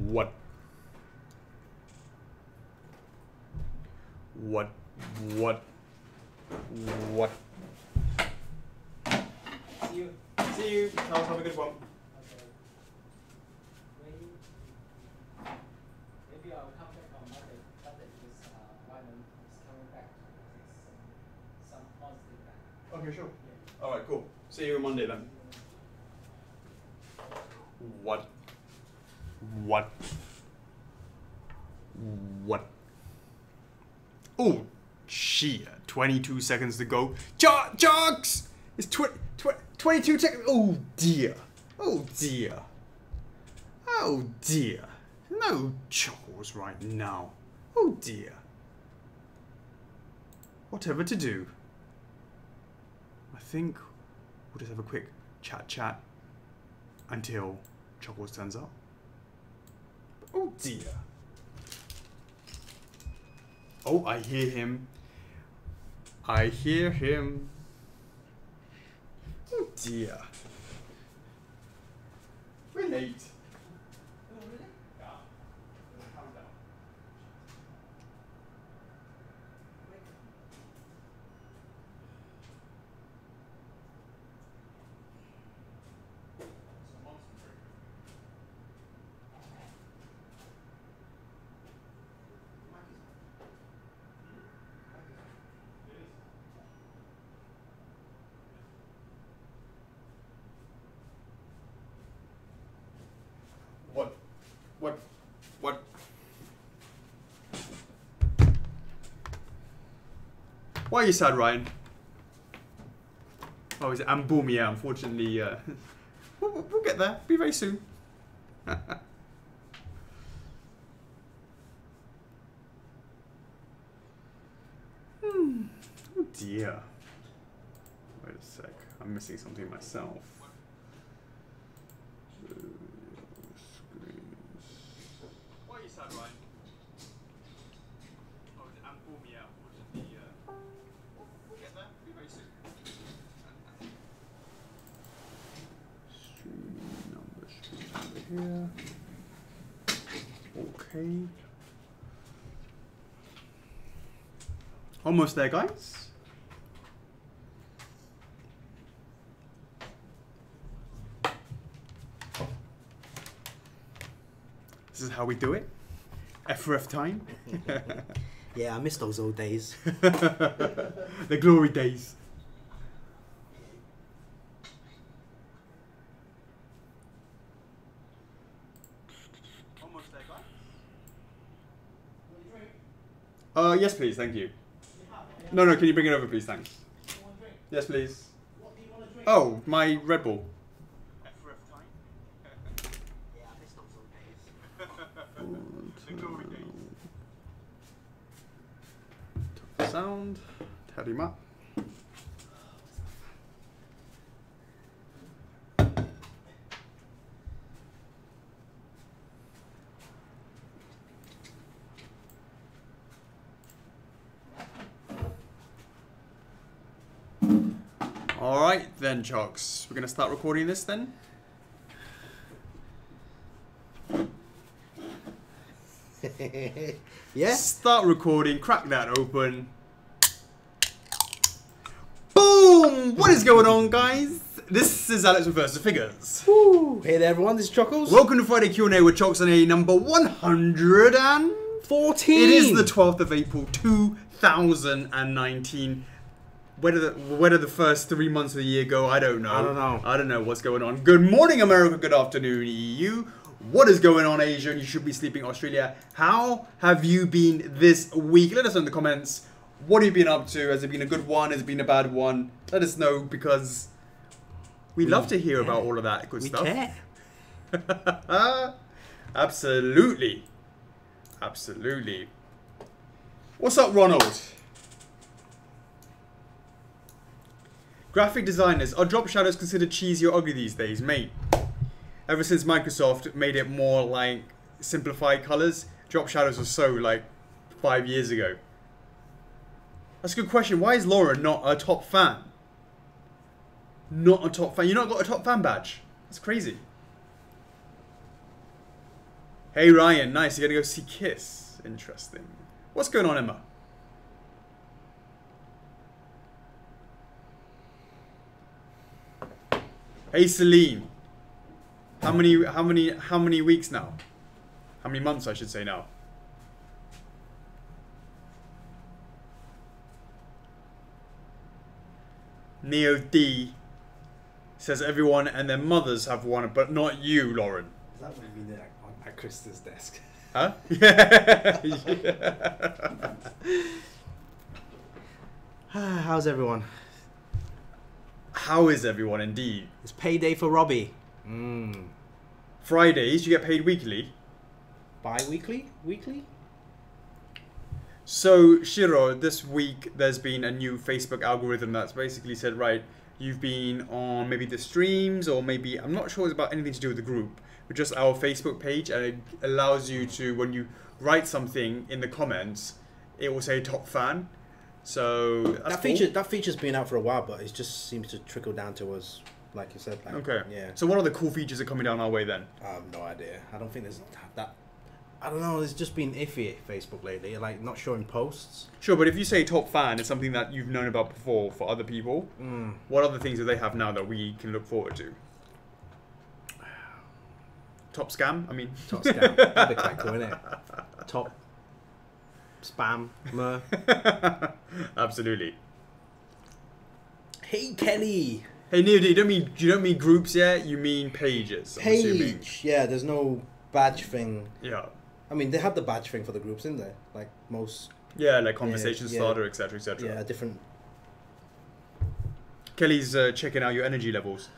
What? What? What? What? See you. See you. Have a good one. Okay. Maybe I'll come back on Monday. Monday because Wyman is coming back to some positive back. Okay, sure. Yeah. Alright, cool. See you on Monday then. What? What? What? Oh, shit. 22 seconds to go. CHOCKS! It's 22 seconds. Oh, dear. Oh, dear. Oh, dear. No chuckles right now. Oh, dear. Whatever to do. I think we'll just have a quick chat until Chuckles turns up. Oh dear. Oh, I hear him. I hear him. Oh dear. We're late. Oh, really? Yeah. Calm down. What? Why are you sad, Ryan? Oh, is it Amboom? Yeah, unfortunately, we'll get there. Be very soon. Oh dear. Wait a sec. I'm missing something myself. Why are you sad, Ryan? Oh, is it Amboom? Yeah, unfortunately, we'll get there. Be very soon. Stream number here. Okay. Almost there, guys. This is how we do it. FRF time. Yeah, I miss those old days. The glory days. Almost there, guys. Yes, please. Thank you. No, can you bring it over, please? Thanks. Yes, please. What do you want to drink? Oh, my Red Bull. FRF time. Yeah, I miss those old days. The glory days. Top sound. Tidy him up. Alright then, Chocks. We're going to start recording this then? Yeah? Start recording, crack that open. Boom! What is going on, guys? This is Alex with Versus Figures. Woo. Hey there, everyone. This is Chuckles. Welcome to Friday Q&A with Chocks on a number 114. It is the 12th of April, 2019. Where did the first 3 months of the year go? I don't know. I don't know what's going on. Good morning, America. Good afternoon, EU. What is going on, Asia? You should be sleeping, Australia. How have you been this week? Let us know in the comments. What have you been up to? Has it been a good one? Has it been a bad one? Let us know, because we love to hear about all of that good stuff. We care. Absolutely. Absolutely. What's up, Ronald? Graphic designers, are drop shadows considered cheesy or ugly these days, mate? Ever since Microsoft made it more like simplified colors, drop shadows were so like 5 years ago. That's a good question. Why is Laura not a top fan? Not a top fan. You not got a top fan badge? That's crazy. Hey Ryan, nice. You're gonna go see Kiss. Interesting. What's going on, Emma? Hey Celine. How many weeks now? How many months I should say now? Neo D says everyone and their mothers have one, but not you, Lauren. Is that what you mean at Krista's desk? Huh? Yeah. How's everyone? How is everyone indeed? It's payday for Robbie. Fridays, you get paid weekly. Bi-weekly? Weekly? So, Shiro, this week there's been a new Facebook algorithm that's basically said, right, you've been on maybe the streams or maybe, I'm not sure it's about anything to do with the group, but just our Facebook page, and it allows you to, when you write something in the comments, it will say top fan. So, that's that feature's been out for a while, but it just seems to trickle down to us, like you said. Like, okay. Yeah. So what are the cool features that are coming down our way then? I have no idea. I don't think there's that. I don't know. It's just been iffy at Facebook lately. Like not showing posts. Sure, but if you say top fan, it's something that you've known about before for other people. What other things do they have now that we can look forward to? Top scam? I mean... Top scam. That'd be quite cool, isn't it? Top spam. Absolutely. Hey, Kelly. Hey, Neil, you don't mean groups yet? You mean pages? I'm assuming. Page. Yeah, there's no badge thing. Yeah. I mean, they have the badge thing for the groups, isn't there? Like most... Yeah, like conversation starter, etc., etc. Yeah, different... Kelly's checking out your energy levels.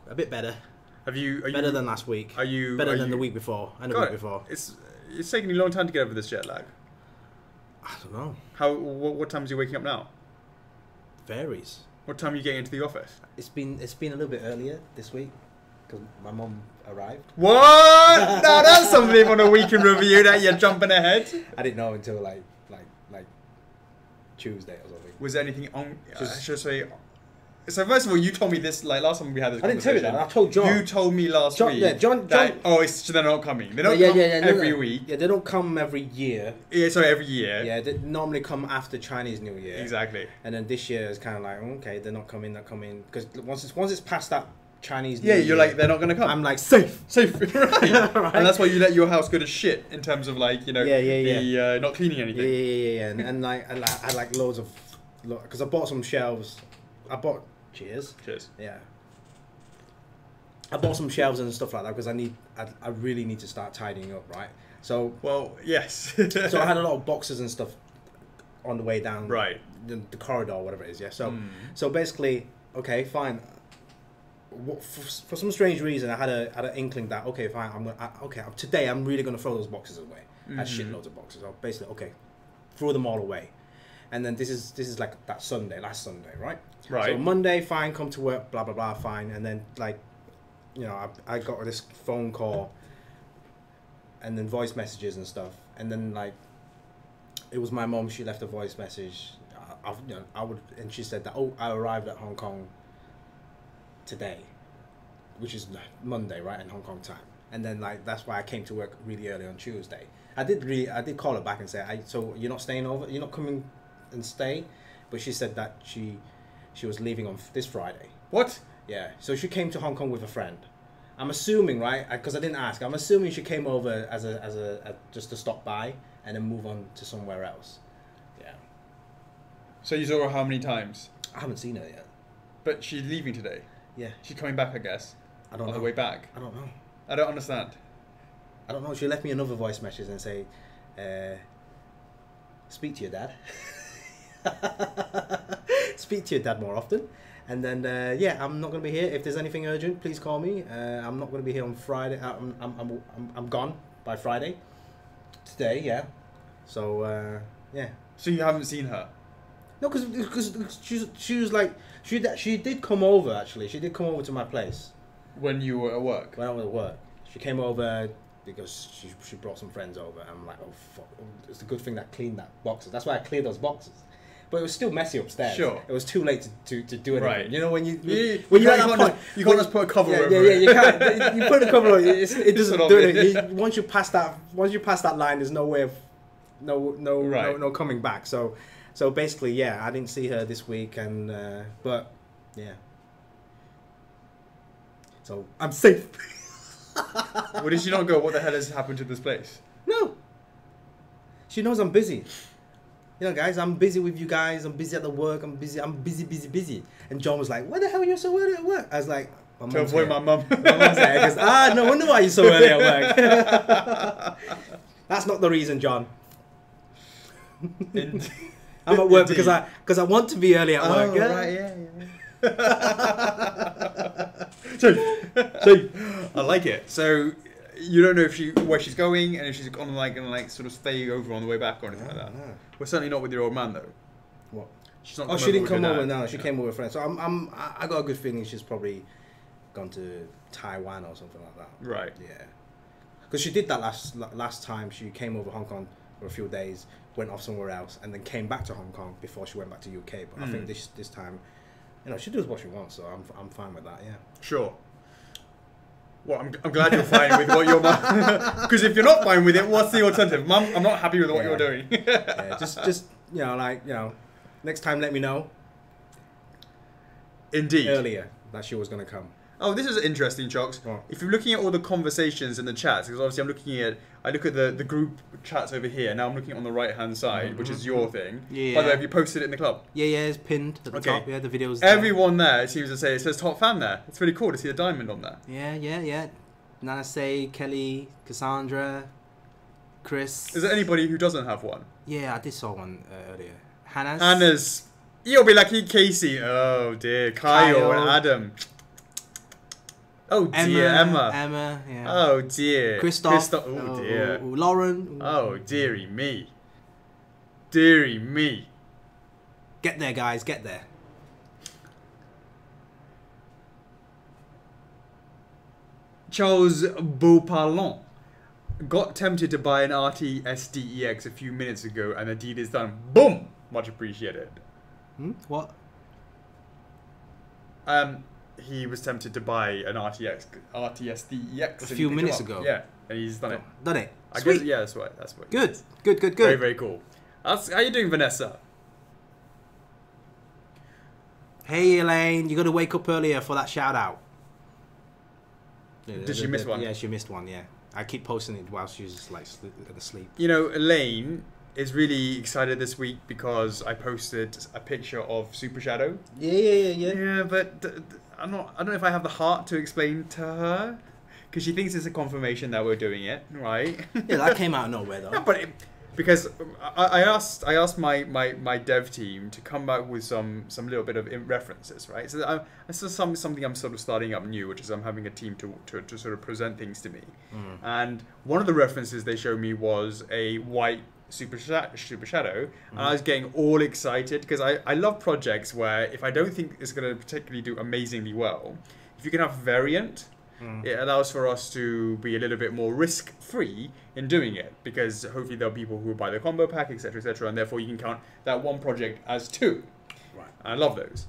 A bit better. Are you better than last week? Better than the week before and the week before? It's taking you a long time to get over this jet lag. I don't know. What time is you waking up now? Varies. What time are you getting into the office? It's been a little bit earlier this week because my mum arrived. What? Now that's something on a week in review that you're jumping ahead. I didn't know until like Tuesday or something. Was there anything on? Should I say? So first of all, you told me this like last time we had this. I didn't tell you that. I told John. You told me last week. Yeah, John. So they're not coming. They don't come every week. Yeah, they don't come every year. Yeah, sorry, every year. Yeah, they normally come after Chinese New Year. Exactly. And then this year is kind of like, okay, they're not coming. Because once it's past that Chinese New Year. Yeah, you're like, they're not going to come. I'm like, safe. Right. Right. And that's why you let your house go to shit in terms of like, not cleaning anything. Yeah. And like, I had like loads of, because I bought some shelves. Cheers. Yeah. I bought some shelves and stuff like that because I really need to start tidying up, right? So. Well, yes. So I had a lot of boxes and stuff on the way down. Right. The corridor, whatever it is. Yeah. So basically, okay, fine. For some strange reason, I had an inkling that okay, fine. Today I'm really gonna throw those boxes away. I had shitloads of boxes. So basically, okay, throw them all away. And then this is like that last Sunday, right? Right. So Monday, fine, come to work, blah blah blah, fine. And then like, I got this phone call, and then voice messages and stuff. And then like, it was my mom. She left a voice message. And she said that I arrived at Hong Kong today, which is Monday, right, in Hong Kong time. And then like that's why I came to work really early on Tuesday. I did call her back and say, so you're not staying over? You're not coming and stay? But she said that she was leaving on this Friday. What? Yeah. So she came to Hong Kong with a friend. I'm assuming, right? Because I didn't ask. I'm assuming she came over as a just to stop by and then move on to somewhere else. Yeah. So you saw her how many times? I haven't seen her yet. But she's leaving today. Yeah. She's coming back, I guess. I don't know. On the way back. I don't know. I don't understand. I don't know. She left me another voice message and say, speak to your dad. Speak to your dad more often. And then, I'm not going to be here. If there's anything urgent, please call me. I'm not going to be here on Friday. I'm gone by Friday. Today, yeah. So, yeah. So you haven't seen her? No, because she was like, she did come over, actually. She did come over to my place. When you were at work? When I was at work. She came over because she brought some friends over. And I'm like, oh, fuck. It's a good thing that I cleaned that boxes. That's why I cleared those boxes. but it was still messy upstairs. Sure. It was too late to do anything. Right. You know when you can't just put a cover over it. you can't. You put a cover on it doesn't Sort do of, anything. Once you pass that line, there's no way of no coming back. So basically, yeah, I didn't see her this week, and but yeah. So I'm safe. Well, did she not go? What the hell has happened to this place? No. She knows I'm busy. You know, guys, I'm busy with you guys. I'm busy at the work. I'm busy. And John was like, "What the hell? You're so early at work?" I was like, "To avoid my mum." My mum's there. He goes, no wonder why you're so early at work. That's not the reason, John. I'm at work because I want to be early at work. Oh, right, yeah. So I like it. So you don't know where she's going and if she's gonna sort of stay over on the way back or anything like that. We're certainly not with your old man though. What? She's not. Oh, she didn't come over. No, she came with her friend. So I got a good feeling she's probably gone to Taiwan or something like that. Right. Yeah. Because she did that last time. She came over Hong Kong for a few days, went off somewhere else, and then came back to Hong Kong before she went back to UK. But I think this time, you know, she does what she wants, so I'm fine with that. Yeah. Sure. Well, I'm glad you're fine with what you're. Because if you're not fine with it, what's the alternative? Mum, I'm not happy with what you're doing. Yeah, just next time let me know. Indeed. Earlier that she was going to come. Oh, this is interesting, Chocks. Oh. If you're looking at all the conversations in the chats, because obviously I look at the group chats over here. Now I'm looking on the right hand side, which is your thing. Yeah. By the way, have you posted it in the club? Yeah, it's pinned at the top. Yeah, the videos. Everyone there seems to say it says top fan there. It's really cool to see a diamond on there. Yeah. Nana Say, Kelly, Cassandra, Chris. Is there anybody who doesn't have one? Yeah, I did saw one earlier. Hannah's. You'll be lucky, Casey. Oh dear, Kyle and Adam. Oh dear, Emma. Yeah. Oh dear. Christoph. Oh dear. Lauren. Oh dearie me. Dearie me. Get there, guys. Get there. Charles Beauparlon got tempted to buy an RT SDEX a few minutes ago, and the deal is done. Boom. Much appreciated. What? He was tempted to buy an RTSDEX a few minutes ago. Yeah, and he's done it. Done it. I Sweet. guess, yeah, that's right. That's what. Good. Very, very cool. How you doing, Vanessa? Hey, Elaine, you got to wake up earlier for that shout out. Did she miss one? Yeah, she missed one. Yeah, I keep posting it while she's like asleep. You know, Elaine is really excited this week because I posted a picture of Super Shadow. Yeah. Yeah, but I don't know if I have the heart to explain to her because she thinks it's a confirmation that we're doing it, right? Yeah, that came out of nowhere though. Yeah, but because I asked my dev team to come back with some little bit of references, right? So this is something I'm sort of starting up new, which is I'm having a team to sort of present things to me, and one of the references they showed me was a white Super Shadow, and I was getting all excited because I love projects where if I don't think it's going to particularly do amazingly well, if you can have variant, it allows for us to be a little bit more risk-free in doing it because hopefully there'll be people who will buy the combo pack, etc., and therefore you can count that one project as two. Right. And I love those,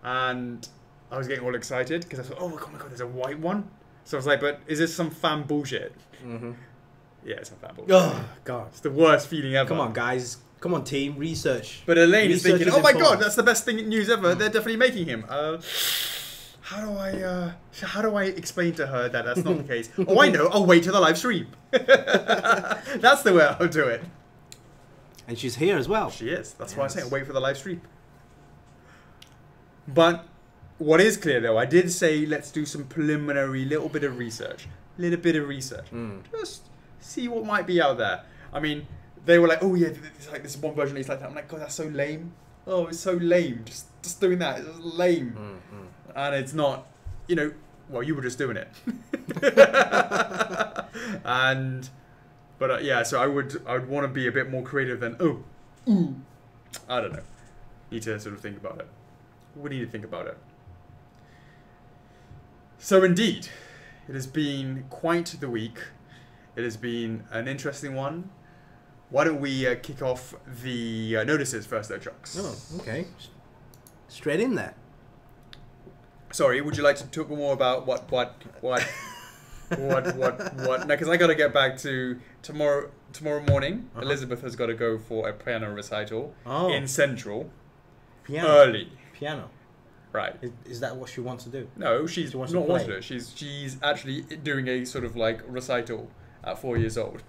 and I was getting all excited because I thought, oh my god, there's a white one. So I was like, but is this some fan bullshit? Yeah, it's not that bullshit. Oh, God. It's the worst feeling ever. Come on, guys. Come on, team. Research. But Elaine is thinking, oh my important. god, that's the best thing news ever. They're definitely making him. How do I explain to her that that's not the case? Oh, I know. I'll wait till the live stream. That's the way I'll do it. And she's here as well. She is. That's why I'm saying wait for the live stream. But what is clear, though, I did say let's do some preliminary little bit of research. Just see what might be out there. I mean, they were like, oh yeah, it's like this one version is like that. I'm like, God, that's so lame. Oh, it's so lame. Just doing that. It's lame. And it's not, you know, well, you were just doing it. But yeah, so I would want to be a bit more creative than, I don't know. Need to sort of think about it. We need to think about it. So indeed, it has been quite the week. It has been an interesting one. why don't we kick off the notices first, though, Chocks? Oh, okay. Straight in there. Sorry, would you like to talk more about what? No, because I got to get back to tomorrow morning. Elizabeth has got to go for a piano recital in Central. Piano. Early. Piano. Right. Is that what she wants to do? No, she's not wanting to do it. She's actually doing a sort of like recital at 4 years old.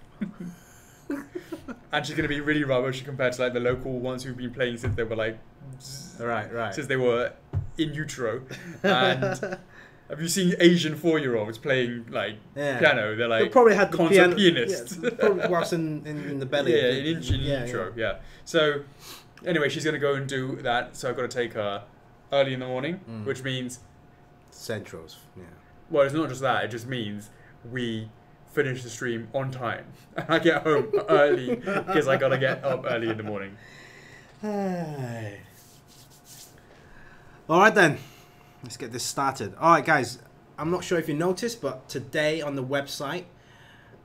And she's going to be really rubbish compared to like the local ones who've been playing since they were like... Right. Since they were in utero. And... Have you seen Asian 4-year-olds playing like piano? They're like they probably had the concert pianists. Yeah, probably whilst in the belly. Yeah, in utero. Yeah. So anyway, she's gonna go and do that. So I've got to take her early in the morning, which means Centrals. Yeah. Well, it's not just that. It just means we finish the stream on time. And I get home early because I gotta get up early in the morning. All right then. Let's get this started. All right, guys. I'm not sure if you noticed, but today on the website,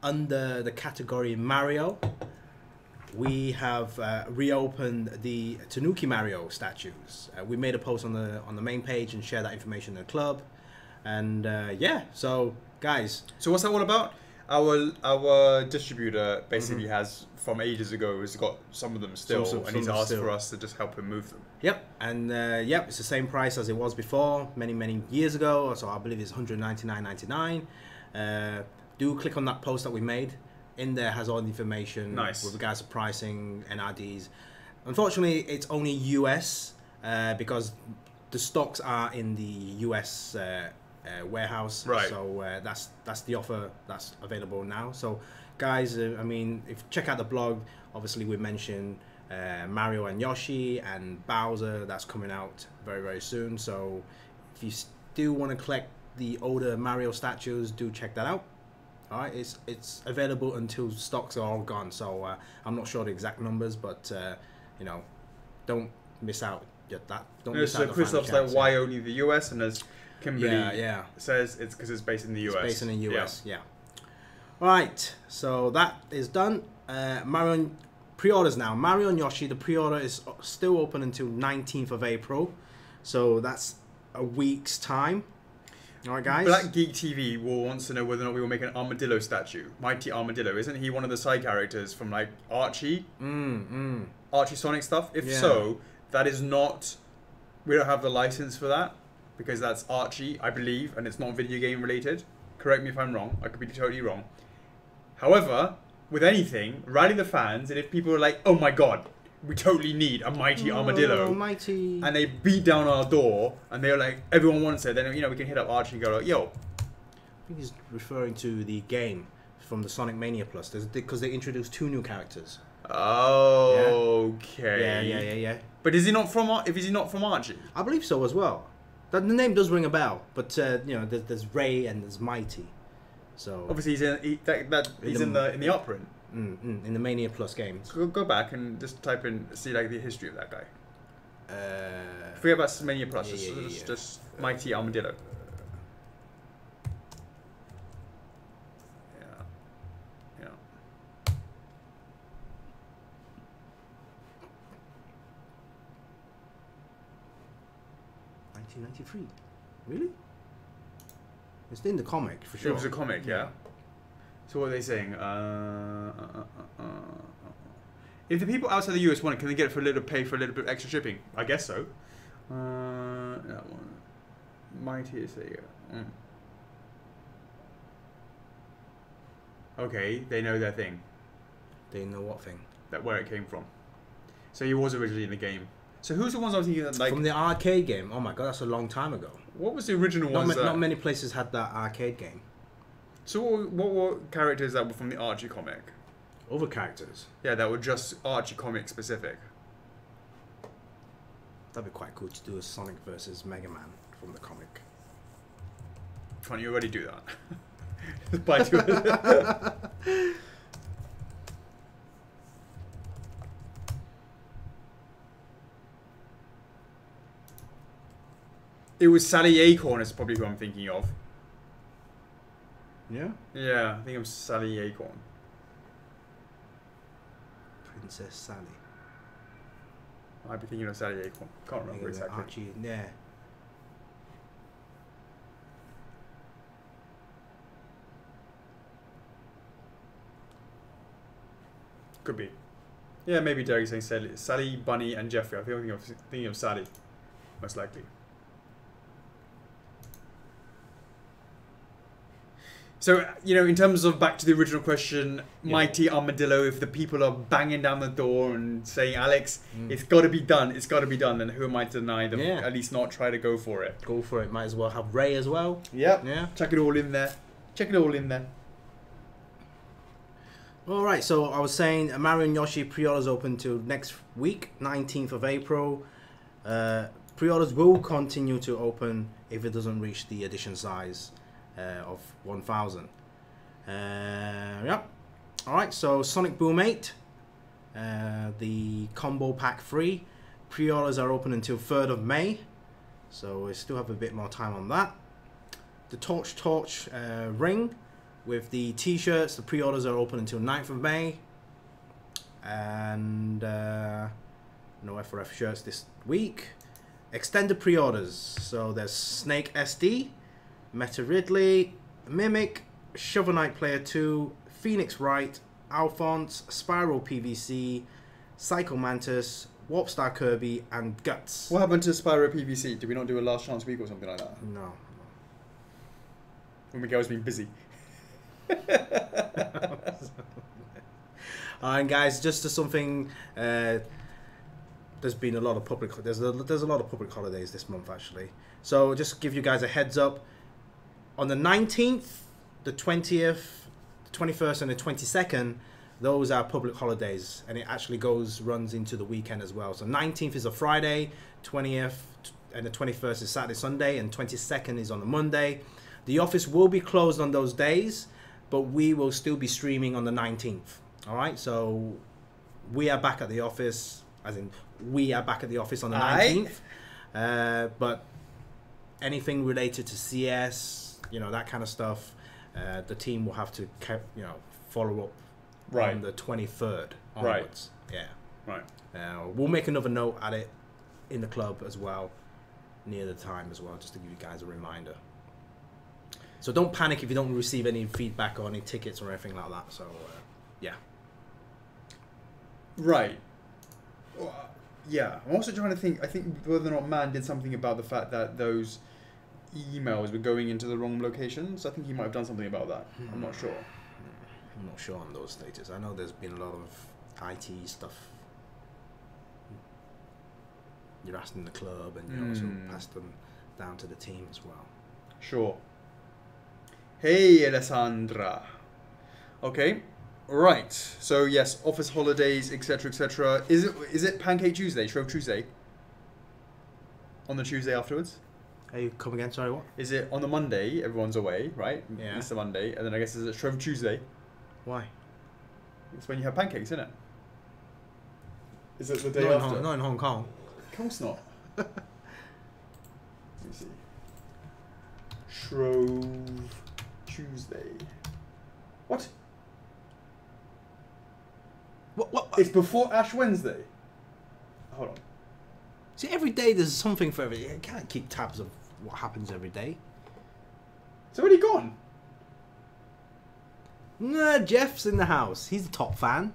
under the category Mario, we have reopened the Tanuki Mario statues. We made a post on the main page and shared that information in the club. And yeah, so guys. So what's that all about? Our distributor basically has, from ages ago, has got some of them still, and he's asked for us to just help him move them. Yep, and yep, it's the same price as it was before, many years ago. So I believe it's $199.99. Do click on that post that we made. In there has all the information with regards to pricing, NRDs. Unfortunately, it's only US because the stocks are in the US warehouse. Right. So that's the offer that's available now. So guys, I mean, if you check out the blog, obviously we mentioned Mario and Yoshi and Bowser. That's coming out very soon. So if you still want to collect the older Mario statues, do check that out. All right, it's available until stocks are all gone. So I'm not sure the exact numbers, but you know, don't miss out. Don't miss out. So Christoph's like, why only the US? And as Kimberly says, it's because it's based in the US. It's based in the US, yeah. All right, so that is done. Mario pre-orders now. Mario and Yoshi, the pre-order is still open until 19th of April. So that's a week's time. All right, guys. Black Geek TV wants to know whether or not we will make an Armadillo statue. Mighty Armadillo. Isn't he one of the side characters from like Archie? Archie Sonic stuff? If so, that is not... We don't have the license for that because that's Archie, I believe, and it's not video game related. Correct me if I'm wrong. I could be totally wrong. However, with anything, rally the fans, and if people are like, oh my god, we totally need a Mighty Armadillo, and they beat down our door, and they're like, everyone wants it, then, you know, we can hit up Archie and go like, yo. I think he's referring to the game from the Sonic Mania Plus, because they introduced 2 new characters. Oh, okay. Yeah. But is he not from? Is he not from Archie? I believe so as well. The name does ring a bell, but you know, there's Ray and there's Mighty. So obviously he's in the upprint. In the Mania Plus games. Go back and just type in, see like the history of that guy. Forget about Mania Plus. Just Mighty Armadillo. Yeah. 1993. Really? It's in the comic for sure. It was a comic, yeah. So what are they saying? If the people outside the US want it, can they get it for pay for a little bit of extra shipping? I guess so. That one. Mighty is a. Okay, they know their thing. They know what thing? That where it came from. So he was originally in the game. So who's the ones I was thinking that, like from the arcade game? Oh my god, that's a long time ago. What was the original ones? Not many places had that arcade game. So what were characters that were from the Archie comic? Other characters? Yeah, that were just Archie comic specific. That'd be quite cool to do a Sonic versus Mega Man from the comic. Can't you already do that? By two. It was Sally Acorn is probably who I'm thinking of. Yeah? Yeah, I think it was Sally Acorn. Princess Sally. I might be thinking of Sally Acorn. Can't remember exactly. Archie, yeah. Could be. Yeah, maybe Derek's saying Sally, Sally, Bunny, and Jeffrey. I think I'm thinking of Sally, most likely. So, you know, in terms of back to the original question, Mighty Armadillo, if the people are banging down the door and saying, Alex, it's got to be done, then who am I to deny them? At least not try to go for it. Go for it. Might as well have Ray as well. Yep. Yeah. Chuck it all in there. Check it all in there. All right, so I was saying Mario and Yoshi pre-orders open till next week, 19th of April. Pre-orders will continue to open if it doesn't reach the edition size of 1,000. Yep. All right, so Sonic Boom 8, the combo pack 3. Pre-orders are open until 3rd of May, so we still have a bit more time on that. The Torch ring. With the t-shirts, the pre-orders are open until 9th of May. And no F4F shirts this week. Extended pre-orders. So there's Snake SD, Meta Ridley, Mimic, Shovel Knight Player 2, Phoenix Wright, Alphonse, Spiral PVC, Psycho Mantis, Warpstar Kirby, and Guts. What happened to Spyro PVC? Did we not do a last chance week or something like that? No. When Miguel's been busy. Alright guys, just to something, there's been a lot of there's a lot of public holidays this month actually, so just give you guys a heads up. On the 19th, the 20th, the 21st and the 22nd, those are public holidays, and it actually runs into the weekend as well. So 19th is a Friday, 20th and the 21st is Saturday, Sunday, and 22nd is on a Monday. The office will be closed on those days, but we will still be streaming on the 19th. All right, so we are back at the office, as in we are back at the office on the 19th. But anything related to CS, you know, that kind of stuff, the team will have to, follow up on the 23rd onwards. Yeah. Right. We'll make another note at it in the club as well, near the time as well, just to give you guys a reminder. So don't panic if you don't receive any feedback or any tickets or anything like that. So, yeah. Right. Yeah. I'm also trying to think. I think whether or not Man did something about the fact that those emails were going into the wrong locations. I think he might have done something about that. I'm not sure. I'm not sure on those status. I know there's been a lot of IT stuff. You're asking the club, and you also pass them down to the team as well. Sure. Hey, Alessandra. Okay, right. So yes, office holidays, etc., etc. Is it Pancake Tuesday, Shrove Tuesday? On the Tuesday afterwards? Hey, come again? Sorry, what? Is it on the Monday? Everyone's away, right? Yeah. It's the Monday, and then I guess is it Shrove Tuesday? Why? It's when you have pancakes, isn't it? Is it the day after? Not in Hong Kong. Of course not. Let me see. Shrove Tuesday. What? What? It's before Ash Wednesday. Hold on. See, every day there's something for every day. You can't keep tabs of what happens every day. It's already gone. Nah, Jeff's in the house. He's the top fan.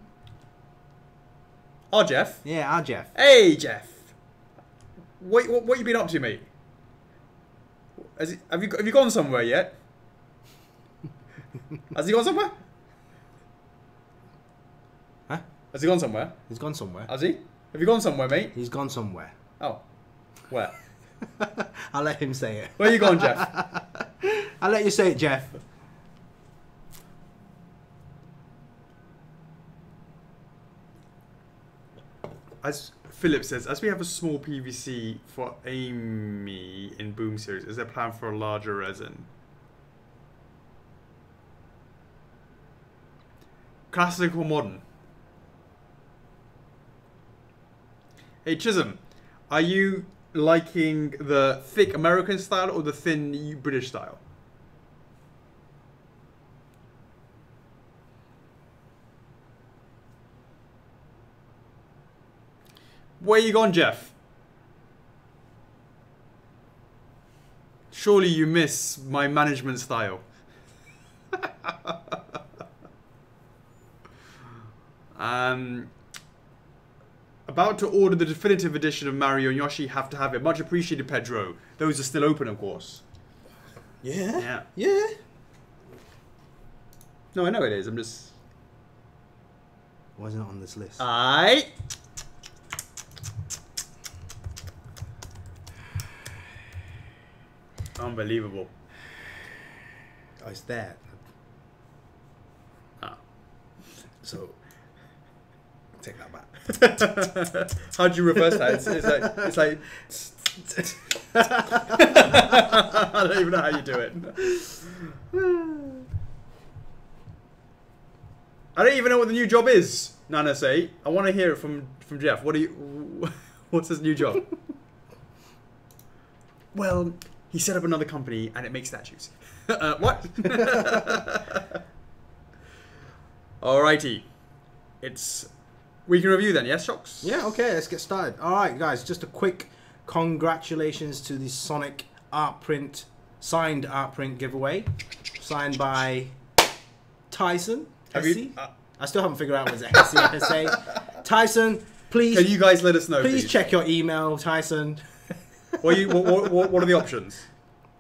Our Jeff? Yeah, our Jeff. Hey, Jeff. What you been up to, mate? Have you gone somewhere yet? Has he gone somewhere? Huh? Has he gone somewhere? He's gone somewhere. Has he? Have you gone somewhere, mate? He's gone somewhere. Oh. Where? I'll let him say it. Where you gone, Jeff? I'll let you say it, Jeff. As Philip says, as we have a small PVC for Amy in Boom series, is there a plan for a larger resin? Classic or modern? Hey Chisholm, are you liking the thick American style or the thin British style? Where you gone, Jeff? Surely you miss my management style. About to order the definitive edition of Mario and Yoshi. Have to have it. Much appreciated, Pedro. Those are still open, of course. Yeah. Yeah. Yeah. No, I know it is. I'm just... Why isn't it on this list? Unbelievable. Oh, it's there. Ah. So, take that back. How do you reverse that? It's like I don't even know how you do it. I don't even know what the new job is, Nana say. I want to hear it from Jeff. What's his new job? Well, he set up another company and it makes statues. What? Alrighty. We can review then, yes, Shocks? Yeah, okay, let's get started. Alright, guys, just a quick congratulations to the Sonic signed art print giveaway. Signed by Tyson. Hesse? I still haven't figured out what's Hesse or Hesse. Tyson, please. Can you guys let us know, please? Check your email, Tyson. What are the options?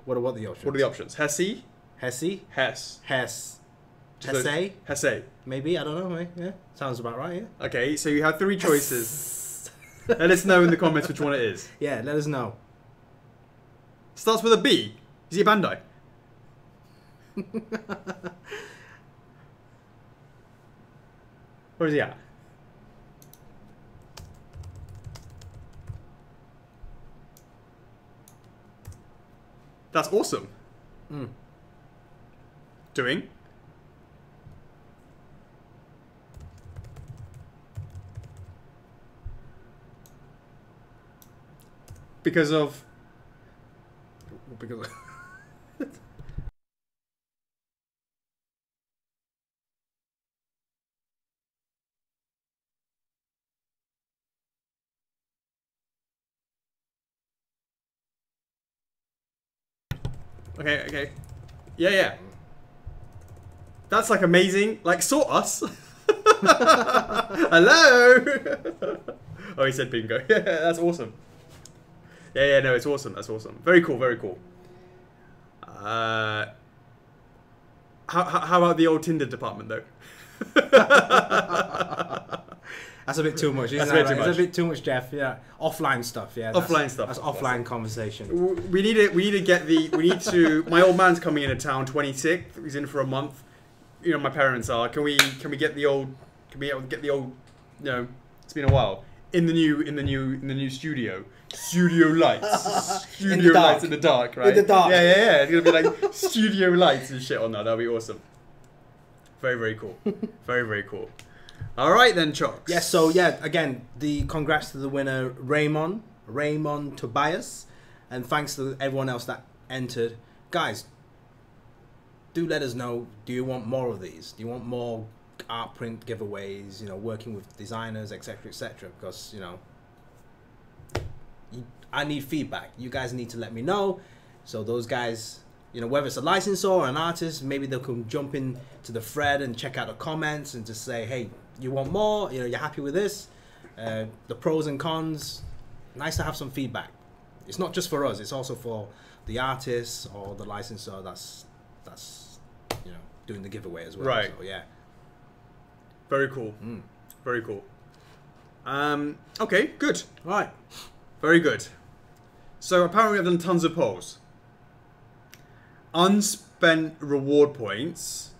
What are the options? What are the options? Hesse? Hesse? Hess. Hesse. Hesse? Hesse. Maybe, I don't know. Yeah, sounds about right, yeah. Okay, so you have 3 choices. Let us know in the comments which one it is. Yeah, let us know. Starts with a B. Is he a Bandai? Where is he at? That's awesome. Doing? Because of... Okay. Yeah. That's like amazing. Like, saw us. Hello. Oh, he said bingo. Yeah, that's awesome. Yeah, no, it's awesome. That's awesome. Very cool. How about the old Tinder department, though? That's a bit too much. That's a bit too much. It's a bit too much, Jeff. Yeah, offline stuff. Yeah, offline stuff. That's offline conversation. We need to. My old man's coming into town 26th. He's in for a month. You know, my parents are. Can we get the old? Can we get the old? You know, it's been a while. In the new studio. Studio lights. Studio lights in the dark, right? In the dark. Yeah. It's gonna be like studio lights and shit on that. That'll be awesome. Very cool. Very cool. All right then, Chocks. Yes. So yeah, again, the congrats to the winner, Raymond Tobias, and thanks to everyone else that entered. Guys, do let us know. Do you want more of these? Do you want more art print giveaways? You know, working with designers, etc., etc. Because I need feedback. You guys need to let me know. So those guys, whether it's a licensor or an artist, maybe they can jump in to the thread and check out the comments and just say, hey, you want more? You're happy with this? The pros and cons. Nice to have some feedback. It's not just for us. It's also for the artist or the licensor that's doing the giveaway as well. Right. So, yeah. Very cool. Very cool. Okay, good. Right. Very good. So apparently I've done tons of polls. Unspent reward points.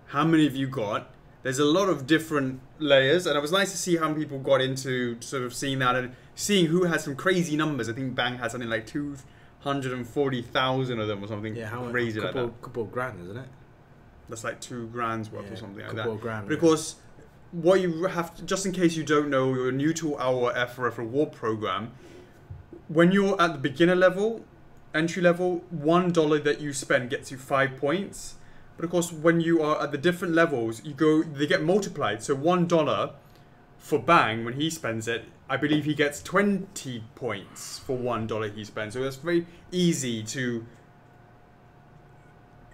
How many have you got? There's a lot of different layers, and it was nice to see how many people got into sort of seeing that and seeing who has some crazy numbers. I think Bang has something like 240,000 of them or something crazy like that. Couple of grand, isn't it? That's like $2,000 worth or something like that. Couple of grand. But of course, what you have to, just in case you don't know, you're new to our FRF reward program. When you're at the beginner level, entry level, $1 that you spend gets you 5 points. But of course, when you are at the different levels, they get multiplied. So $1 for Bang, when he spends it, I believe he gets 20 points for $1 he spends. So it's very easy to...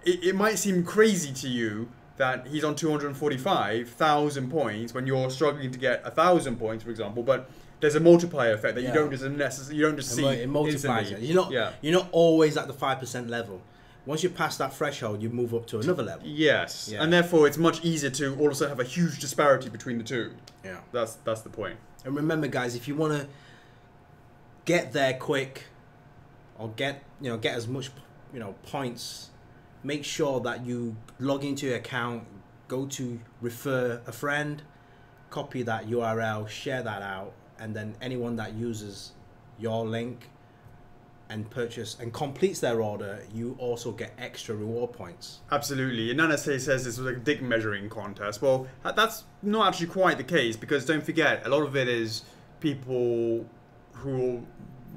It might seem crazy to you that he's on 245,000 points when you're struggling to get 1,000 points, for example, but there's a multiplier effect that you don't just see. It multiplies it. You're not always at the 5% level. Once you pass that threshold, you move up to another level. Yes, and therefore it's much easier to also have a huge disparity between the two. Yeah, that's the point. And remember, guys, if you want to get there quick, or get as much points, make sure that you log into your account, go to refer a friend, copy that URL, share that out, and then anyone that uses your link and purchase and completes their order, you also get extra reward points. Absolutely. And Nana says this was a dick measuring contest. Well, that's not actually quite the case, because don't forget, a lot of it is people who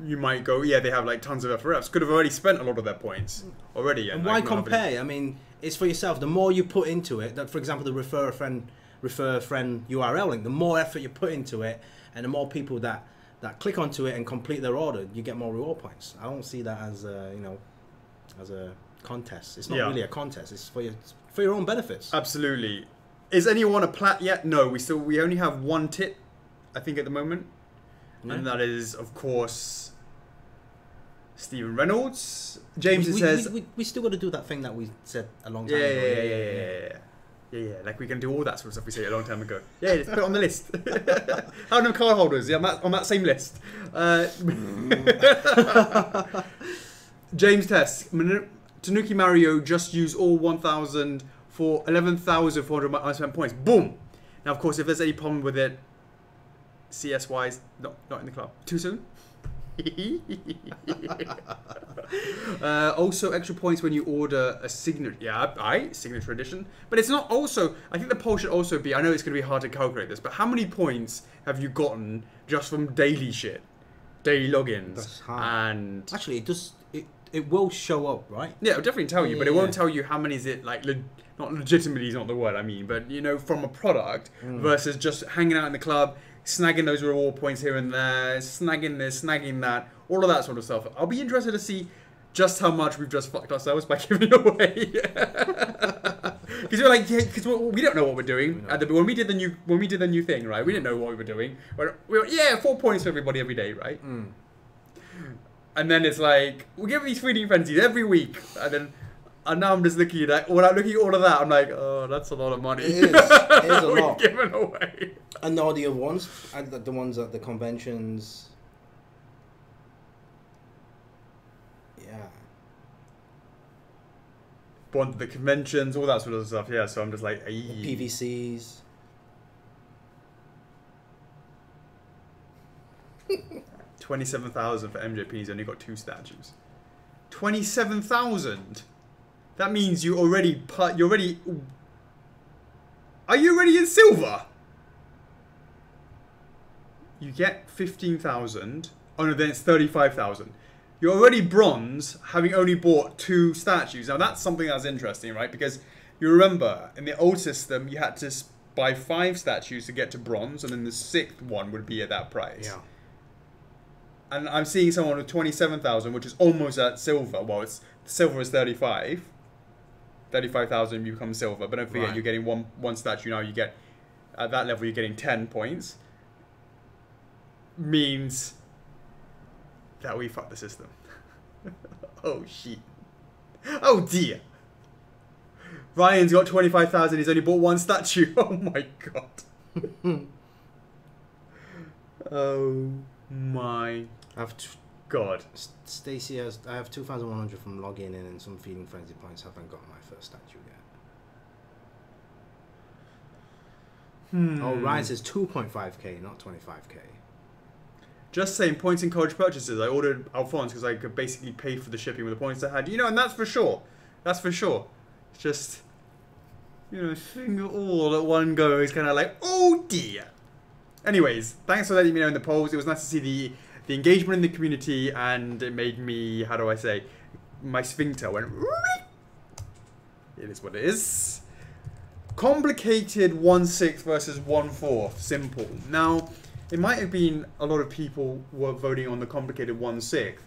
you might go, yeah, they have like tons of FRFs, could have already spent a lot of their points already. And why compare? I mean, it's for yourself. The more you put into it, that for example, the refer a friend URL link, the more effort you put into it, and the more people that click onto it and complete their order, you get more reward points. I don't see that as as a contest. It's not really a contest. It's for your own benefits. Absolutely. Is anyone a plat yet? No, we only have one tit, I think, at the moment, and that is, of course, Stephen Reynolds. James says we still got to do that thing that we said a long time ago. Yeah, like we can do all that sort of stuff we said a long time ago. Yeah, let's put it on the list. How many card holders? Yeah, on that same list. James Tess, Tanuki Mario just used all 1,000 for 11,400 unspent points. Boom! Now, of course, if there's any problem with it, CS-wise, not in the club. Too soon? Also extra points when you order a signature. Yeah, signature edition. But it's not also, I think the poll should also be, I know it's going to be hard to calculate this, but how many points have you gotten just from daily shit? Daily logins. That's hard. And actually, it will show up, right? Yeah, it'll definitely tell you, but it won't tell you how many is it, like, not legitimately is not the word I mean, but, from a product versus just hanging out in the club, snagging those reward points here and there, snagging this, snagging that, all of that sort of stuff. I'll be interested to see just how much we've just fucked ourselves by giving away. Because you're like, we don't know what we're doing. When we did the new thing, right? We didn't know what we were doing. We were 4 points for everybody every day, right? And then it's like we give these feeding frenzies every week, and now I'm just looking at that. When I'm looking at all of that, I'm like, oh, that's a lot of money. It is a lot. Given away. And all the other ones, the ones at the conventions. Yeah. The conventions, all that sort of stuff. Yeah, so I'm just like, PVCs. 27,000 for MJP. He's only got 2 statues. 27,000. That means you're already. Are you already in silver? You get 15,000. Oh no, then it's 35,000. You're already bronze, having only bought 2 statues. Now that's something that's interesting, right? Because you remember in the old system, you had to buy 5 statues to get to bronze, and then the 6th one would be at that price. Yeah. And I'm seeing someone with 27,000, which is almost at silver. Well, silver is 35. 35,000, you become silver. But don't forget, you're getting one statue now. You get at that level, you're getting 10 points. Means that we fucked the system. Oh shit. Oh dear. Ryan's got 25,000. He's only bought 1 statue. Oh my god. Oh my god. Stacey I have 2,100 from logging in and some feeding frenzy points. Haven't got my first statue yet. Oh, Ryan says 2.5k, not 25k. Just saying, points encourage purchases. I ordered Alphonse because I could basically pay for the shipping with the points I had. And that's for sure. That's for sure. It's just, seeing it all at one go is kind of like, oh dear. Anyways, thanks for letting me know in the polls. It was nice to see the engagement in the community, and it made me, how do I say, my sphincter went. It is what it is. complicated 1/6 versus 1/4 simple. Now, it might have been a lot of people were voting on the complicated 1/6.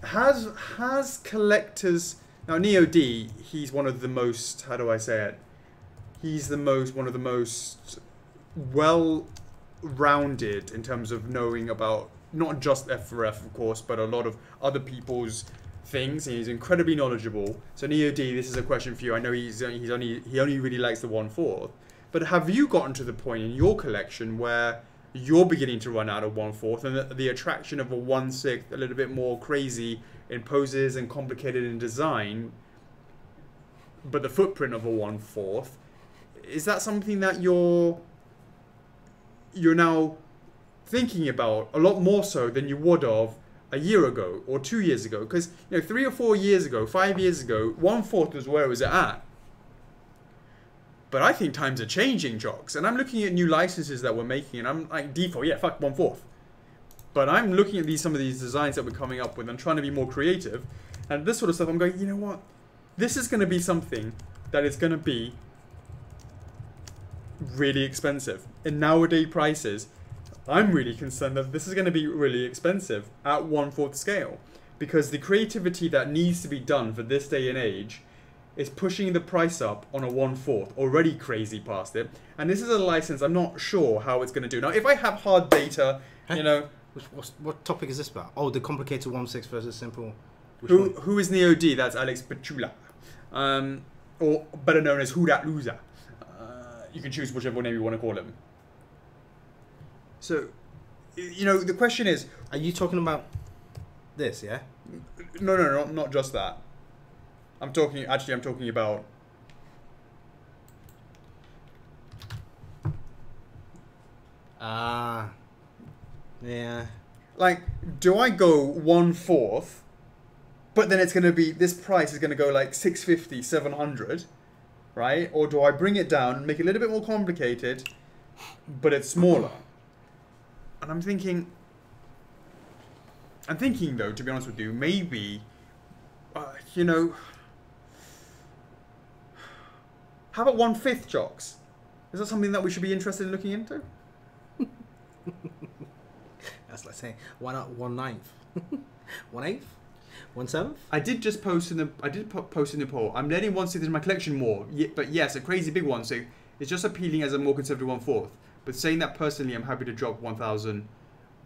Has collectors now Neo D? He's one of the most. How do I say it? He's one of the most well-rounded in terms of knowing about not just F4F, of course, but a lot of other people's things. He's incredibly knowledgeable. So Neo D, this is a question for you. I know he only really likes the 1/4, but have you gotten to the point in your collection where you're beginning to run out of 1/4 and the attraction of a 1/6 a little bit more crazy in poses and complicated in design, but the footprint of a 1/4, is that something that you're now thinking about a lot more so than you would have a year ago or 2 years ago? Because 3 or 4 years ago, 5 years ago, 1/4 was where it was at. But I think times are changing, CHOCKS, and I'm looking at new licenses that we're making, and I'm like, default, yeah, fuck 1/4. But I'm looking at some of these designs that we're coming up with and trying to be more creative, and this sort of stuff. I'm going, you know what? This is going to be something that is going to be really expensive. In nowadays prices, I'm really concerned that this is going to be really expensive at 1/4 scale, because the creativity that needs to be done for this day and age is pushing the price up on a 1/4, already crazy past it. And this is a license I'm not sure how it's going to do. Now, if I have hard data, What topic is this about? Oh, the complicated 1/6 versus simple. Who is Neo D? That's Alex Petula. Or better known as Who Dat Loser. You can choose whichever name you want to call him. So, the question is... Are you talking about this, yeah? No, not just that. I'm talking about... Yeah. Like, do I go 1/4, but then it's going to be... This price is going to go like 650, 700, right? Or do I bring it down, make it a little bit more complicated, but it's smaller? And I'm thinking, though, to be honest with you, maybe, how about 1/5 CHOCKS? Is that something that we should be interested in looking into? That's like saying, why not 1/9? 1/8? 1/7? I did just post in the poll. I'm letting 1/6 in my collection more, but yes, a crazy big 1/6 is just appealing as a more conservative 1/4. But saying that personally, I'm happy to drop 1,000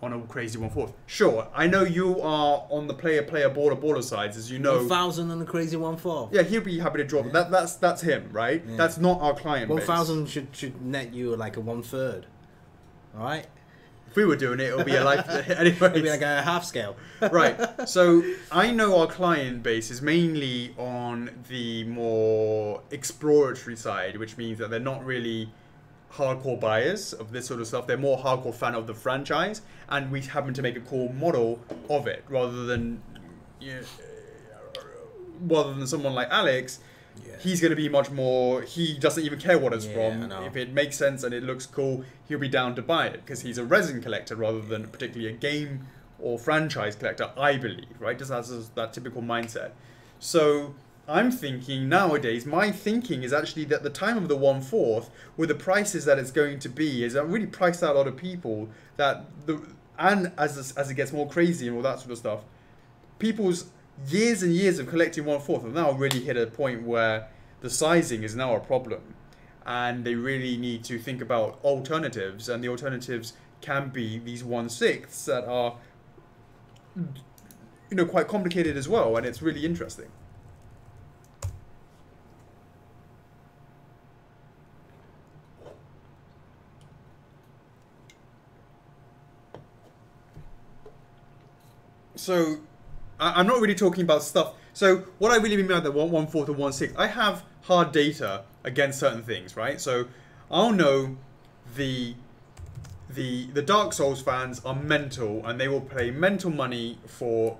on a crazy 1/4. Sure, I know you are on the player, baller sides, as you know. 1,000 on the crazy 1/4. Yeah, he'll be happy to drop. Yeah. That's him, right? Yeah. That's not our client. 1,000 should net you like a 1/3. All right. If we were doing it, it would be a life. Anyway, it'd be like a half scale. Right. So I know our client base is mainly on the more exploratory side, which means that they're not really hardcore buyers of this sort of stuff. They're more hardcore fan of the franchise, and we happen to make a cool model of it rather than someone like Alex. Yeah. He's going to be much more, he doesn't even care what it's from. If it makes sense and it looks cool, he'll be down to buy it because he's a resin collector rather than particularly a game or franchise collector, I believe, right? Just has that typical mindset. So I'm thinking nowadays, my thinking is actually that the time of the 1/4, with the prices that it's going to be, is really priced out a lot of people and as it gets more crazy and all that sort of stuff, people's years and years of collecting 1/4 have now really hit a point where the sizing is now a problem, and they really need to think about alternatives, and the alternatives can be these 1/6 that are quite complicated as well, and it's really interesting. So I'm not really talking about stuff. So what I really mean by the 1/4 and 1/6, I have hard data against certain things, right? So I'll know the Dark Souls fans are mental, and they will pay mental money for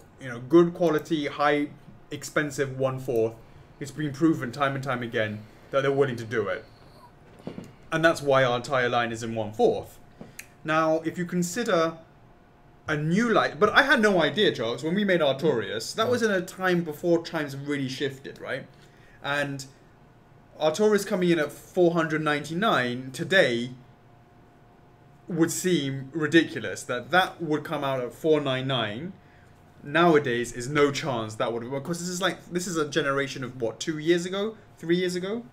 good quality, high expensive 1/4. It's been proven time and time again that they're willing to do it, and that's why our entire line is in 1/4. Now, if you consider a new light, but I had no idea, CHOCKS, when we made Artorias. That was in a time before times really shifted, right? And Artorias coming in at 499 today would seem ridiculous. That would come out at 499 nowadays is no chance that would, because this is a generation of what, 2 years ago, 3 years ago.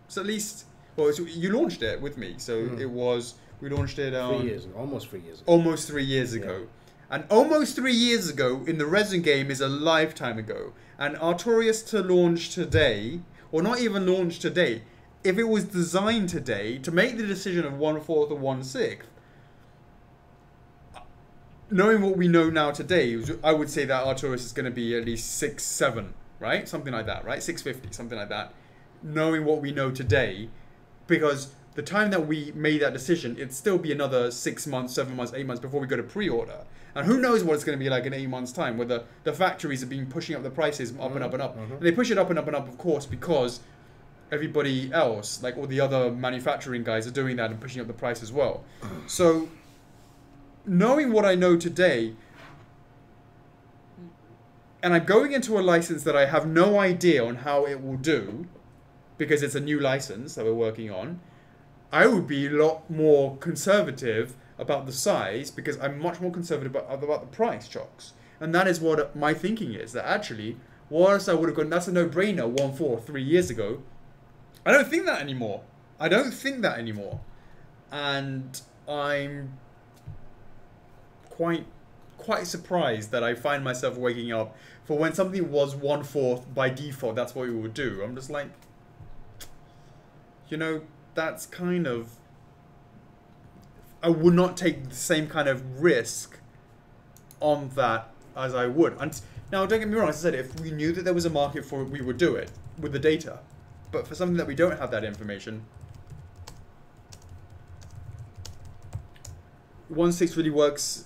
So at least, well, you launched it with me, so it was, we launched it 3 years ago, almost 3 years ago. Almost 3 years ago. Yeah. And almost 3 years ago in the Resin game is a lifetime ago. And Artorias to launch today, or not even launch today, if it was designed today to make the decision of 1/4 or 1/6, knowing what we know now today, I would say that Artorias is going to be at least 6, 7, right? Something like that, right? 650, something like that. Knowing what we know today, because the time that we made that decision, it'd still be another 6 months, 7 months, 8 months before we go to pre-order. And who knows what it's going to be like in 8 months' time, where the factories have been pushing up the prices up and up and up. And they push it up and up and up, of course, because everybody else, like all the other manufacturing guys, are doing that and pushing up the price as well. So, knowing what I know today, and I'm going into a license that I have no idea on how it will do, because it's a new license that we're working on, I would be a lot more conservative about the size, because I'm much more conservative about the price, Chocks. And that is what my thinking is, that actually, whilst I would have gone, that's a no-brainer 1/4 3 years ago, I don't think that anymore. I don't think that anymore. And I'm quite surprised that I find myself waking up for when something was 1/4 by default, that's what we would do. I'm just like, you know, that's kind of, I would not take the same kind of risk on that as I would. And now, don't get me wrong, as I said, if we knew that there was a market for it, we would do it with the data. But for something that we don't have that information, 1/6 really works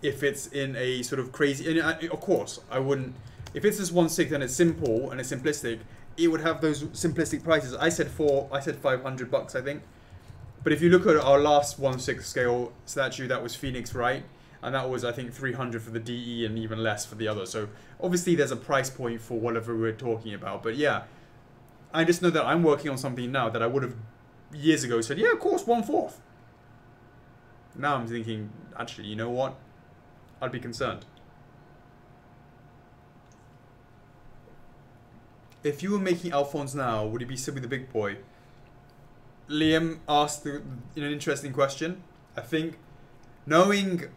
if it's in a sort of crazy, and of course, I wouldn't, if it's just 1/6 and it's simple and it's simplistic, it would have those simplistic prices. I said $500, I think. But if you look at our last 1/6 scale statue, that was Phoenix, right? And that was, I think, 300 for the DE and even less for the other. So obviously there's a price point for whatever we're talking about. But yeah, I just know that I'm working on something now that I would have years ago said, yeah, of course, 1/4. Now I'm thinking, actually, you know what? I'd be concerned. If you were making Alphonse now, would it be still be the big boy? Liam asked an interesting question. I think, knowing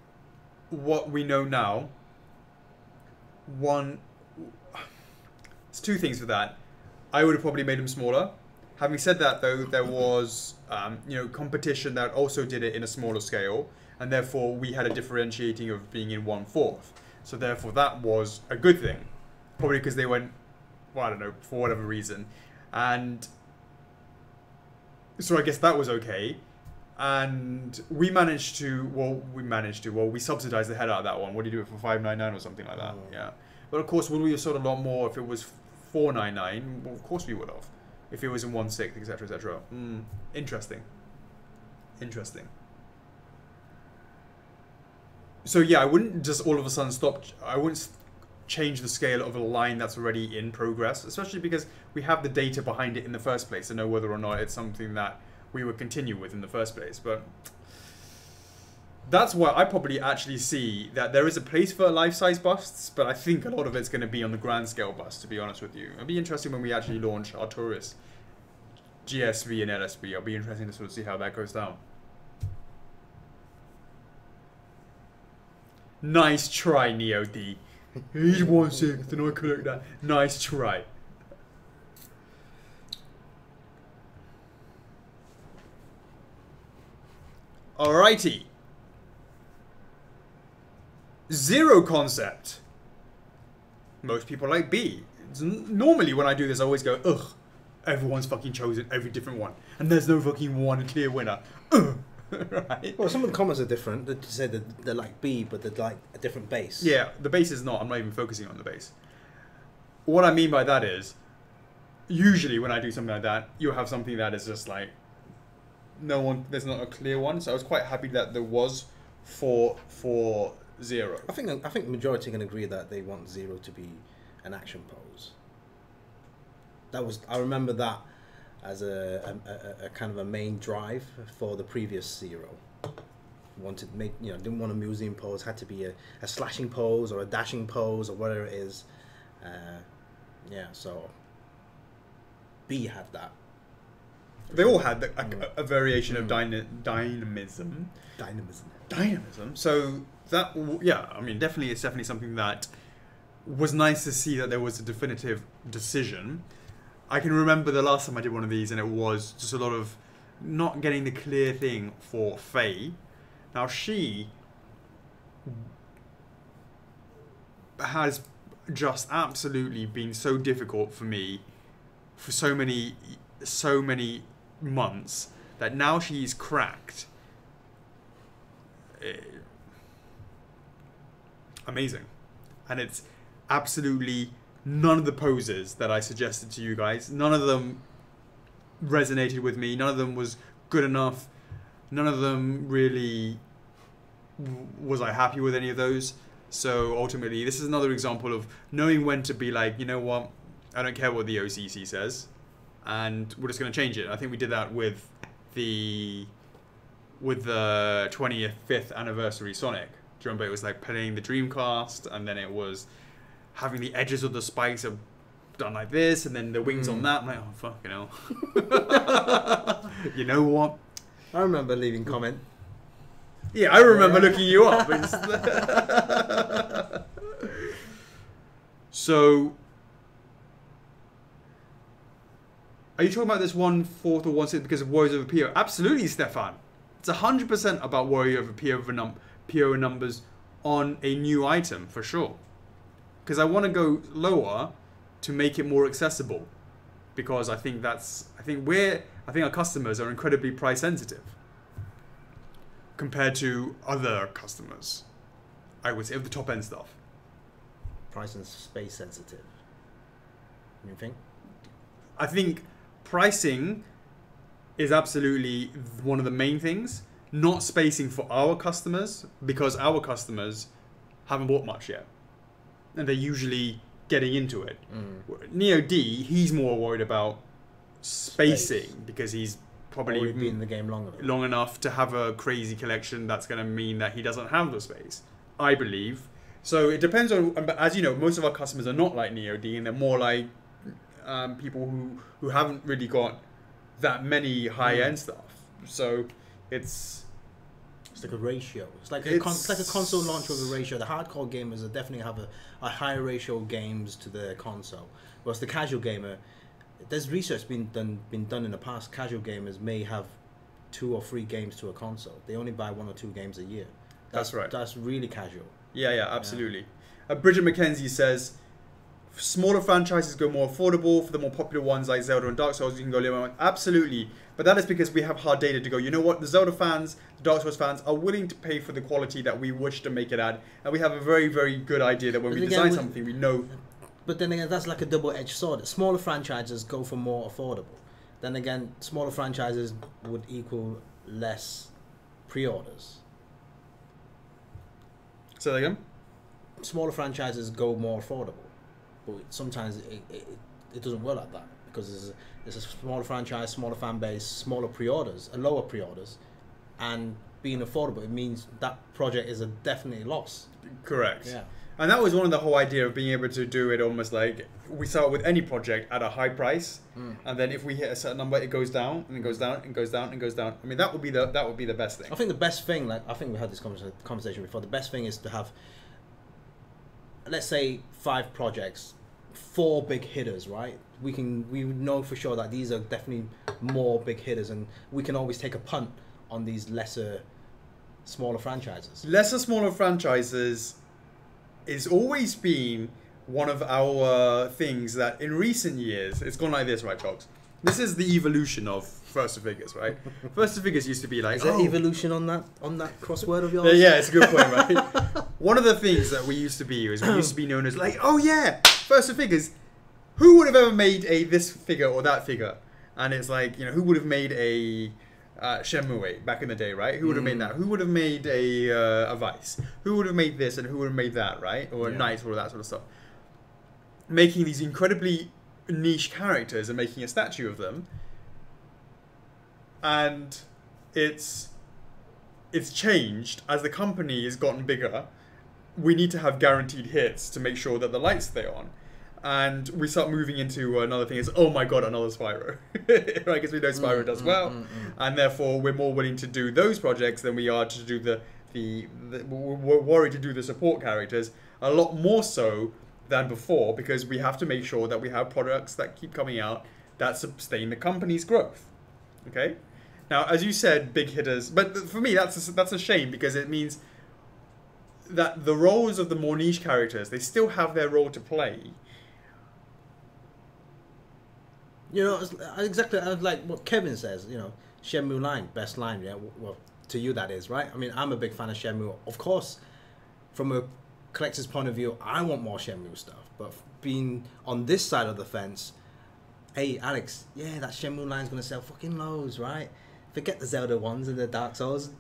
what we know now, it's two things for that. I would have probably made him smaller. Having said that, though, there was competition that also did it in a smaller scale, and therefore we had a differentiating of being in 1/4. So therefore that was a good thing, probably because they went, well, I don't know, for whatever reason, and so I guess that was okay. And we managed to, we subsidized the head out of that one. What do you do it for $5.99 or something like that? Yeah. But of course, would we have sold a lot more if it was $4.99? Well, of course we would have. If it was in 1/6, etc., etc. Interesting. Interesting. So yeah, I wouldn't just all of a sudden stop. I wouldn't change the scale of a line that's already in progress, especially because we have the data behind it in the first place to know whether or not it's something that we would continue with in the first place. But that's why I probably actually see that there is a place for life-size busts, but I think a lot of it's going to be on the grand scale bust, to be honest with you. It'll be interesting when we actually launch Artorias GSV and LSV. It'll be interesting to sort of see how that goes down. Nice try, Neo D. He's 1/6 and I collect that. Nice try. Alrighty. Zero concept. Most people like B. Normally when I do this I always go, ugh, everyone's fucking chosen every different one. And there's no fucking one clear winner. Ugh. Right? Well, some of the comments are different. They say that they're like B, but they're like a different base. Yeah, the base is not. I'm not even focusing on the base. What I mean by that is, usually when I do something like that, you have something that is just like, no one, there's not a clear one. So I was quite happy that there was 4, 4, 0. I think the majority can agree that they want 0 to be an action pose. That was, I remember that as a kind of a main drive for the previous Zero. Wanted to make, didn't want a museum pose, had to be a slashing pose or a dashing pose or whatever it is. So B had that. They all had a variation of dynamism. So that, I mean, definitely, it's definitely something that was nice to see that there was a definitive decision. I can remember the last time I did one of these, and it was just a lot of not getting the clear thing for Faye. Now she has just absolutely been so difficult for me for so many months that now she's cracked. Amazing. And it's absolutely none of the poses that I suggested to you guys, none of them resonated with me, none of them was good enough, none of them really was I happy with any of those. So ultimately, this is another example of knowing when to be like, you know what, I don't care what the OCC says, and we're just going to change it. I think we did that with the 25th anniversary Sonic. Do you remember? It was like playing the Dreamcast, and then it was having the edges of the spikes are done like this, and then the wings on that. I'm like, oh, fucking hell. You know what? I remember leaving comment. Yeah, I remember looking you up. So, are you talking about this 1/4 or 1/6 because of Warriors over PO? Absolutely, Stefan. It's 100% about Warrior over PO numbers on a new item, for sure. Because I want to go lower to make it more accessible. Because I think our customers are incredibly price sensitive compared to other customers, I would say, of the top end stuff. Price and space sensitive. You think? I think pricing is absolutely one of the main things. Not spacing for our customers, because our customers haven't bought much yet. And they're usually getting into it. Neo D, he's more worried about spacing because he's probably been in the game long enough to have a crazy collection that's going to mean that he doesn't have the space, I believe. So it depends on, as you know, most of our customers are not like Neo D, and they're more like people who haven't really got that many high-end stuff. So it's like a ratio. It's like a console launch with a ratio. The hardcore gamers will definitely have a higher ratio of games to the console, whereas the casual gamer, there's research been done in the past. Casual gamers may have 2 or 3 games to a console. They only buy 1 or 2 games a year. That's right. That's really casual. Yeah, absolutely. Yeah. Bridget McKenzie says, smaller franchises go more affordable. For the more popular ones like Zelda and Dark Souls, you can go limit. Absolutely. But that is because we have hard data to go, you know what, the Zelda fans, the Dark Souls fans are willing to pay for the quality that we wish to make it at. And we have a very, very good idea that when we design something, we know. But then again, that's like a double-edged sword. Smaller franchises go for more affordable. Then again, smaller franchises would equal less pre-orders. Say that again? Smaller franchises go more affordable. But sometimes it doesn't work like that. Because it's a smaller franchise, smaller fan base, smaller pre-orders, lower pre-orders. And being affordable, it means that project is a definitely loss. Correct. Yeah. And that was one of the whole idea of being able to do it almost like we start with any project at a high price, and then if we hit a certain number, it goes down and it goes down and goes down and goes down. I mean, that would be the best thing. I think the best thing, like I think we had this conversation before. The best thing is to have, let's say, 5 projects, 4 big hitters, right? We know for sure that these are definitely more big hitters, and we can always take a punt on these smaller franchises. Smaller franchises is always been one of our things that in recent years, it's gone like this, right, Chocks? This is the evolution of First to Figures, right? First to Figures used to be like, is there evolution on that crossword of yours? Yeah, it's a good point, right? One of the things that we used to be known as like, oh yeah, First to Figures. Who would have ever made this figure or that figure? And it's like, who would have made a Shenmue back in the day, right? Who would have made that? Who would have made a Vice? Who would have made this and who would have made that, right? Or a Knight, all that sort of stuff. Making these incredibly niche characters and making a statue of them and it's changed as the company has gotten bigger. We need to have guaranteed hits to make sure that the lights stay on. And we start moving into another thing is, oh my god, another Spyro. Right, because we know Spyro does well. And therefore we're more willing to do those projects than we are to do we're worried to do the support characters a lot more so than before, because we have to make sure that we have products that keep coming out that sustain the company's growth. Okay? Now, as you said, big hitters, but for me that's a shame, because it means that the roles of the more niche characters, they still have their role to play. You know, it's exactly like what Kevin says, you know, Shenmue line, best line, yeah, well, to you that is, right? I mean, I'm a big fan of Shenmue. Of course, from a collector's point of view, I want more Shenmue stuff. But being on this side of the fence, hey, Alex, yeah, that Shenmue line's going to sell fucking loads, right? Forget the Zelda ones and the Dark Souls.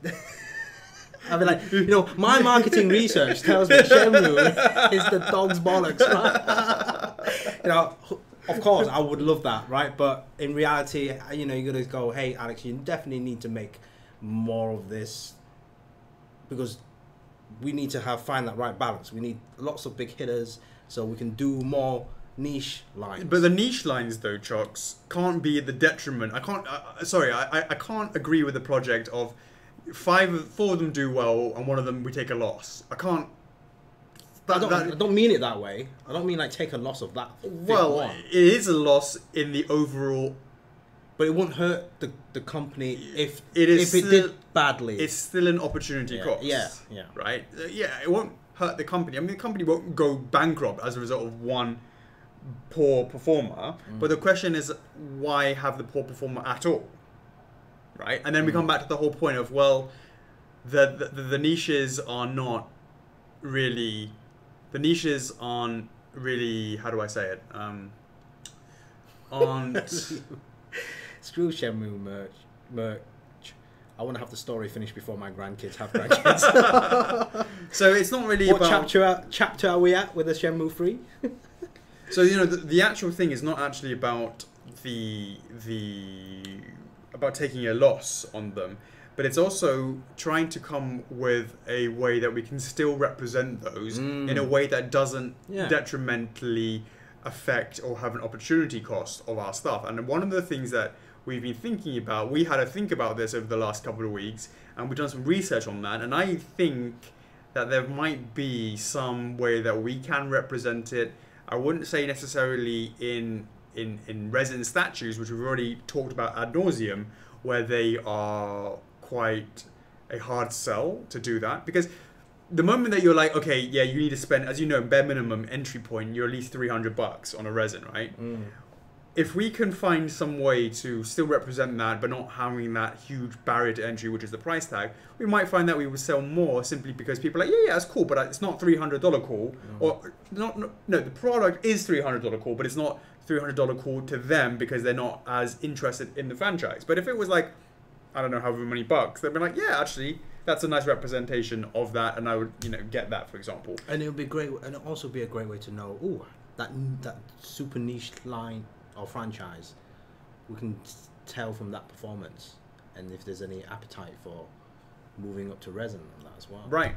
I'd be like, you know, my marketing research tells me Shenmue is the dog's bollocks, right? You know, of course, I would love that, right? But in reality, you know, you're going to go, hey, Alex, you definitely need to make more of this, because we need to find that right balance. We need lots of big hitters so we can do more niche lines. But the niche lines, though, Chocks, can't be the detriment. I can't agree with the project of four of them do well and one of them we take a loss. I can't. I don't mean it that way. I don't mean like take a loss of that. Well, it is a loss in the overall, but it won't hurt the company if it did badly. It's still an opportunity cost. Yeah. Right. Yeah, it won't hurt the company. I mean, the company won't go bankrupt as a result of one poor performer. But the question is, why have the poor performer at all? Right. And then we come back to the whole point of, well, the niches are not really. The niches aren't really, how do I say it? Aren't... Screw Shenmue merch. I want to have the story finished before my grandkids have grandkids. So it's not really about... What chapter are we at with the Shenmue 3? So, you know, the actual thing is not actually about about taking a loss on them. But it's also trying to come with a way that we can still represent those in a way that doesn't detrimentally affect or have an opportunity cost of our stuff. And one of the things that we've been thinking about, we had to think about this over the last couple of weeks, and we've done some research on that. And I think that there might be some way that we can represent it. I wouldn't say necessarily in resin statues, which we've already talked about ad nauseum, where they are quite a hard sell to do that, because the moment that you're like, okay, yeah, you need to spend, as you know, bare minimum entry point, you're at least $300 on a resin, right? If we can find some way to still represent that, but not having that huge barrier to entry, which is the price tag, we might find that we would sell more simply because people are like, yeah, it's cool, but it's not $300 cool, or no, the product is $300 cool, but it's not $300 cool to them because they're not as interested in the franchise. But if it was like, I don't know, however many bucks, they'd be like, yeah, actually, that's a nice representation of that, and I would, you know, get that, for example. And it would be great, and it'd also be a great way to know, oh, that super niche line or franchise, we can tell from that performance, and if there's any appetite for moving up to resin on that as well. Right,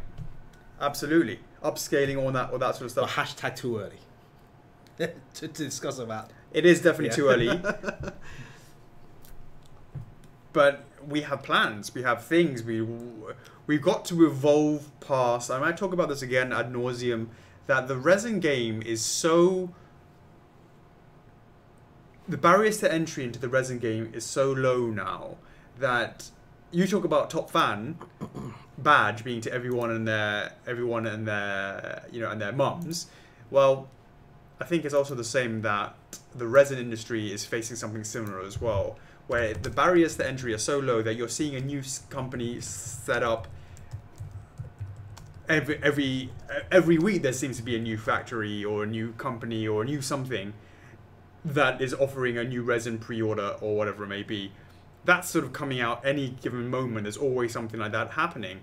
absolutely, upscaling all that sort of stuff. But hashtag too early to discuss about. It is definitely too early. But we have plans, we have things, we've got to evolve past. I might talk about this again ad nauseum, that the resin game is so... The barriers to entry into the resin game is so low now that you talk about top fan badge being to everyone and their you know, and their mums. Well, I think it's also the same that the resin industry is facing something similar as well, where the barriers to entry are so low that you're seeing a new company set up every week. There seems to be a new factory or a new company or a new something that is offering a new resin pre-order or whatever it may be. That's sort of coming out any given moment. There's always something like that happening.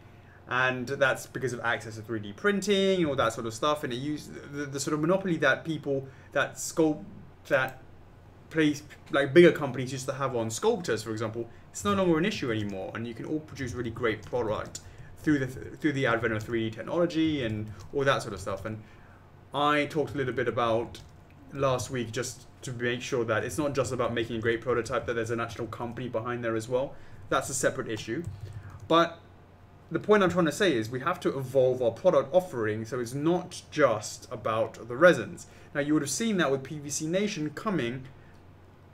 And that's because of access to 3D printing and all that sort of stuff. And it used the sort of monopoly that people, like bigger companies used to have on sculptors, for example, it's no longer an issue anymore, and you can all produce really great product through the advent of 3D technology and all that sort of stuff. And I talked a little bit about last week, just to make sure that it's not just about making a great prototype, that there's an actual company behind there as well. That's a separate issue. But the point I'm trying to say is we have to evolve our product offering so it's not just about the resins. Now, you would have seen that with PVC Nation coming,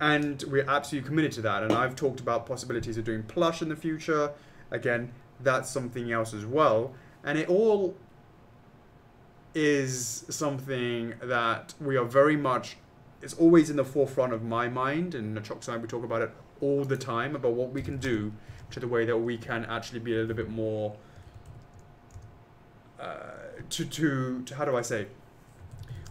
and we're absolutely committed to that. And I've talked about possibilities of doing plush in the future. Again, that's something else as well. And it all is something that we are very much, it's always in the forefront of my mind. And the CHOCKS side, we talk about it all the time, about what we can do to the way that we can actually be a little bit more, how do I say?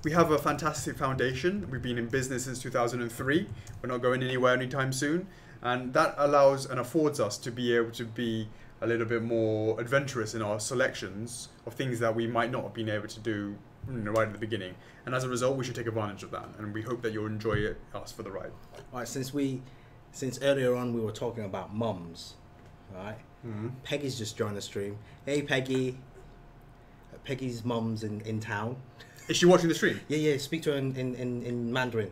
We have a fantastic foundation. We've been in business since 2003. We're not going anywhere anytime soon. And that allows and affords us to be able to be a little bit more adventurous in our selections of things that we might not have been able to do right at the beginning. And as a result, we should take advantage of that. And we hope that you'll enjoy us for the ride. All right, since earlier on we were talking about mums, right? Mm-hmm. Peggy's just joined the stream. Hey, Peggy. Peggy's mum's in town. Is she watching the stream? Yeah. Speak to her in Mandarin.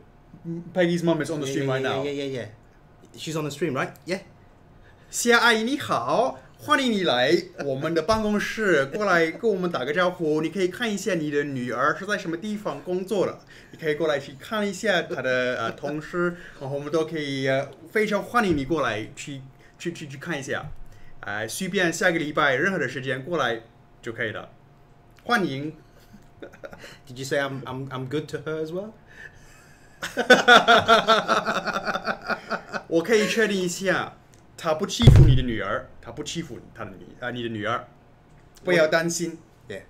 Peggy's mum is on the stream right now. Yeah. She's on the stream, right? Yeah. 谢阿姨你好，欢迎你来我们的办公室，过来跟我们打个招呼。你可以看一下你的女儿是在什么地方工作的，你可以过来去看一下她的同事，然后我们都可以非常欢迎你过来去看一下，随便下个礼拜任何的时间过来就可以了，欢迎。Did you say I'm good to her as well? 我可以确定一下，他不欺负你的女儿，他不欺负你的女儿，不要担心。Yeah.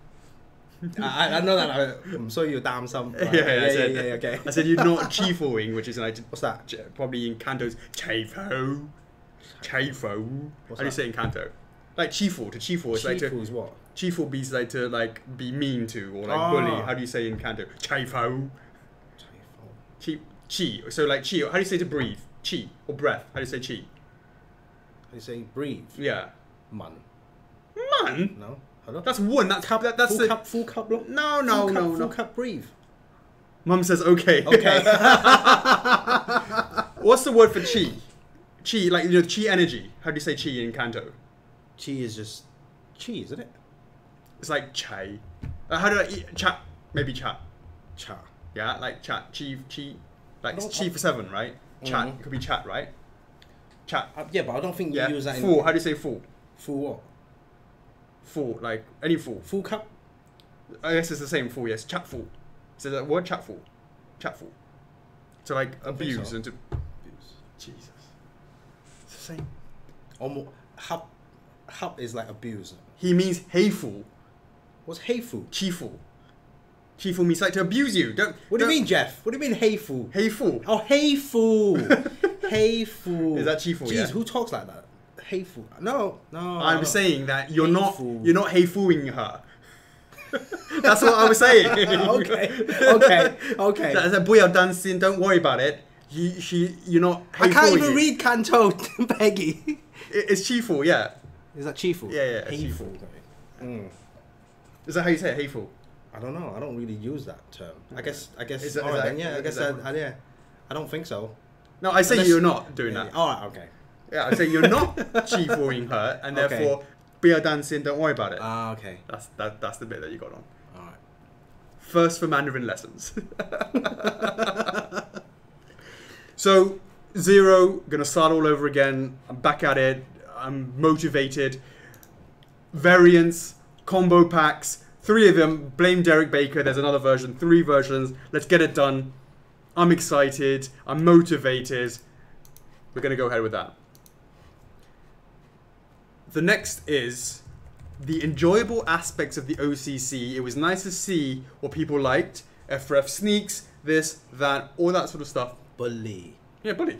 I know that. I'm sorry you damn some. Yeah. Okay. I said you're not chifuing, which is like what's that? Probably in Canto's chifo. Chifo. How do you say it in Canto? Like chifu. To chifu is like to. Chifu is what? Chifu means like to be mean to or like bully. How do you say in Canto? Chifo. Chi. So like chi. How do you say to breathe? Chi or breath? How do you say chi? How do you say breathe? Yeah. Man. No. Hello? That's one. That's full cup. Look. No. Full cup. Breathe. Mum says okay. Okay. What's the word for chi? Chi, like chi energy. How do you say chi in Canto? Chi is just chi, isn't it? It's like chai. How do I eat? Chat. Maybe chat. Cha. Yeah, like chat. Chi. Like chi for 7, right? Chat. It could be chat, right? Chat. Yeah, but I don't think you use that. Full. How do you say full? Full what? Full, like any full. Full cup? I guess it's the same full, yes. Chat full. So that word chat full. Chat full. To like abuse and to abuse. Jesus. It's the same. Almost. Hub is like abuse. He means hateful. What's hateful? Chifu. Chifu means like to abuse you. What do you mean, Jeff? What do you mean hateful? Hateful. Oh, hateful. Hateful. Is that chifu? Jeez, yeah? Who talks like that? Hateful. No. I'm saying that you're hateful. You're not hatefulling her. That's what I was saying. Okay. I said, 不要担心, don't worry about it. You're not hatefulling. I can't even read Canto, Peggy. It's chifu, yeah. Is that chifu? Yeah. Hateful. Is that how you say it, hateful? I don't know. I don't really use that term. I guess. I don't think so. No, I say you're not doing that. All right. Okay. Yeah, I say you're not chifuing her, and therefore, 不要担心, don't worry about it. Okay. That's the bit that you got on. All right. First for Mandarin lessons. So, 0, gonna start all over again. I'm back at it. I'm motivated. Variants, combo packs, 3 of them. Blame Derek Baker. There's another version. 3 versions. Let's get it done. I'm excited. I'm motivated. We're going to go ahead with that. The next is the enjoyable aspects of the OCC. It was nice to see what people liked. FRF sneaks, this, that, all that sort of stuff. Bully. Yeah, bully.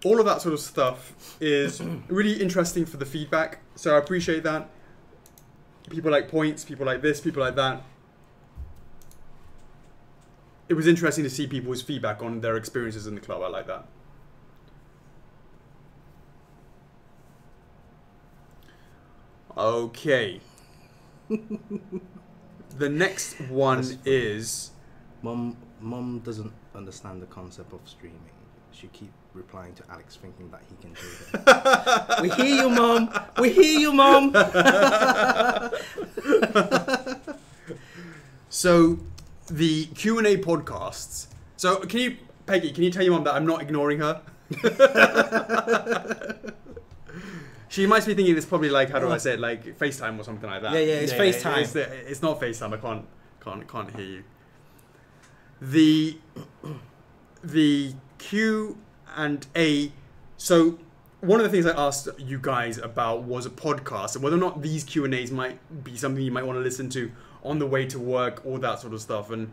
All of that sort of stuff is really interesting for the feedback. So I appreciate that. People like points, people like this, people like that. It was interesting to see people's feedback on their experiences in the club. I like that. Okay. The next one is... Mum doesn't understand the concept of streaming. She keep replying to Alex thinking that he can do it. We hear you, Mum. We hear you, Mum. So, the Q&A podcasts. So, Peggy, can you tell your mum that I'm not ignoring her? She might be thinking it's probably like, how do I say it, like FaceTime or something like that. Yeah, it's FaceTime. It's not FaceTime. I can't hear you. The Q&A. So one of the things I asked you guys about was a podcast and whether or not these Q&As might be something you might want to listen to on the way to work, all that sort of stuff. And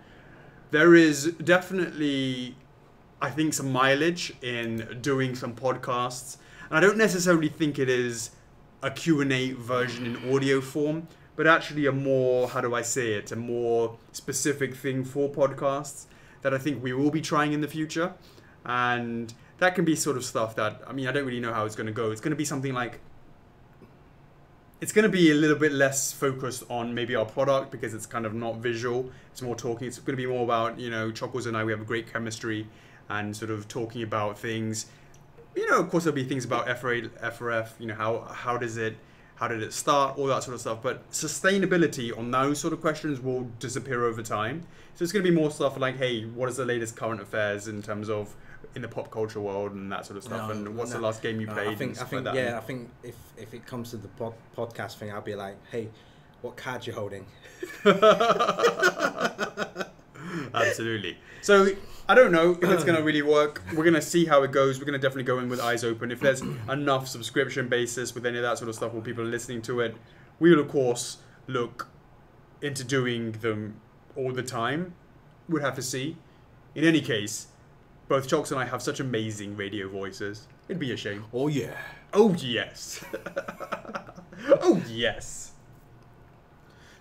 there is definitely, I think, some mileage in doing some podcasts. And I don't necessarily think it is a Q&A version in audio form, but actually a more, how do I say it, a more specific thing for podcasts that I think we will be trying in the future. And that can be sort of stuff that, I mean, I don't really know how it's going to go. It's going to be something like, it's going to be a little bit less focused on maybe our product because it's kind of not visual. It's more talking. It's going to be more about, you know, Chockles and I, we have a great chemistry and sort of talking about things. You know, of course, there'll be things about FRF, you know, how did it start, all that sort of stuff. But sustainability on those sort of questions will disappear over time. So it's going to be more stuff like, hey, what is the latest current affairs in terms of in the pop culture world and that sort of stuff, and what's the last game you played? I think if it comes to the podcast thing, I'll be like, hey, what card you holding? Absolutely. So I don't know if it's going to really work. We're going to see how it goes. We're going to definitely go in with eyes open. If there's enough subscription basis with any of that sort of stuff where people are listening to it, we will of course look into doing them all the time. We'd have to see. In any case, both Chocks and I have such amazing radio voices. It'd be a shame. Oh yeah. Oh yes. Oh yes.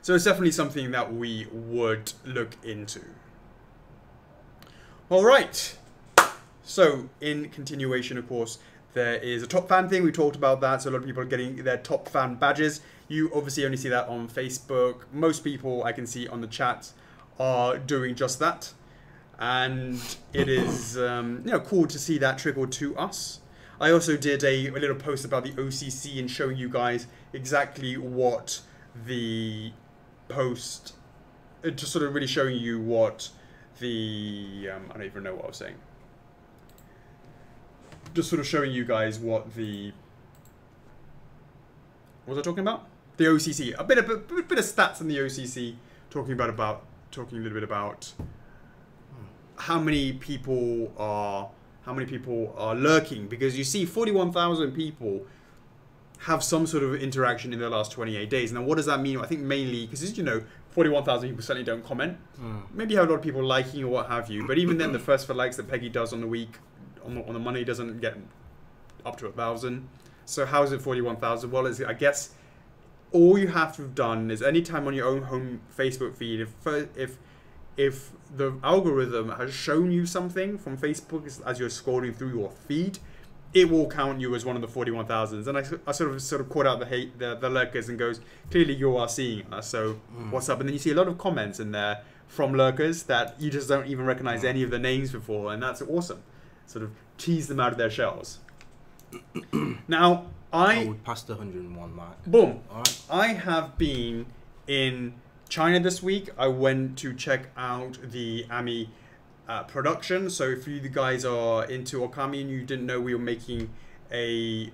So it's definitely something that we would look into. All right. So in continuation, of course, there is a top fan thing. We talked about that. So a lot of people are getting their top fan badges. You obviously only see that on Facebook. Most people I can see on the chat are doing just that. And it is cool to see that trickle to us. I also did a little post about the OCC and showing you guys exactly what the post, just sort of really showing you what the, I don't even know what I was saying. Just sort of showing you guys what the, what was I talking about? The OCC, a bit of stats on the OCC, talking a little bit about how many people are lurking, because you see 41,000 people have some sort of interaction in the last 28 days. Now, what does that mean? I think mainly because, as you know, 41,000 people certainly don't comment. Maybe you have a lot of people liking or what have you, but even then, the first for likes that Peggy does on the week, on the Monday, doesn't get up to 1,000. So how is it 41,000? Well, I guess all you have to have done is any time on your own home Facebook feed, if the algorithm has shown you something from Facebook as you're scrolling through your feed, it will count you as one of the 41,000s. And I sort of caught out the lurkers and goes, clearly you are seeing us, so what's up? And then you see a lot of comments in there from lurkers that you just don't even recognize any of the names before, and that's awesome. Sort of tease them out of their shells. Now, we passed the 101 mark. Boom. All right. I have been in China this week. I went to check out the Ami production. So if you guys are into Okami and you didn't know we were making a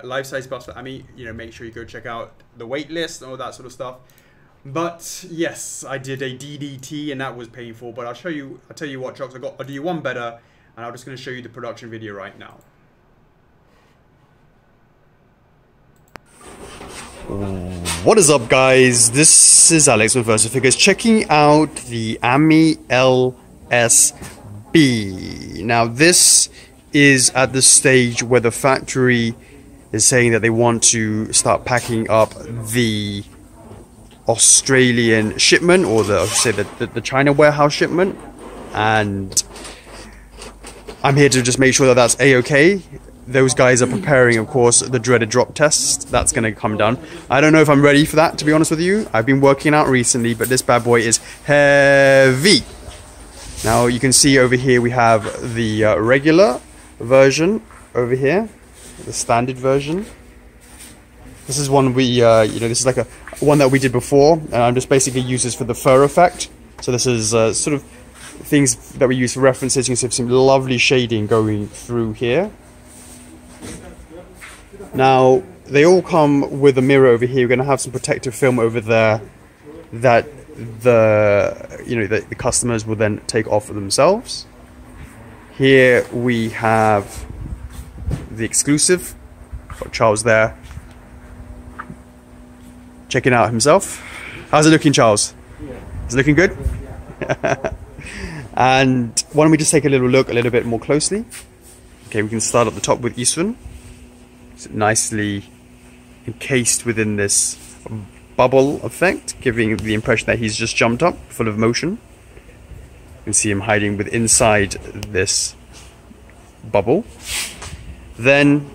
life-size bust for Ami, make sure you go check out the wait list and all that sort of stuff. But yes, I did a DDT and that was painful. But I'll tell you what, Chocks, I'll do you one better, and I'm just going to show you the production video right now. What is up, guys? This is Alex with VersaFigures, checking out the Ami LSB. Now, this is at the stage where the factory is saying that they want to start packing up the Australian shipment, or the China warehouse shipment, and I'm here to just make sure that that's a-okay. those guys are preparing, of course, the dreaded drop test. That's going to come down. I don't know if I'm ready for that, to be honest with you. I've been working out recently, but this bad boy is heavy. Now, you can see over here we have the regular version over here, the standard version. This is one we, this is like a one that we did before, and I'm just basically use this for the fur effect. So this is sort of things that we use for references. You can see some lovely shading going through here. Now, they all come with a mirror over here. We're going to have some protective film over there that the customers will then take off for themselves. Here we have the exclusive. Got Charles there, checking out himself. How's it looking, Charles? Is it looking good? And why don't we just take a little look a little bit more closely? Okay, we can start at the top with Eastman. It's nicely encased within this bubble effect, giving the impression that he's just jumped up, full of motion. You can see him hiding with inside this bubble. Then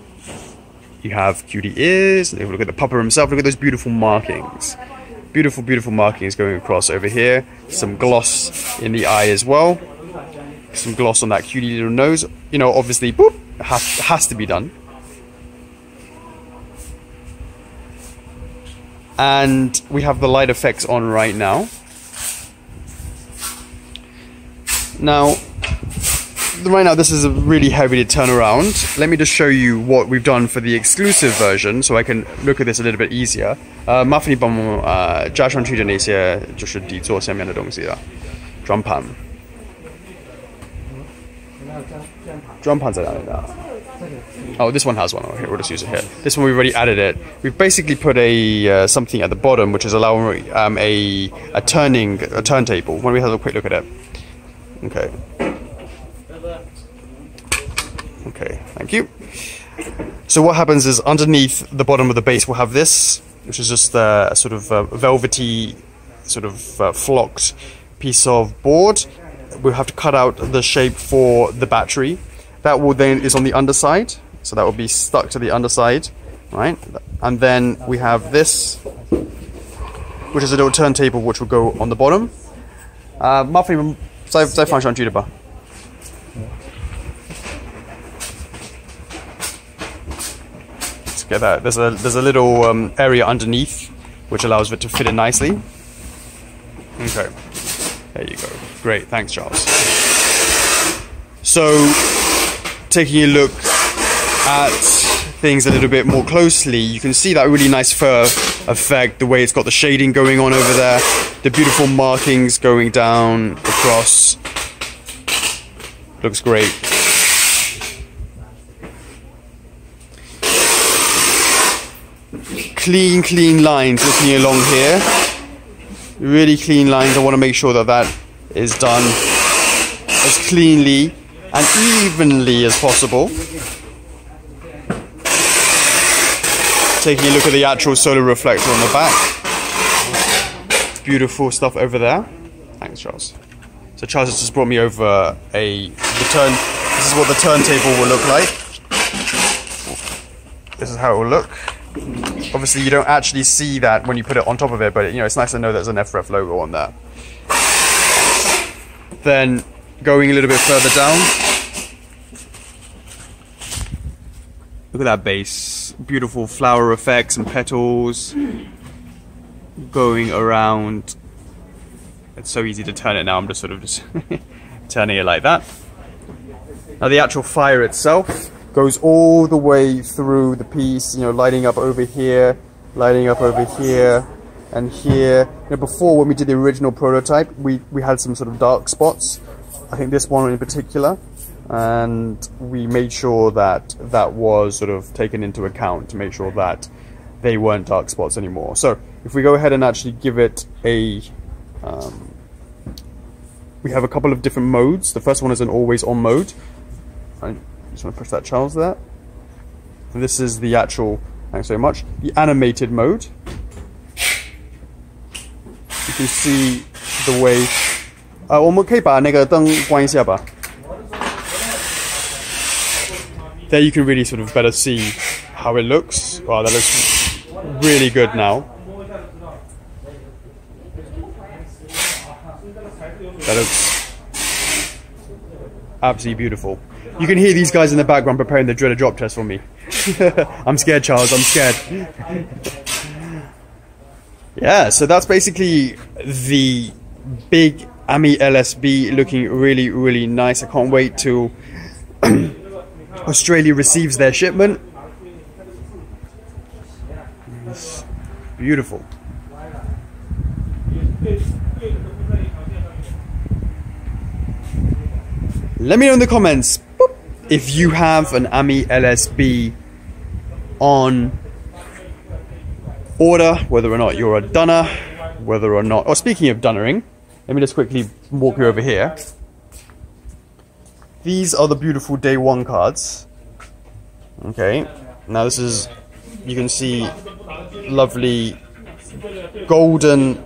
you have cutie ears. Look at the pupper himself. Look at those beautiful markings. Beautiful, beautiful markings going across over here. Some gloss in the eye as well. Some gloss on that cutie little nose. You know, obviously, boop, has to be done. And we have the light effects on right now. Now, right now this is a really heavy to turn around. Let me just show you what we've done for the exclusive version, so I can look at this a little bit easier. 麻烦你帮我加上去的那些就是底座下面的东西了，转盘。转盘在哪里呢？ Oh, this one has one. Okay, we'll just use it here. This one we've already added it. We've basically put a something at the bottom, which is allowing a turntable. When we have a quick look at it. Okay. Okay, thank you. So what happens is underneath the bottom of the base we'll have this, which is just a sort of velvety, sort of flocked piece of board. We'll have to cut out the shape for the battery. That will then is on the underside, so that will be stuck to the underside, right? And then we have this, which is a little turntable which will go on the bottom. 麻烦你们再放上去的吧。 Let's get that. There's a little area underneath which allows it to fit in nicely. Okay, there you go. Great, thanks, Charles. So, taking a look at things a little bit more closely, you can see that really nice fur effect, the way it's got the shading going on over there, the beautiful markings going down across. Looks great. Clean lines looking along here. Really clean lines. I want to make sure that that is done as cleanly and evenly as possible. Taking a look at the actual solar reflector on the back. Beautiful stuff over there. Thanks, Charles. So Charles has just brought me over this is what the turntable will look like. This is how it will look. Obviously you don't actually see that when you put it on top of it, but it's nice to know there's an FREF logo on there. Then going a little bit further down, look at that base. Beautiful flower effects and petals going around. It's so easy to turn it now. I'm just turning it like that. Now the actual fire itself goes all the way through the piece, lighting up over here, lighting up over here, and here. Before, when we did the original prototype, we had some sort of dark spots. I think this one in particular, and we made sure that that was sort of taken into account to make sure that they weren't dark spots anymore. So if we go ahead and actually give it a we have a couple of different modes. The first one is an always on mode. I just want to push that Charles there. And this is the actual, thanks very much, the animated mode. You can see the way 我们可以把那个灯关一下吧。there you can really sort of better see how it looks. Wow, that looks really good now. That looks absolutely beautiful. You can hear these guys in the background preparing the driller drop test for me. I'm scared, Charles, I'm scared. Yeah, so that's basically the big AMI LSB looking really, really nice. I can't wait till Australia receives their shipment. It's beautiful. Let me know in the comments if you have an AMI LSB on order, whether or not you're a dunner, whether or not... Oh, speaking of dunnering, let me just quickly walk you over here. These are the beautiful day one cards. Okay, now this is... You can see lovely golden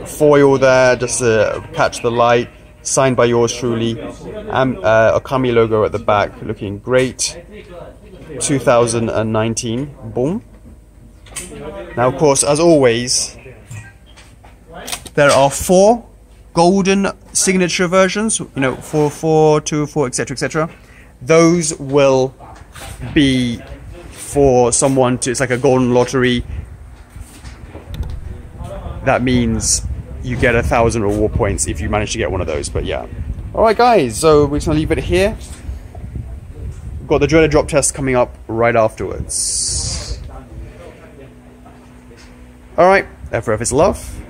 foil there, just to catch the light. Signed by yours truly. Okami logo at the back, looking great. 2019. Boom. Now, of course, as always, there are 4 golden signature versions. You know, 4, 2, 4, etc., etc. Those will be for someone to. It's like a golden lottery. That means you get 1,000 reward points if you manage to get one of those. But yeah. Alright guys, so we're just going to leave it here. We've got the driller drop test coming up right afterwards. Alright, FRF is love,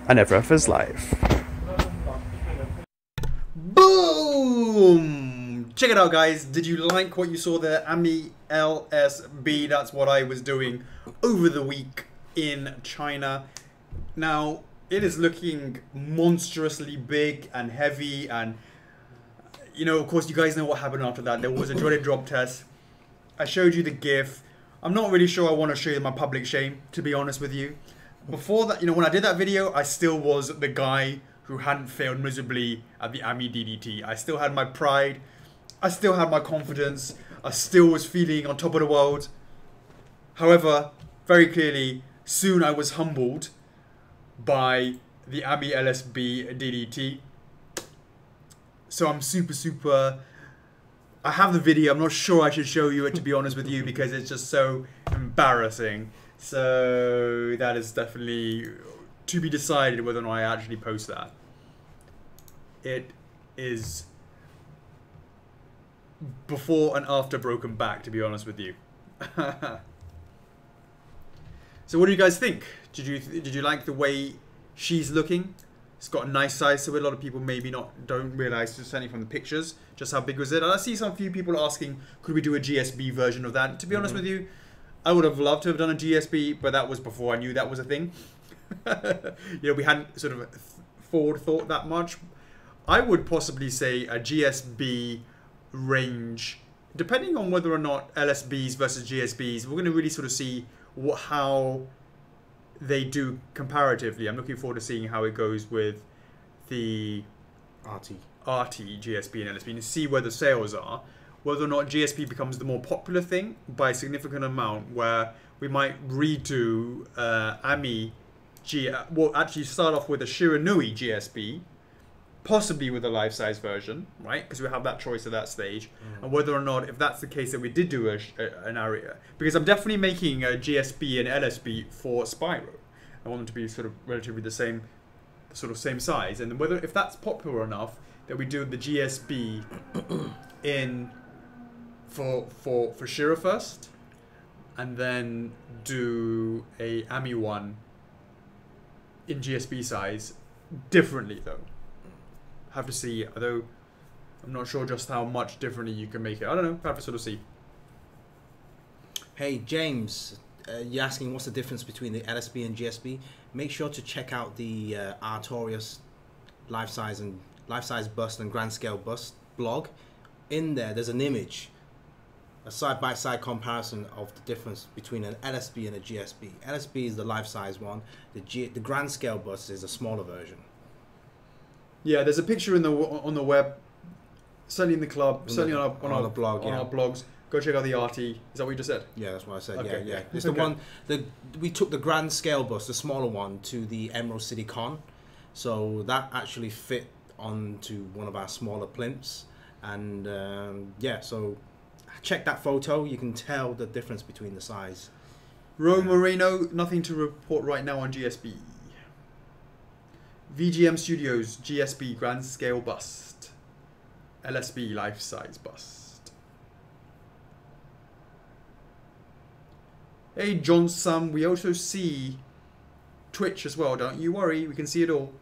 and FRF is life. Boom! Check it out guys, did you like what you saw there? AMI LSB, that's what I was doing over the week in China. Now, it is looking monstrously big and heavy, and you know, of course, you guys know what happened after that. There was a driller drop test. I showed you the GIF. I'm not really sure I want to show you my public shame, to be honest with you. Before that, you know, when I did that video, I still was the guy who hadn't failed miserably at the AMI DDT. I still had my pride. I still had my confidence. I still was feeling on top of the world. However, very clearly, soon I was humbled by the AMI LSB DDT. So I'm super... I have the video. I'm not sure I should show you it, to be honest with you, because it's just so embarrassing. So that is definitely to be decided whether or not I actually post that. It is before and after broken back, to be honest with you. So what do you guys think? Did you like the way she's looking? It's got a nice size to it. A lot of people maybe don't realize, certainly from the pictures, just how big was it. And I see some few people asking, could we do a GSB version of that? To be honest with you, I would have loved to have done a GSB, but that was before I knew that was a thing. You know, we hadn't sort of forward thought that much. I would possibly say a GSB range, depending on whether or not LSBs versus GSBs, we're going to really sort of see how they do comparatively. I'm looking forward to seeing how it goes with the RT, GSB and LSB, and see where the sales are. Whether or not GSB becomes the more popular thing by a significant amount, where we might redo AMI we'll actually start off with a Shiranui GSB, possibly with a life-size version, right? Because we have that choice at that stage. And whether or not, if that's the case, that we did do an area. Because I'm definitely making a GSB and LSB for Spyro. I want them to be sort of relatively the same size. And whether, if that's popular enough, that we do the GSB in for Shira first, and then do a AMI one in GSB size differently though. Have to see, although I'm not sure just how much differently you can make it. I don't know, have to sort of see. Hey James, you're asking what's the difference between the LSB and GSB? Make sure to check out the Artorias life-size bust and grand scale bust blog. In there's an image, a side-by-side comparison of the difference between an LSB and a GSB. LSB is the life-size one. The grand scale bust is a smaller version. Yeah, there's a picture on the web, certainly in the club, certainly on our blog, yeah. our blogs, Go check out the arty. Is that what you just said? Yeah, that's what I said. Okay. Yeah. It's the one. We took the grand scale bus, the smaller one, to the Emerald City Con, so that actually fit onto one of our smaller plinths, and yeah. So check that photo. You can tell the difference between the size. Ro Moreno, nothing to report right now on GSB. VGM Studios, GSB Grand Scale Bust. LSB Life Size Bust. Hey Johnson, we also see Twitch as well, don't you worry, we can see it all.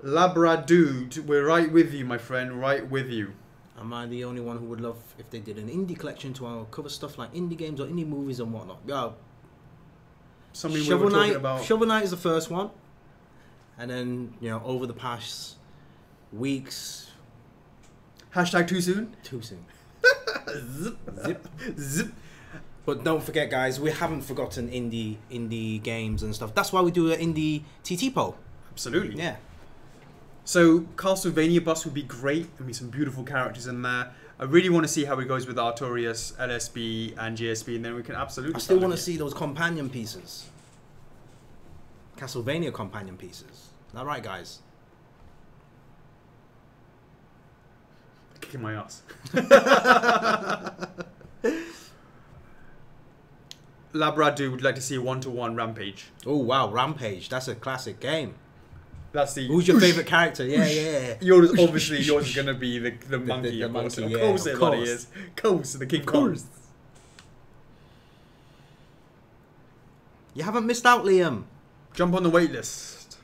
Labradude, we're right with you, my friend, right with you. Am I the only one who would love if they did an indie collection to cover stuff like indie games or indie movies and whatnot? Yeah. Something we were talking about. Shovel Knight is the first one, and then over the past weeks. Hashtag too soon. Too soon. Zip. But don't forget, guys, we haven't forgotten indie games and stuff. That's why we do an indie TT poll. Absolutely. Yeah. So Castlevania Bus would be great. There'll be some beautiful characters in there. I really want to see how it goes with Artorias, LSB, and GSB, and then we can absolutely. I still want to see those companion pieces. Castlevania companion pieces. Is that right, guys? Kicking my ass. Labradu would like to see a 1-to-1 Rampage. Oh wow, Rampage! That's a classic game. That's the. Who's your favorite character? Yeah. Yours is gonna be the monkey, of course. Monkey, of course, it is. Of course, the King Kong. You haven't missed out, Liam. Jump on the wait list.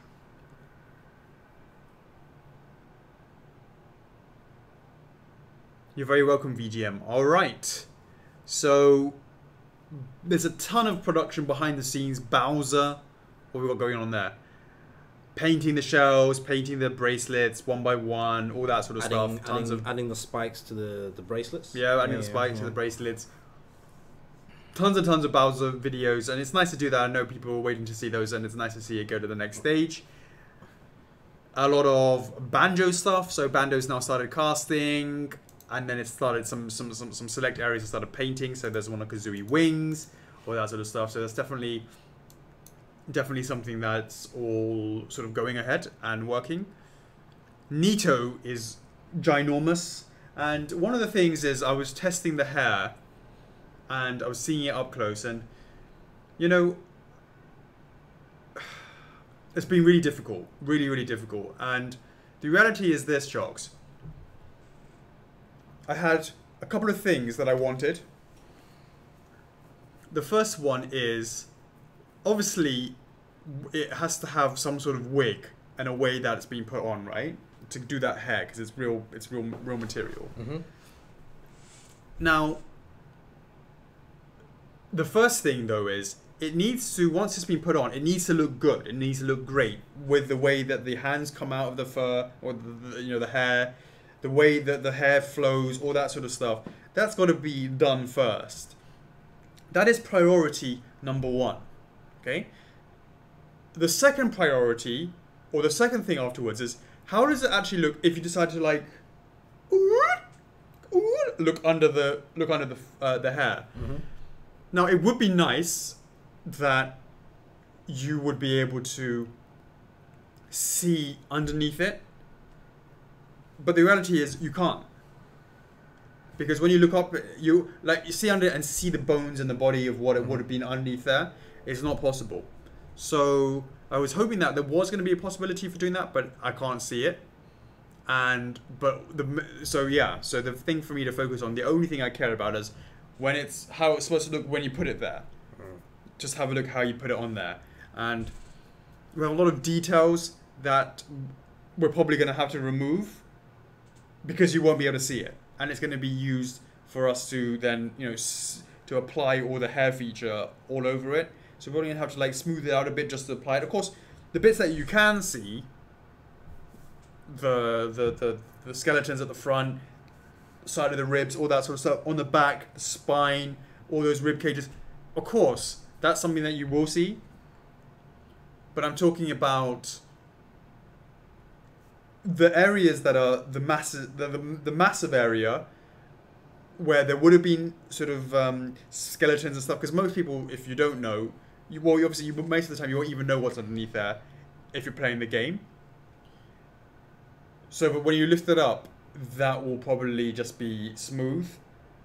You're very welcome, VGM. All right. So there's a ton of production behind the scenes. Bowser, what we got going on there? Painting the shells, painting the bracelets one by one, all that sort of stuff. Adding the spikes to the bracelets. Yeah, adding the spikes to the bracelets. Tons and tons of Bowser videos, and it's nice to do that. I know people are waiting to see those, and it's nice to see it go to the next stage. A lot of Banjo stuff. So Banjo's now started casting, and then it started some select areas that started painting. So there's one of Kazooie wings, all that sort of stuff. So that's definitely something that's all sort of going ahead and working. Nito is ginormous, and one of the things is I was testing the hair and I was seeing it up close, and it's been really difficult, really difficult. And the reality is this, Chocks. I had a couple of things that I wanted. The first one is, obviously, it has to have some sort of wig and a way that it's been put on, right? To do that hair, because it's real material. Mm-hmm. Now, the first thing though is it needs to, once it's been put on, it needs to look good. It needs to look great with the way that the hands come out of the fur, or the hair, the way that the hair flows, all that sort of stuff. That's got to be done first. That is priority number one. Okay. The second priority, or the second thing afterwards, is how does it actually look if you decide to like look under the hair. Mm-hmm. Now it would be nice that you would be able to see underneath it, but the reality is you can't, because when you look up, you see under it and see the bones and the body of what it would have been underneath there. It's not possible. So I was hoping that there was going to be a possibility for doing that, but I can't see it. So the thing for me to focus on, the only thing I care about is how it's supposed to look when you put it there. Just have a look how you put it on there. And we have a lot of details that we're probably going to have to remove because you won't be able to see it. And it's going to be used for us to then, to apply all the hair feature all over it. So we're going to have to smooth it out a bit just to apply it. Of course, the bits that you can see, the skeletons at the front, side of the ribs, all that sort of stuff, on the back, the spine, all those rib cages, of course, that's something that you will see. But I'm talking about the areas that are the massive area where there would have been sort of skeletons and stuff, because most people, if you don't know, most of the time you won't even know what's underneath there if you're playing the game. So, but when you lift it up, that will probably just be smooth.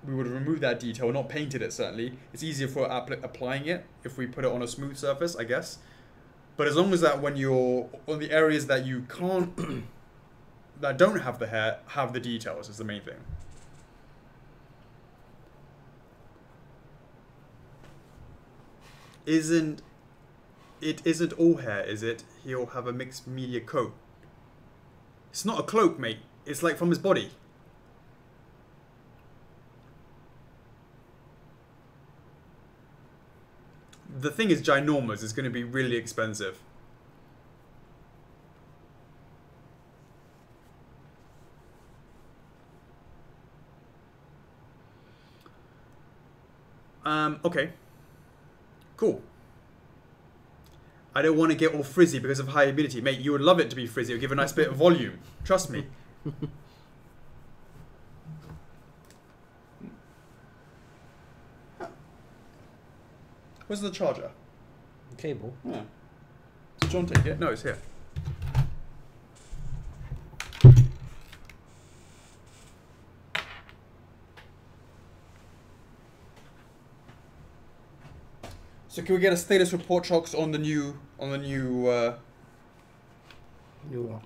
We would have removed that detail, not painted it certainly. It's easier for applying it if we put it on a smooth surface, I guess. But as long as that when you're on the areas that you can't, that don't have the hair, have the details is the main thing. It isn't all hair, is it? He'll have a mixed media coat. It's not a cloak, mate. It's like from his body. The thing is ginormous. It's going to be really expensive. Okay. Cool. I don't want to get all frizzy because of high humidity. Mate, you would love it to be frizzy. It would give a nice bit of volume. Trust me. Where's the charger? The cable. Yeah. Did John take it? No, it's here. So can we get a status report, Chocks, on the new New what?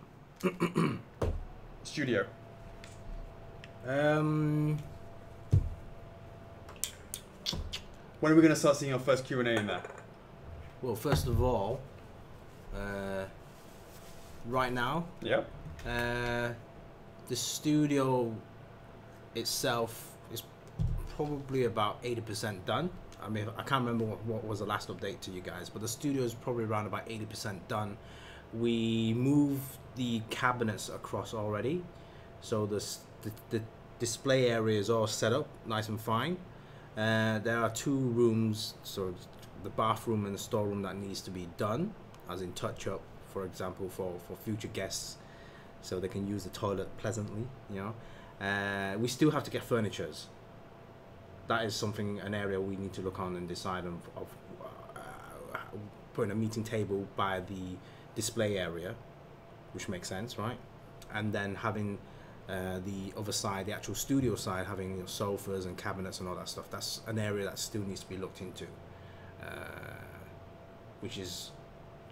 studio? When When are we going to start seeing our first Q&A in there? Well, first of all, right now, Yep. the studio itself is probably about 80% done. I mean, I can't remember what was the last update to you guys, but the studio is probably around about 80% done. We moved the cabinets across already, so the display area is all set up nice and fine. There are 2 rooms, so the bathroom and the storeroom, that needs to be done, as in touch up, for example, for future guests, so they can use the toilet pleasantly, you know. We still have to get furnitures. That is an area we need to look on and decide of putting a meeting table by the display area, which makes sense, right? And then having the other side, the actual studio side, having sofas and cabinets and all that stuff. That's an area that still needs to be looked into, which is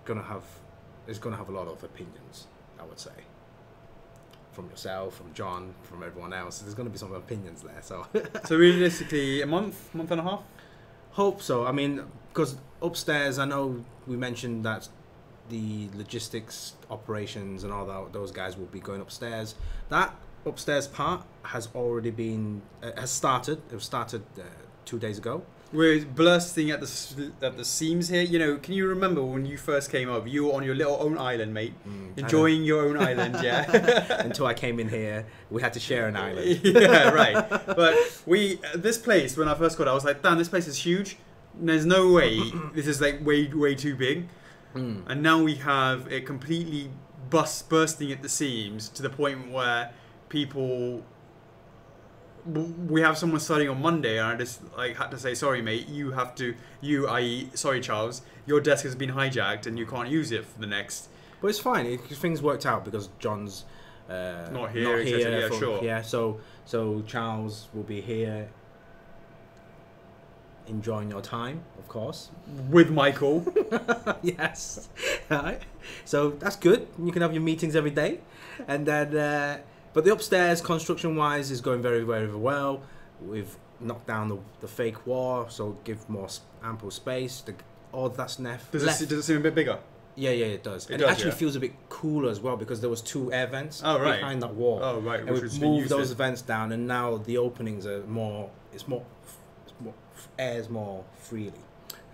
gonna have a lot of opinions, I would say, from yourself, from John, from everyone else. There's going to be some opinions there. So So realistically, a month and a half? Hope so. I mean, because upstairs, I know we mentioned that the logistics operations and all that, those guys will be going upstairs. That upstairs part has already been has started. It was started 2 days ago. We're bursting at the seams here. You know, can you remember when you first came over? You were on your little own island, mate, enjoying your own island. Yeah. Until I came in here, we had to share an island. Yeah, right. But this place, when I first got it, I was like, damn, this place is huge. There's no way this is like way too big. And now we have it completely bursting at the seams to the point where people. We have someone starting on Monday, and I just had to say, sorry, mate. I.e., sorry, Charles. Your desk has been hijacked, and you can't use it for the next. But it's fine. Things worked out because John's not here. Yeah, sure. Yeah, so Charles will be here, enjoying your time, of course, with Michael. Yes. Right. So that's good. You can have your meetings every day, and then. But the upstairs, construction-wise, is going very, very well. We've knocked down the fake wall, so give more ample space. All that's left. Does it seem a bit bigger? Yeah, it does. It actually feels a bit cooler as well because there was 2 air vents behind that wall. Oh, right. And we've moved those vents down, and now the openings are more. Air's more freely,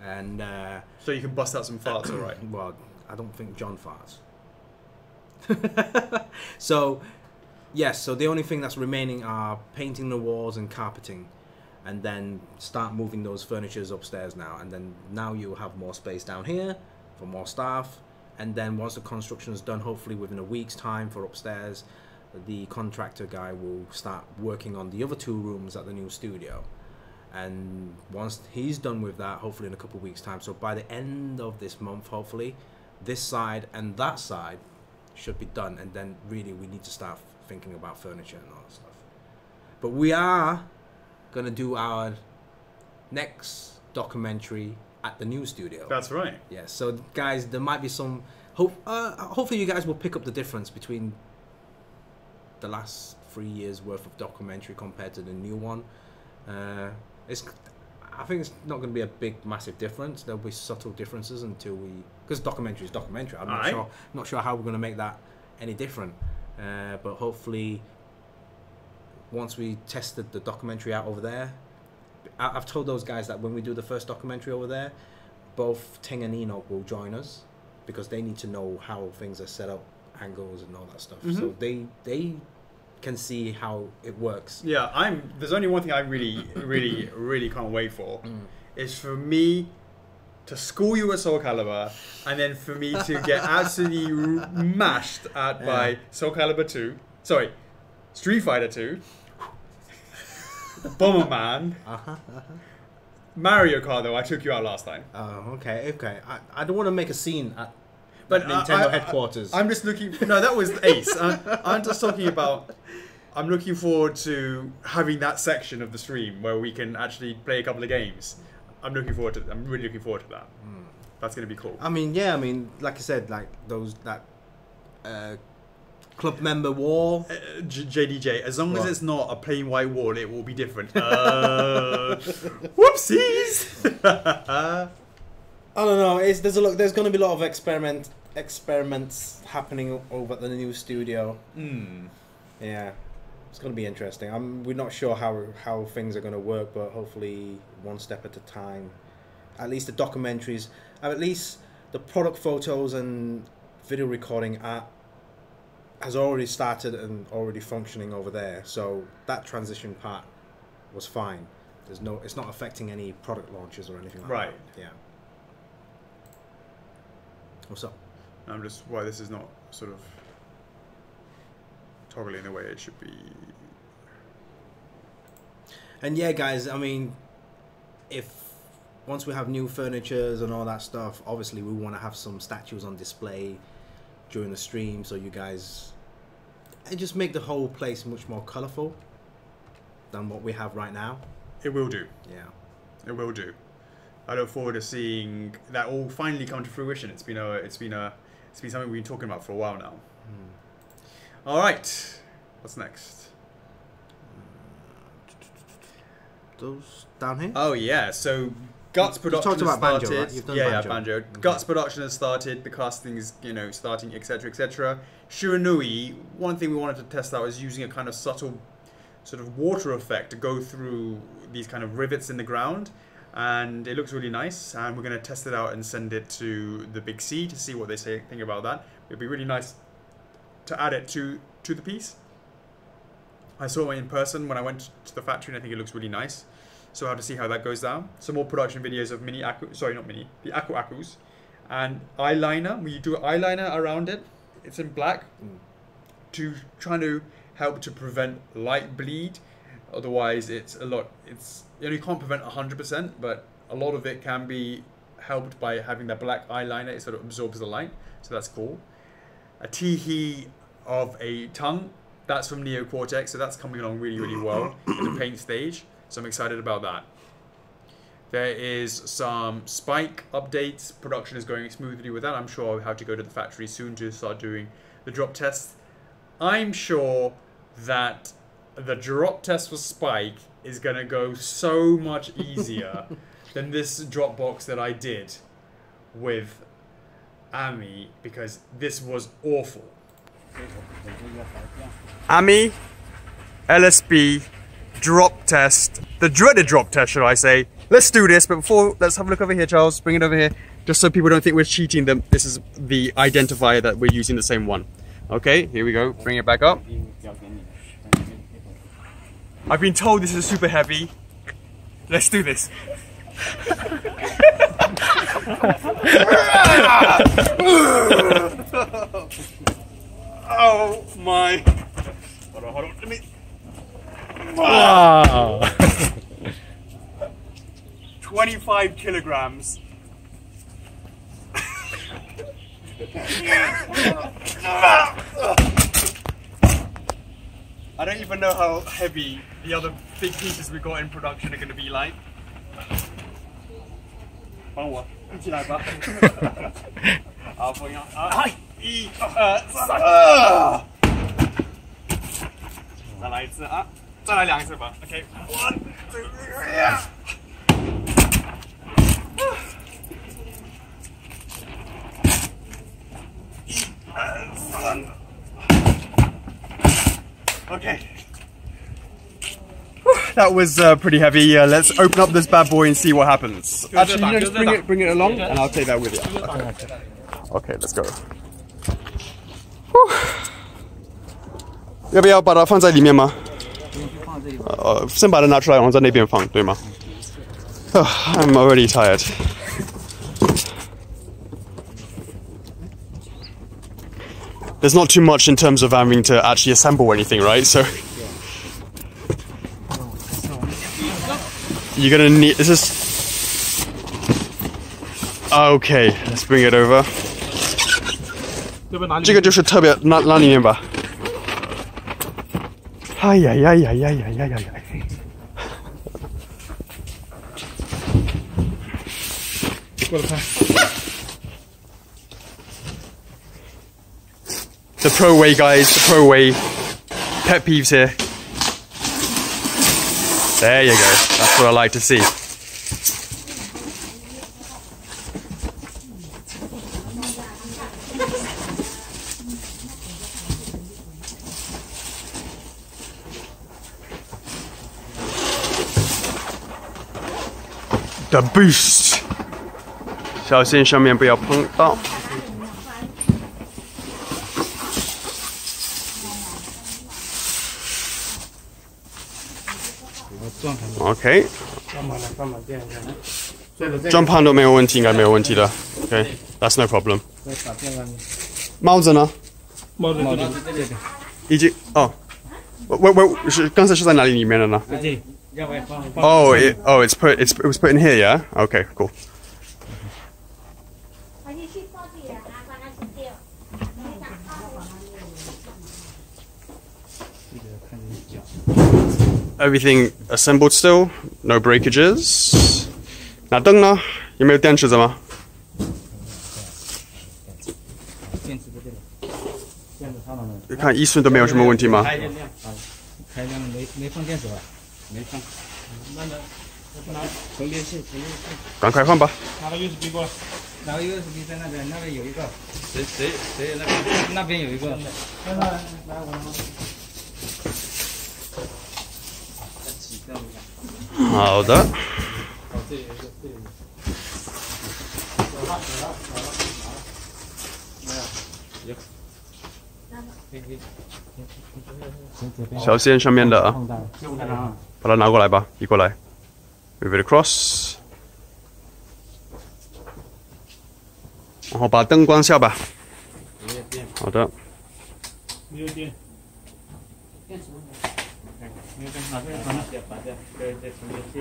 and so you can bust out some farts, all right? Well, I don't think John farts. So. Yes, so the only thing that's remaining are painting the walls and carpeting, and then start moving those furnitures upstairs now, and then now you'll have more space down here for more staff, And then once the construction is done, hopefully within a week's time for upstairs, the contractor guy will start working on the other 2 rooms at the new studio. And once he's done with that, hopefully in a couple of weeks' time, so by the end of this month, hopefully, this side and that side should be done. And then really we need to start thinking about furniture and all that stuff. But we are going to do our next documentary at the new studio. That's right. Yeah, so guys, there might be some hopefully you guys will pick up the difference between the last 3 years worth of documentary compared to the new one. I think it's not going to be a big massive difference. There'll be subtle differences until because documentary is documentary. I'm not sure how we're going to make that any different, but hopefully once we tested the documentary out over there, I've told those guys that when we do the first documentary over there, both Ting and Enoch will join us because they need to know how things are set up, angles and all that stuff. So they can see how it works. Yeah, there's only one thing I really can't wait for, is for me to school you at Soul Calibur, and then for me to get absolutely mashed at by Soul Calibur 2, sorry, Street Fighter 2, Bomberman, Mario Kart though, I took you out last time. Oh, okay. I don't want to make a scene at Nintendo headquarters. I'm just looking, no, that was Ace. I'm just talking about, I'm looking forward to having that section of the stream where we can actually play a couple of games. I'm really looking forward to that. That's going to be cool. I mean, like I said, like that club member wall. JDJ, as long as it's not a plain white wall, it will be different. Whoopsies! I don't know. There's going to be a lot of experiments happening over at the new studio. Yeah, it's going to be interesting. We're not sure how things are going to work, but hopefully one step at a time. At least the documentaries, at least the product photos and video recording has already started and already functioning over there. So that transition part was fine. It's not affecting any product launches or anything like that. Yeah. What's up? I'm just why this is not sort of toggling the way it should be. And yeah, guys, I mean, once we have new furnitures and all that stuff, obviously we want to have some statues on display during the stream, so you guys, and just make the whole place much more colourful than what we have right now. It will do. Yeah, it will do. I look forward to seeing that all finally come to fruition. It's been something we've been talking about for a while now. All right, what's next? Those down here. Oh yeah, so Guts production has started. Banjo, right? You've done Banjo. Banjo. Okay. Guts production has started. The casting is starting, etc., etc. Shiranui. One thing we wanted to test out is using a kind of subtle sort of water effect to go through these kind of rivets in the ground. And it looks really nice, and we're going to test it out and send it to the Big C to see what they think about that. It'd be really nice to add it to the piece. I saw it in person when I went to the factory, and I think it looks really nice. So I have to see how that goes down. Some more production videos of the Aku Akus, and eyeliner. We do eyeliner around it. It's in black to trying to help to prevent light bleed. Otherwise, you can't prevent 100%, but a lot of it can be helped by having that black eyeliner. It sort of absorbs the light, so that's cool. A teehee of a tongue, that's from Neo Cortex, so that's coming along really, really well in the paint stage. So I'm excited about that. There is some spike updates. Production is going smoothly with that. I'm sure I'll have to go to the factory soon to start doing the drop tests. I'm sure that the drop test for Spike is going to go so much easier than this drop box that I did with Ami, because this was awful. Ami, LSB, drop test. The dreaded drop test, should I say. Let's do this, but before, let's have a look over here, Charles. Bring it over here, just so people don't think we're cheating them. This is the identifier that we're using, the same one. Okay, here we go. Bring it back up. I've been told this is super heavy. Let's do this. Oh my. Hold on, let me. Wow. 25 kilograms. I don't even know how heavy the other big pieces we got in production are going to be like. 帮我一起来吧。好，朋友，啊，1、2、3，再来一次啊，再来2次吧。OK， 1、2、3。Okay. That was pretty heavy. Let's open up this bad boy and see what happens. Actually, you know, just bring it along, and I'll take that with you. Okay, let's go. 要不要把它放在里面吗？先把它拿出来，然后在那边放，对吗？I'm already tired. There's not too much in terms of having to actually assemble anything, right? So you're gonna need. Is this? Okay, let's bring it over. 这个就是特别拿里面吧。哎呀呀呀呀呀呀呀呀！ The pro way, guys, the pro way. Pet peeves here. There you go. That's what I like to see. The boost. 小心上面不要碰到。 OK， 转盘都没有问题，应该没有问题的。OK，that's no problem。帽子呢？帽子已经哦，我是刚才是在哪里里面的呢？Oh, it was put in here, yeah. Okay, cool. Everything assembled still, no breakages. 那灯呢？有没有电池的吗？你看一寸都没有什么问题吗？开亮没放电池吧？没放。充电器。赶快换吧。拿个 USB 过来。拿个 USB 在那边有一个。谁那边有一个。来我。 好的。小心上面的啊，把它拿过来吧，移过来 ，move it across， 然后把灯关下吧。好的。没有电。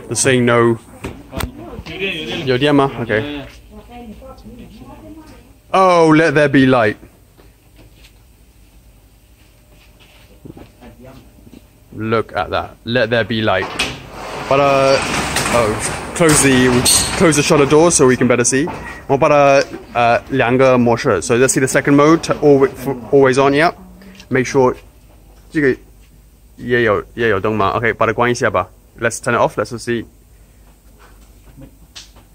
They're saying no. 有电吗 ？Okay. Oh, let there be light. Look at that. Let there be light. But close the shutter door so we can better see. 我把它两个模式 So let's see the second mode. Always on. Yeah. Make sure 这个。 也有灯吗 ？OK， 把它关一下吧。Let's turn it off. Let's see.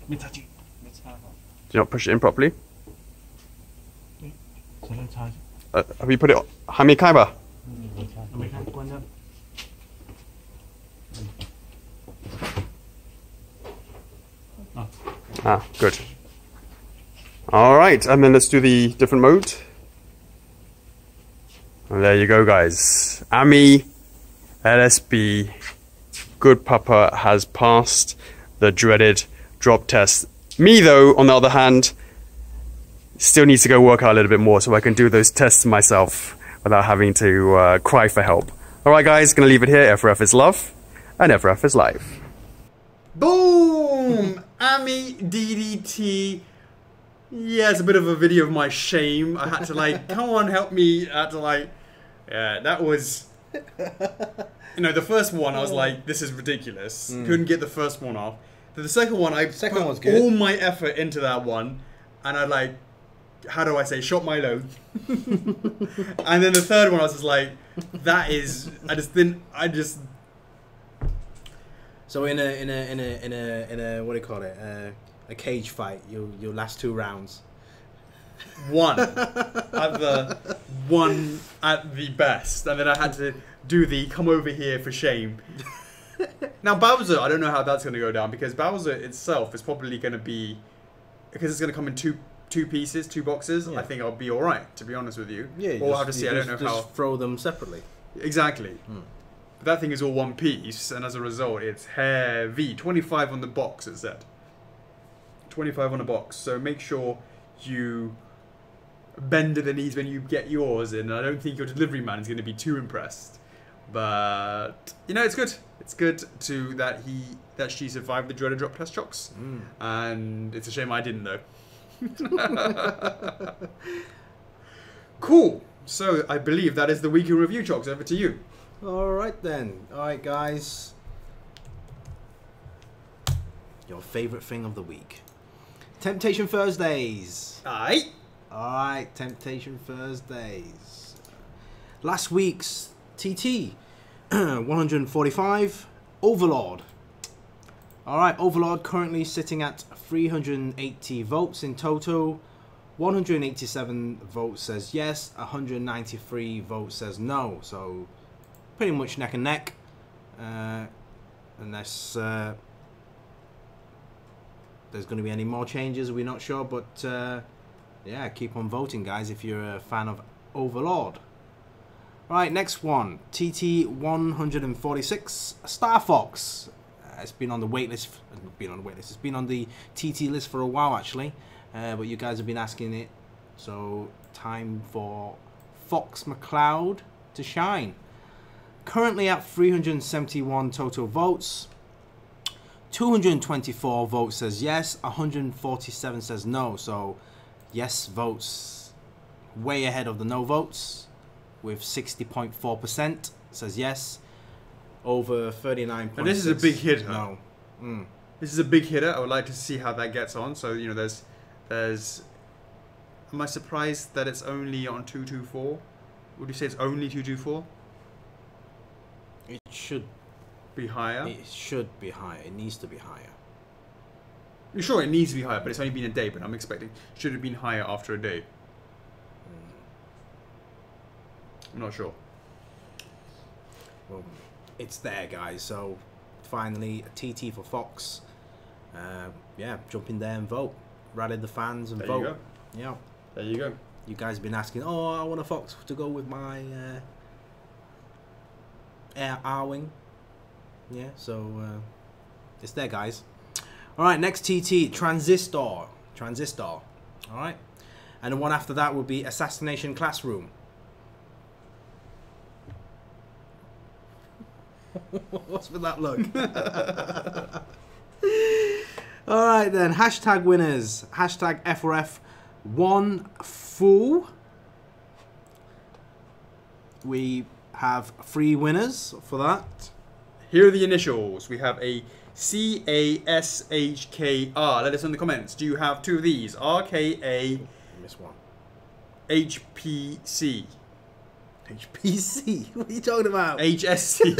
没插进，没插好。Did not push it in properly. 可能插。Have you put it? 还没开吧？没开，关掉。Good. All right, and then let's do the different mode. And there you go, guys. Ami. LSB, good papa has passed the dreaded drop test Me, though, on the other hand, still needs to go work out a little bit more so I can do those tests myself without having to cry for help. Alright guys, gonna leave it here. FRF is love, and FRF is life. Boom! Ami DDT. Yeah, it's a bit of a video of my shame. I had to like, come on, help me. I had to like, yeah, that was... You know, the first one, I was like, this is ridiculous. Couldn't get the first one off. The second one, I put all my effort into that one. And I like, how do I say, shot my load. And then the third one, I was just like, that is, So in a what do you call it? A cage fight, you'll last 2 rounds. One at the best, and then I had to do the come over here for shame. Now Bowser, I don't know how that's going to go down, because Bowser itself is probably going to be, because it's going to come in two pieces, 2 boxes. Yeah. I think I'll be all right, to be honest with you. Yeah, we'll have to see. I don't know how. Just throw them separately. Exactly. But that thing is all 1 piece, and as a result, it's heavy. 25 on the box, it said. 25 on a box. So make sure you bend at the knees when you get yours in. I don't think your delivery man is going to be too impressed. But you know, it's good. It's good that she survived the dreaded drop test, Chocks. And it's a shame I didn't though. Cool. So I believe that is the weekly review, Chocks. Over to you. Alright then. Alright guys. Your favourite thing of the week. Temptation Thursdays. Aye. Alright, Temptation Thursdays. Last week's TT. 145. Overlord. Alright, Overlord currently sitting at 380 votes in total. 187 votes says yes, 193 votes says no. So pretty much neck and neck. Unless there's going to be any more changes, we're not sure. But yeah, keep on voting, guys, if you're a fan of Overlord. Right, next one, TT 146, Star Fox. It's been on the waitlist. It's been on the TT list for a while, actually. But you guys have been asking it, so time for Fox McCloud to shine. Currently at 371 total votes. 224 votes says yes, 147 says no. So yes votes way ahead of the no votes, with 60.4% says yes, over 39. And this is a big hitter. No. This is a big hitter. I would like to see how that gets on. So you know, there's. Am I surprised that it's only on 224? Would you say it's only 224? It should be higher. It should be higher. It needs to be higher. You're sure it needs to be higher, but it's only been a day. But I'm expecting should have been higher after a day. I'm not sure. Well, it's there, guys. So finally, a TT for Fox. Yeah, jump in there and vote. Rally the fans and vote. There you go. Yeah. There you go. You guys have been asking, oh, I want a Fox to go with my R-Wing. Yeah, so it's there, guys. Alright, next TT, Transistor. Alright. And the one after that will be Assassination Classroom. What's with that look? Alright then, hashtag winners. Hashtag FRF 1 fool. We have 3 winners for that. Here are the initials. We have a CASHKR. Let us know in the comments. Do you have 2 of these? RKA. Miss one. HPC. HPC? What are you talking about? HSC.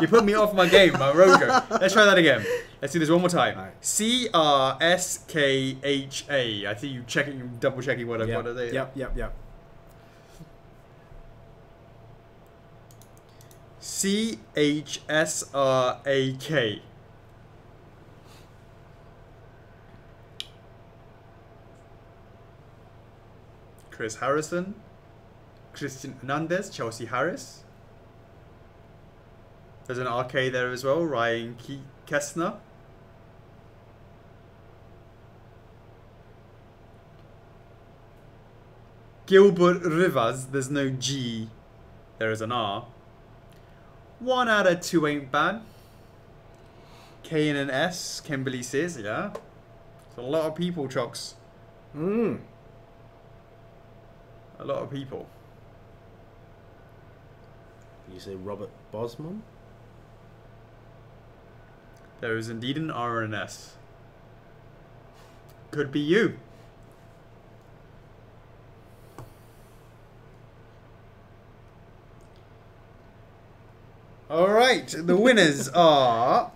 You put me off my game, my rogo. Let's try that again. Let's do this one more time. Right. CRSKHA. I think you checking, double checking what are they? Yep. CHSRAK. Chris Harrison, Christian Hernandez, Chelsea Harris. There's an RK there as well, Ryan Kessner. Gilbert Rivas, there's no G, there is an R. 1 out of 2 ain't bad. K and an S, Kimberly says, yeah. It's a lot of people, Chocks. A lot of people. You say Robert Bosman? There is indeed an R and an S. Could be you. Alright, the winners are...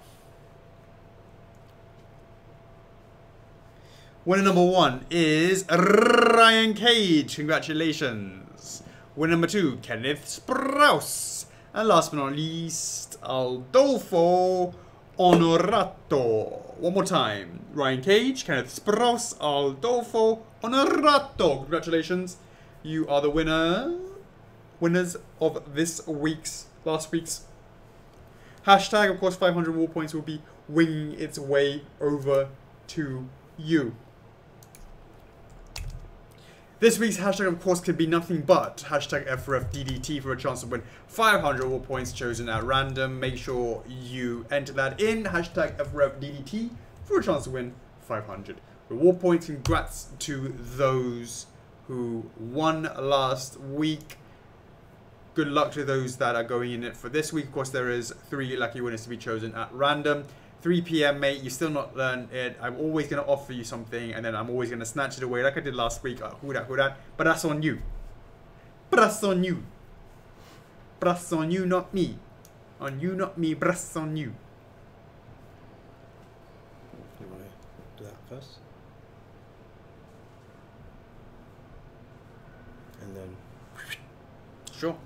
Winner number 1 is Ryan Cage. Congratulations. Winner number 2, Kenneth Sprouse. And last but not least, Aldolfo Onorato. One more time. Ryan Cage, Kenneth Sprouse, Aldolfo Onorato. Congratulations. You are the winners of last week's hashtag. Of course, 500 war points will be winging its way over to you. This week's hashtag, of course, could be nothing but hashtag FRFDDT for a chance to win 500 war points chosen at random. Make sure you enter that in hashtag FRFDDT for a chance to win 500 reward points. Congrats to those who won last week. Good luck to those that are going in it for this week. Of course, there is 3 lucky winners to be chosen at random. 3 PM, mate, you still not learned it. I'm always going to offer you something, and then I'm always going to snatch it away like I did last week. Who that? But that's on you. But that's on you. But that's on you, not me. On you, not me. But that's on you. You want to do that first? And then... Sure.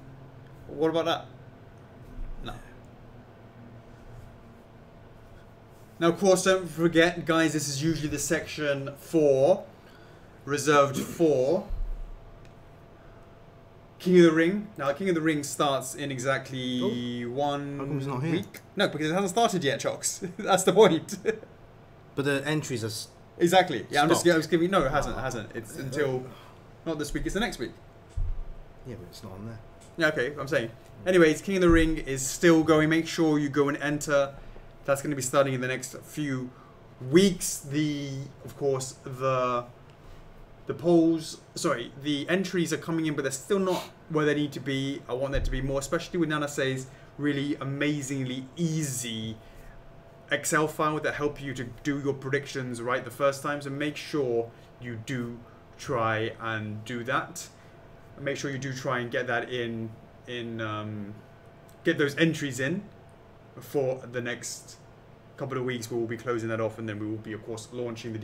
What about that? No. Now, of course, don't forget, guys, this is usually the section reserved for King of the Ring. Now, King of the Ring starts in exactly 1 week. No, because it hasn't started yet, Chocks. That's the point. But the entries are... Exactly. Yeah, stopped. I was giving... No, it hasn't. It hasn't. It's until... Not this week, it's the next week. Yeah, but it's not on there. Yeah, okay, I'm saying. Anyways, King of the Ring is still going. Make sure you go and enter. That's going to be starting in the next few weeks. Of course, the entries are coming in, but they're still not where they need to be. I want there to be more, especially with Nana Say's really amazingly easy Excel file that help you to do your predictions right the first time. So make sure you do try and do that. Make sure you do try and get that get those entries in for the next couple of weeks. We will be closing that off, and then we will be, of course, launching the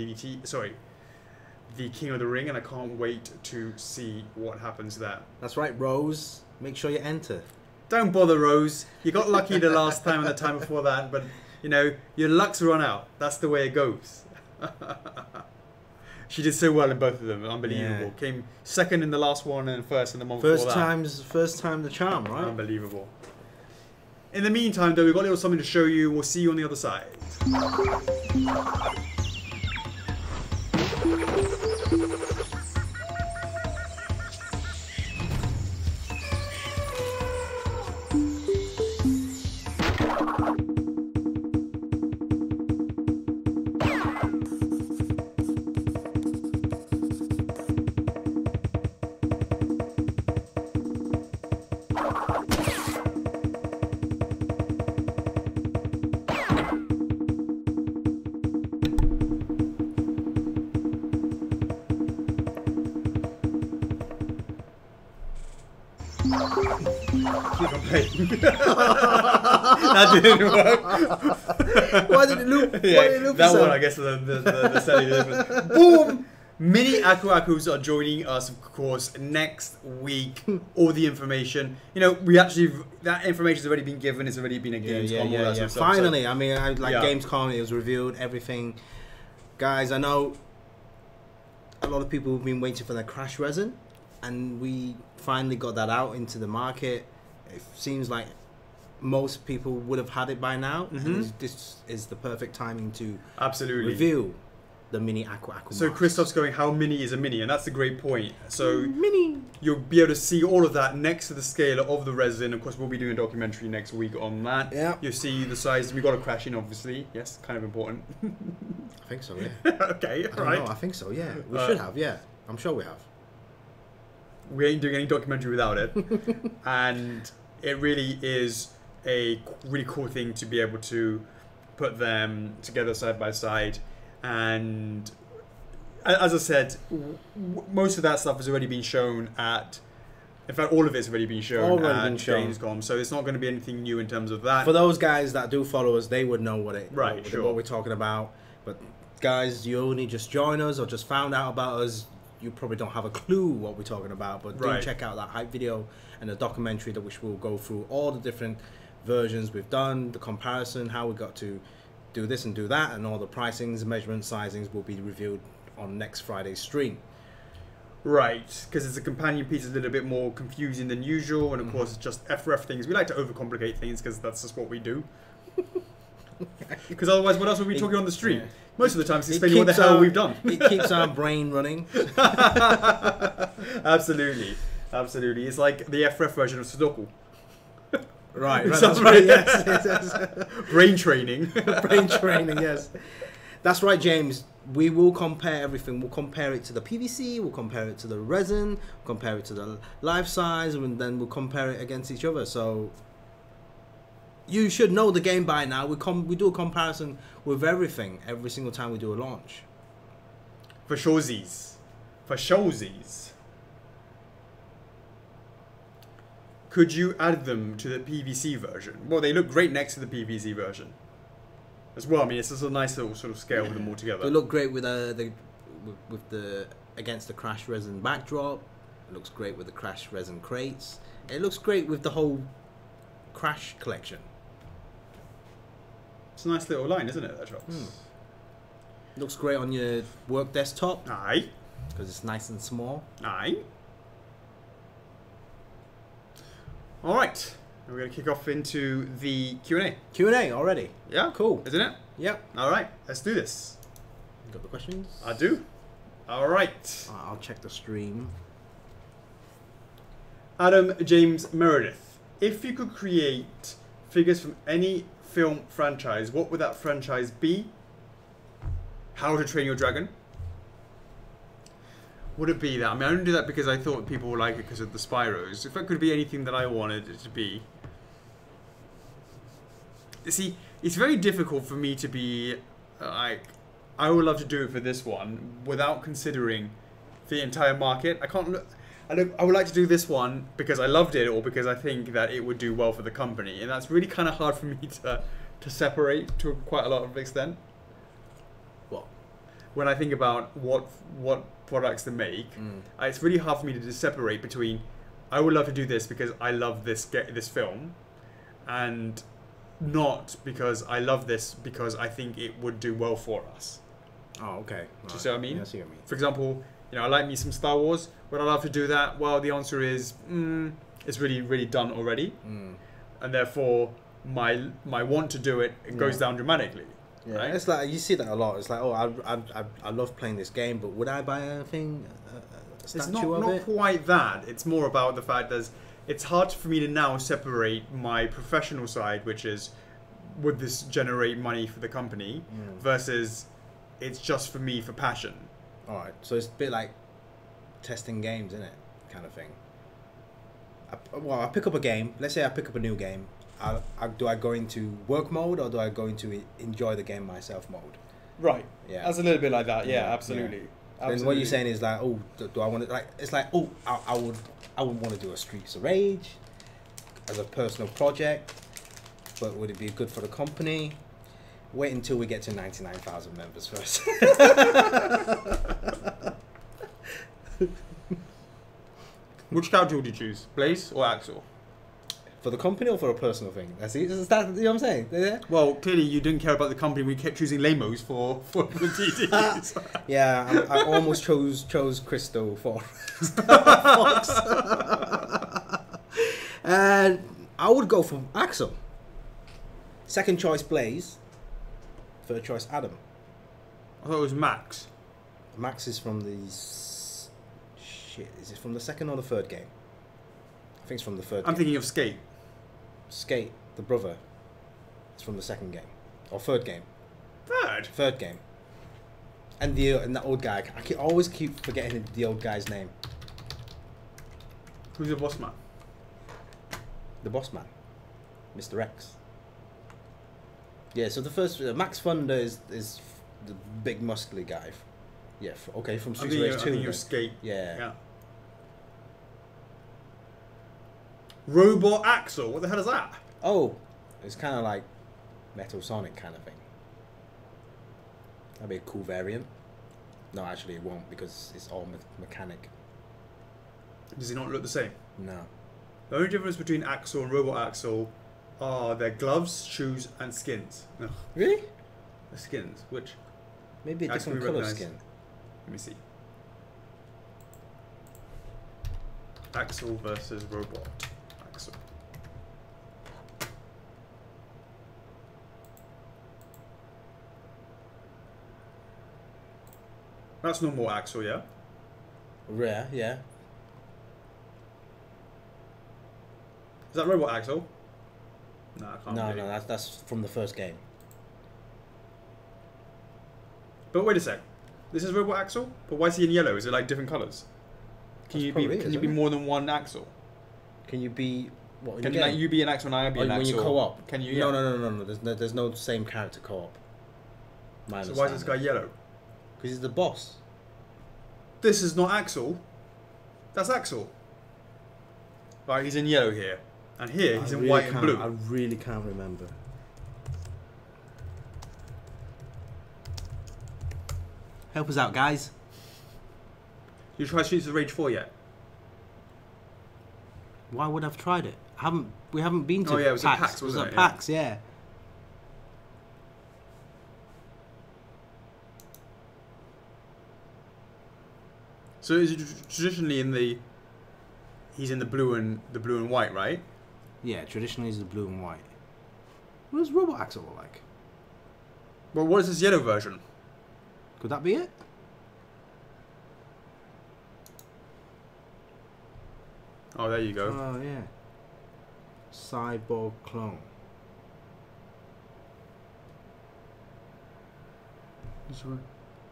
the King of the Ring, and I can't wait to see what happens there. That's right, Rose. Make sure you enter. Don't bother, Rose. You got lucky the last time and the time before that, but you know your luck's run out. That's the way it goes. She did so well in both of them. Unbelievable. Yeah. Came second in the last one and first in the one before that. First time the charm, right? Unbelievable. In the meantime, though, we've got a little something to show you. We'll see you on the other side. That didn't work. Why did it loop? Yeah, why did it loop that one, I guess, the setting is different. Boom! Mini Aku Akus are joining us, of course, next week. All the information. You know, that information's already been given. It's already been a Gamescom. Yeah. Sort of Finally, stuff, I mean, Gamescom, it was revealed, everything. Guys, I know a lot of people have been waiting for their Crash Resin, and we finally got that out into the market. It seems like most people would have had it by now, and this is the perfect timing to absolutely reveal the mini Aqua So masks. Christoph's going, how mini is a mini? And that's a great point. So mini. you'll be able to see all of that next to the scale of the resin. Of course, we'll be doing a documentary next week on that. Yeah. You'll see the size. We've got a crash in, obviously. Yes, kind of important. I think so, yeah. Okay, I right. know, I think so, yeah. We should have, yeah. I'm sure we have. We ain't doing any documentary without it. And it really is a really cool thing to be able to put them together side by side. And as I said, most of that stuff has already been shown at... In fact, all of it's already been shown at Gamescom, so it's not going to be anything new in terms of that. For those guys that do follow us, they would know what what we're talking about. But guys, you only just join us or just found out about us, you probably don't have a clue what we're talking about. But do check out that hype video and the documentary that which will go through all the different versions we've done, the comparison, how we got to do this and do that, and all the pricings, measurements, sizings will be reviewed on next Friday's stream. Right, because it's a companion piece, is a little bit more confusing than usual, and of course it's just FRF things. We like to overcomplicate things because that's just what we do. Because otherwise, what else would we be talking on the stream? Yeah. Most of the time, it's explaining what the hell we've done. It keeps our brain running. Absolutely, absolutely. It's like the FRF version of Sudoku. Right, that's right. Yes. Brain training. Brain training. Yes, that's right, James. We will compare everything. We'll compare it to the PVC, we'll compare it to the resin, we'll compare it to the life size, and then we'll compare it against each other. So you should know the game by now. We do a comparison with everything every single time we do a launch. For showsies. For showsies. Could you add them to the PVC version? Well, they look great next to the PVC version as well. I mean, it's just a nice little sort of scale with them all together. They look great with the against the Crash Resin backdrop. It looks great with the Crash Resin crates. It looks great with the whole Crash collection. It's a nice little line, isn't it, that Chocks? Looks great on your work desktop. Aye. Because it's nice and small. Aye. All right. We're going to kick off into the Q&A. Q&A already? Yeah. Cool. Isn't it? Yep. All right. Let's do this. You got the questions? I do. All right. I'll check the stream. Adam James Meredith. If you could create figures from any film franchise, what would that franchise be? How to Train Your Dragon? Would it be that? I mean, I didn't do that because I thought people would like it because of the Spyros. If it could be anything that I wanted it to be. See, it's very difficult for me to be like, I would love to do it for this one without considering the entire market. I can't look. I would like to do this one because I loved it or because I think that it would do well for the company. And that's really kind of hard for me to separate to quite a lot of extent. What? When I think about what products to make, it's really hard for me to separate between I would love to do this because I love this film and not because I love this because I think it would do well for us. Oh, okay. Do you see what I mean? Yeah, I see what you mean. For example, you know, I like me some Star Wars. Would I love to do that? Well, the answer is it's really, really done already. And therefore, my want to do it goes down dramatically. Yeah, right? It's like you see that a lot. It's like, oh, I love playing this game, but would I buy anything? It's not quite that. It's more about the fact that it's hard for me to now separate my professional side, which is would this generate money for the company, versus it's just for me for passion. All right, so it's a bit like testing games, isn't it? Kind of thing. I pick up a game. Let's say I pick up a new game. Do I go into work mode or do I go into enjoy the game myself mode? Right. Yeah. That's a little bit like that. Yeah, absolutely. Yeah. And what you're saying is like, oh, do I want to like? It's like, oh, I would want to do a Streets of Rage as a personal project, but would it be good for the company? Wait until we get to 99,000 members first. Which character would you choose, Blaze or Axel? For the company or for a personal thing? Is that, you know what I'm saying? Yeah? Well, clearly you didn't care about the company. We kept choosing Lamos for the TDs. Yeah, I almost chose Crystal for Fox. And I would go for Axel. Second choice Blaze. Third choice Adam. I thought it was Max. Max is from the... Shit, is it from the second or the third game? I think it's from the third game. I'm thinking of Skate. Skate, the brother. It's from the second game. Or third game. Third? Third game. And that old guy. I always keep forgetting the old guy's name. Who's the boss man? The boss man. Mr. X. Yeah, so the first... Max Thunder is the big muscly guy. Yeah, okay, from Streets of Rage 2. I think you're Skate. Yeah. Robot Axel, what the hell is that? Oh, it's kind of like Metal Sonic kind of thing. That'd be a cool variant. No, actually it won't because it's all mechanic. Does he not look the same? No. The only difference between Axel and Robot Axel are their gloves, shoes, and skins. Ugh. Really? The skins, which... Maybe a different colour skin. Let me see. Axel versus Robot Axel. That's normal Axel, yeah? Rare, yeah. Is that Robot Axel? No, I can't. No, that's from the first game. But wait a sec. This is Robot Axel? But why is he in yellow? Is it like different colours? Can you be more than one Axel? Can you be what? Can like you be an Axel and I be an Axel? When you co-op? Can you? No. There's no same character co-op. So why is this guy yellow? Because he's the boss. This is not Axel. That's Axel. Right, he's in yellow here, and here he's in white and blue. I really can't remember. Help us out, guys. You tried Streets of Rage 4 yet? Why would I've tried it? We haven't been to PAX. Oh yeah, it was at PAX, wasn't it? It was at PAX, yeah. So is it traditionally he's in the blue and white, right? Yeah, traditionally it's the blue and white. What does Robot Axel look like? Well, what is this yellow version? Could that be it? Oh, there you go. Oh, yeah. Cyborg clone.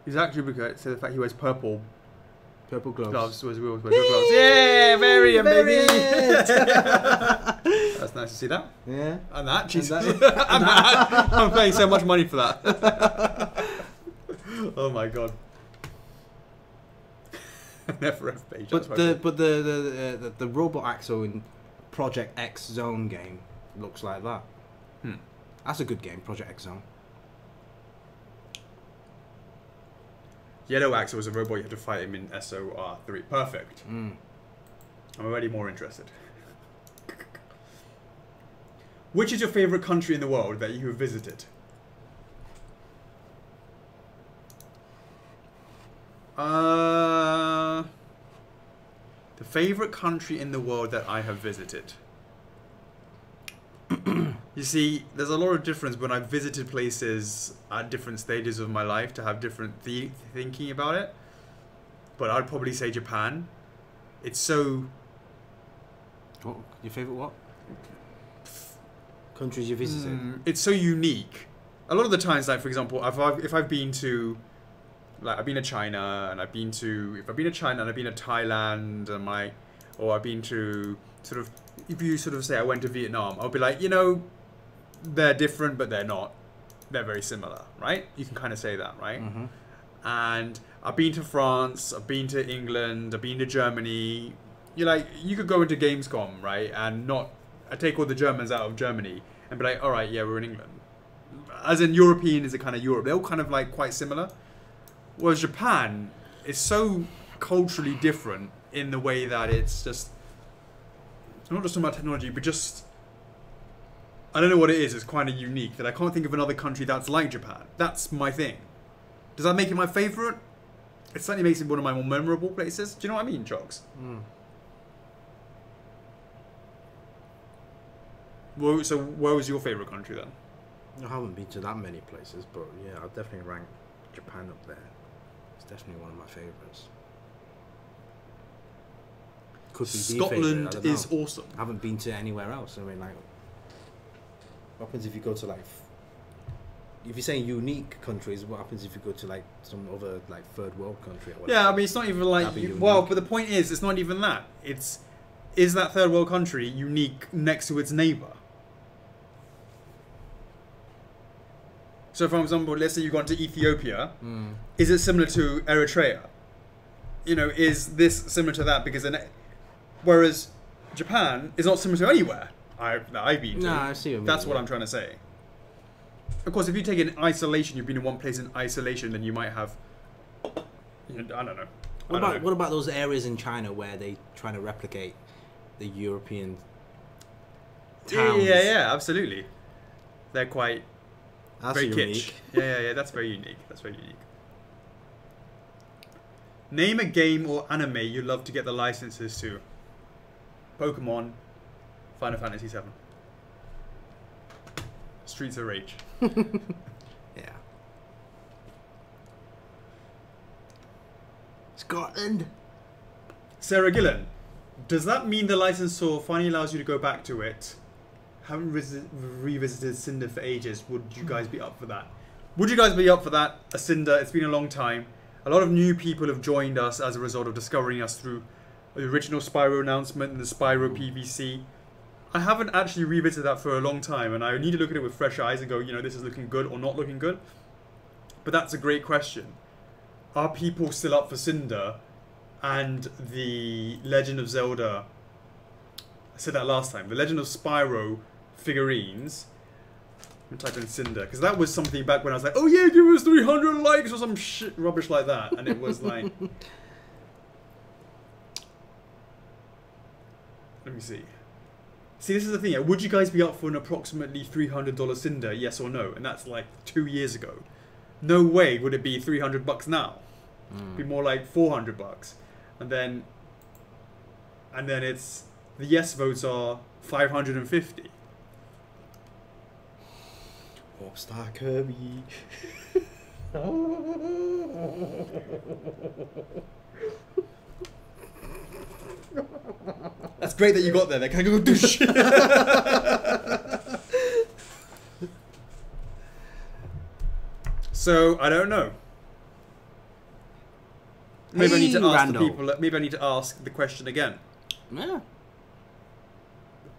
He's actually because the fact he wears purple gloves. Wears purple gloves. Yeah, variant, baby. That's nice to see that. Yeah. And that, Jesus. I'm paying so much money for that. Oh my god. Never have page. But the Robot Axel in Project X Zone game looks like that. That's a good game, Project X Zone. Yellow Axel was a robot. You had to fight him in SOR3. Perfect. I'm already more interested. Which is your favorite country in the world that you have visited? The favorite country in the world that I have visited. You see, there's a lot of difference when I've visited places at different stages of my life to have different thinking about it. But I'd probably say Japan. It's so... What? Your favourite what? Countries you visited? It's so unique. A lot of the times, like for example, if I've been to... Like I've been to China and I've been to Thailand and or I've been to sort of, if you sort of say I went to Vietnam, I'll be like, you know, they're different but they're not, they're very similar, right? You can kind of say that, right? And I've been to France, I've been to England, I've been to Germany. You're like, you could go into Gamescom, right, and I take all the Germans out of Germany and be like, all right, yeah, we're in England. As in European is a kind of Europe, they're all kind of like quite similar. Whereas Japan is so culturally different in the way that it's not just about technology, but just, I don't know what it is, it's kind of unique, that I can't think of another country that's like Japan. That's my thing. Does that make it my favourite? It certainly makes it one of my more memorable places. Do you know what I mean, Chocks? Well, so where was your favourite country then? I haven't been to that many places, but yeah, I'll definitely rank Japan up there. It's definitely one of my favourites. Could be Scotland is awesome. I haven't been to anywhere else. I mean, like, what happens if you go to like? If you're saying unique countries, what happens if you go to like some other like third world country or whatever? Yeah, I mean, it's not even like well, but the point is, it's not even that. Is that third world country unique next to its neighbour? So, for example, let's say you've gone to Ethiopia. Is it similar to Eritrea? You know, is this similar to that? Because whereas Japan is not similar to anywhere that I've been to. No, I see what you mean. That's what I'm trying to say. Of course, if you take in isolation, you've been in one place in isolation, then you might have. I don't know. What about those areas in China where they trying to replicate the European towns? Yeah, absolutely. They're quite That's very unique. kitsch. Yeah, that's very unique. That's very unique. Name a game or anime you love to get the licenses to. Pokemon, Final Fantasy VII. Streets of Rage. Yeah. Scotland. Sarah Gillen, does that mean the licensor finally allows you to go back to it? Haven't revisited Cinder for ages. Would you guys be up for that? Would you guys be up for that? A Cinder, it's been a long time. A lot of new people have joined us as a result of discovering us through the original Spyro announcement and the Spyro PVC. I haven't actually revisited that for a long time, and I need to look at it with fresh eyes and go, you know, this is looking good or not looking good. But that's a great question. Are people still up for Cinder and the Legend of Zelda? I said that last time. The Legend of Spyro figurines. I'm typing in Cinder because that was something back when I was like, oh yeah, give us 300 likes or some shit rubbish like that, and it was like. Let me see. See, this is the thing. Would you guys be up for an approximately $300 Cinder? Yes or no? And that's like 2 years ago. No way would it be $300 now. It'd be more like $400, and then it's the yes votes are 550. All-Star Kirby. That's great that you got there. Can I go do shit? So I don't know. Maybe I need to ask the people. Maybe I need to ask the question again. Yeah.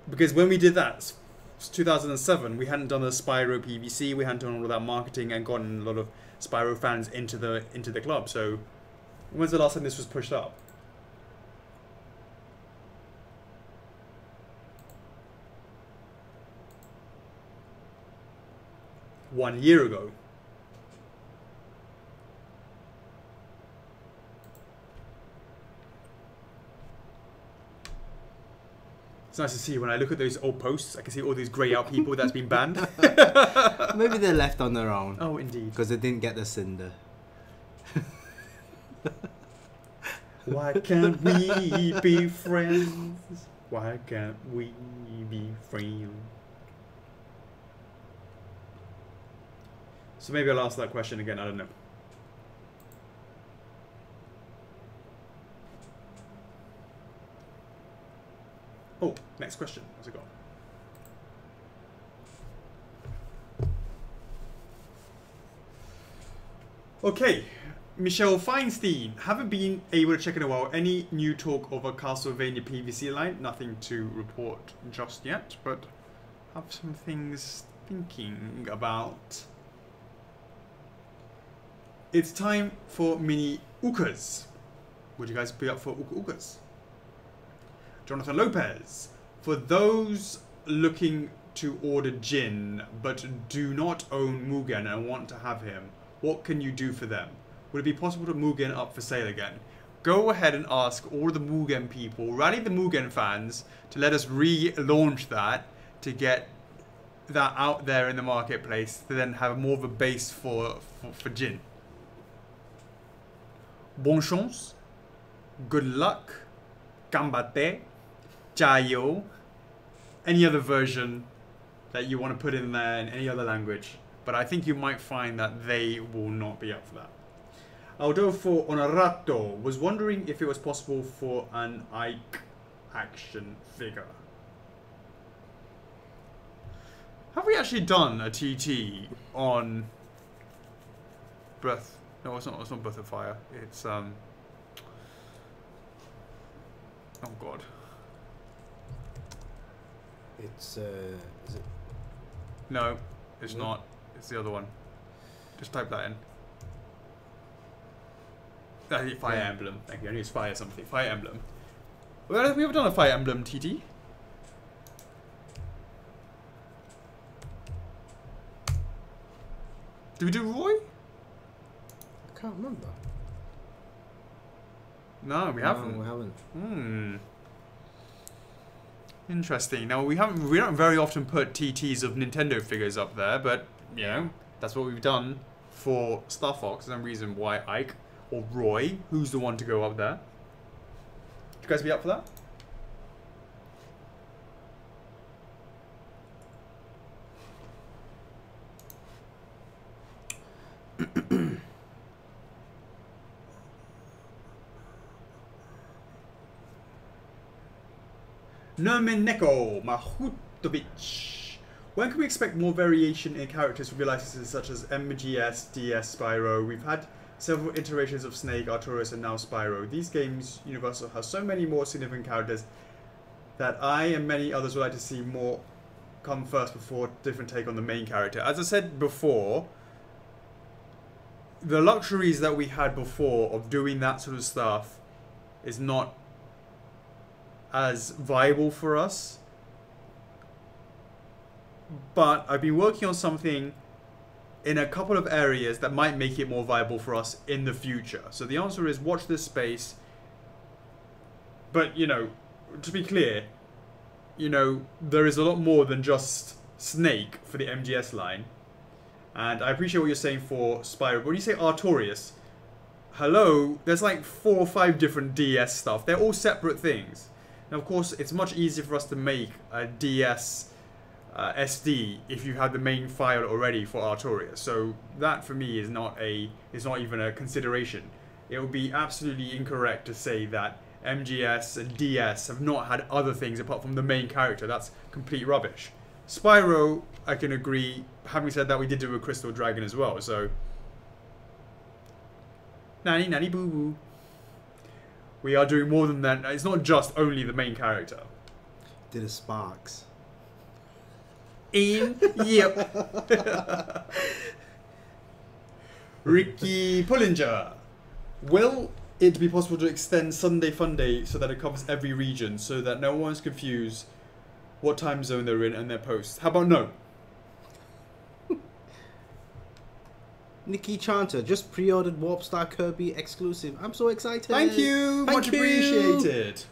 Because when we did that, 2007, we hadn't done the Spyro PVC. We hadn't done all of that marketing and gotten a lot of Spyro fans into the club. So when's the last time this was pushed up? One year ago. It's nice to see when I look at those old posts, I can see all these grey out people that's been banned. Maybe they're left on their own. Oh, indeed. Because they didn't get the Cinder. Why can't we be friends? Why can't we be friends? So maybe I'll ask that question again, I don't know. Oh, next question. How's it going? Okay, Michelle Feinstein. Haven't been able to check in a while. Any new talk of a Castlevania PVC line? Nothing to report just yet, but have some things thinking about. It's time for mini Ukas. Would you guys be up for Ukas? Jonathan Lopez. For those looking to order Jin but do not own Mugen and want to have him, what can you do for them? Would it be possible to Mugen up for sale again? Go ahead and ask all the Mugen people, rally the Mugen fans to let us relaunch that to get that out there in the marketplace to then have more of a base for Jin. Bon chance, good luck, gambate, jayo, any other version that you want to put in there in any other language. But I think you might find that they will not be up for that. Although for Onorato, was wondering if it was possible for an Ike action figure. Have we actually done a TT on Breath? No, it's not Breath of Fire. It's oh god. It's is it? No, it's not. It's the other one. Just type that in. Fire Emblem. Thank you. I knew it's Fire something. Fire Emblem. Well, have we ever done a Fire Emblem TT? Did we do Roy? I can't remember. No, we haven't. No, we haven't. Hmm. Interesting. Now we don't very often put TTs of Nintendo figures up there, but you know that's what we've done for Star Fox. There's no reason why Ike or Roy, who's the one to go up there. You guys be up for that? Nermineko Mahutovic. When can we expect more variation in characters for real licenses such as MGS, DS, Spyro? We've had several iterations of Snake, Arcturus, and now Spyro. These games, Universal has so many more significant characters that I and many others would like to see more come first before different take on the main character. As I said before, the luxuries that we had before of doing that sort of stuff is not as viable for us, but I've been working on something in a couple of areas that might make it more viable for us in the future. So the answer is watch this space. But, you know, to be clear, you know, there is a lot more than just Snake for the MGS line. And I appreciate what you're saying for Spyro. But when you say Artorias, hello, there's like 4 or 5 different DS stuff. They're all separate things. Now, of course, it's much easier for us to make a DS SD if you have the main file already for Artorias. So that, for me, is not even a consideration. It would be absolutely incorrect to say that MGS and DS have not had other things apart from the main character. That's complete rubbish. Spyro, I can agree. Having said that, we did do a Crystal Dragon as well, so... Nanny, nanny, boo boo. We are doing more than that. It's not just only the main character. Did a Sparks. Yep. Ricky Pullinger. Will it be possible to extend Sunday Funday so that it covers every region so that no one's confused what time zone they're in and their posts? How about no? Nikki Chanter just pre-ordered Warp Star Kirby exclusive. I'm so excited. Thank you. Much appreciated.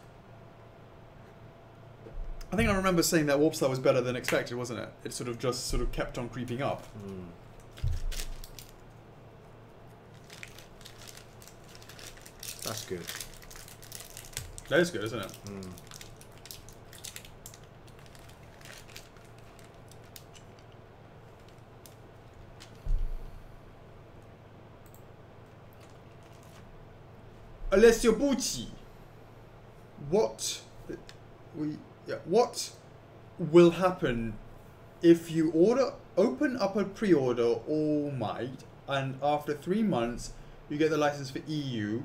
I think I remember saying that Warp Star was better than expected, wasn't it? It sort of kept on creeping up. That's good. That is good, isn't it? Alessio Bucci. What will happen if you open up a pre-order All Might and after 3 months you get the license for EU?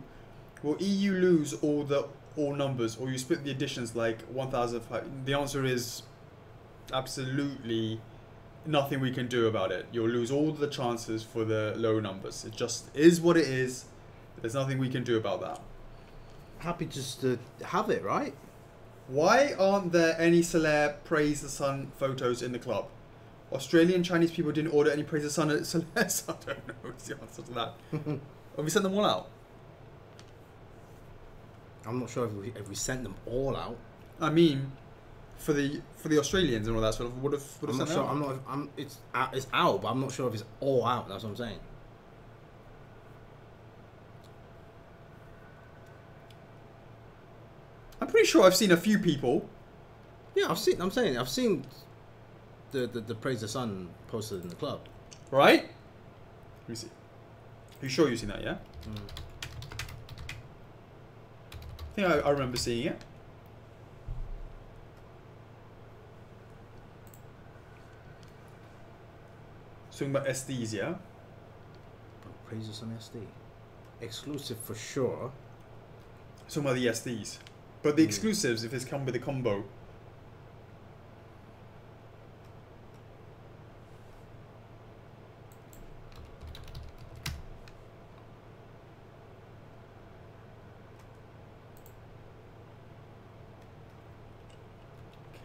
Will EU lose all numbers, or you split the editions like 1,005? The answer is absolutely nothing we can do about it. You'll lose all the chances for the low numbers. It just is what it is. There's nothing we can do about that. Happy just to have it, right? Why aren't there any Celeb Praise the Sun photos in the club? Australian Chinese people didn't order any Praise the Sun at Celeb's. I don't know what's the answer to that. Have we sent them all out? I'm not sure if we sent them all out. I mean, for the Australians and all that sort of would have I'm not sent sure. out. It's out, but I'm not sure if it's all out. That's what I'm saying. I'm pretty sure I've seen a few people. Yeah, I've seen the Praise the Sun posted in the club. Right? Let me see. Are you sure you've seen that, yeah? I think I remember seeing it. Talking about SDs, yeah? Praises on SD. Exclusive for sure. Talking about the SDs. But the exclusives, if it's come with a combo.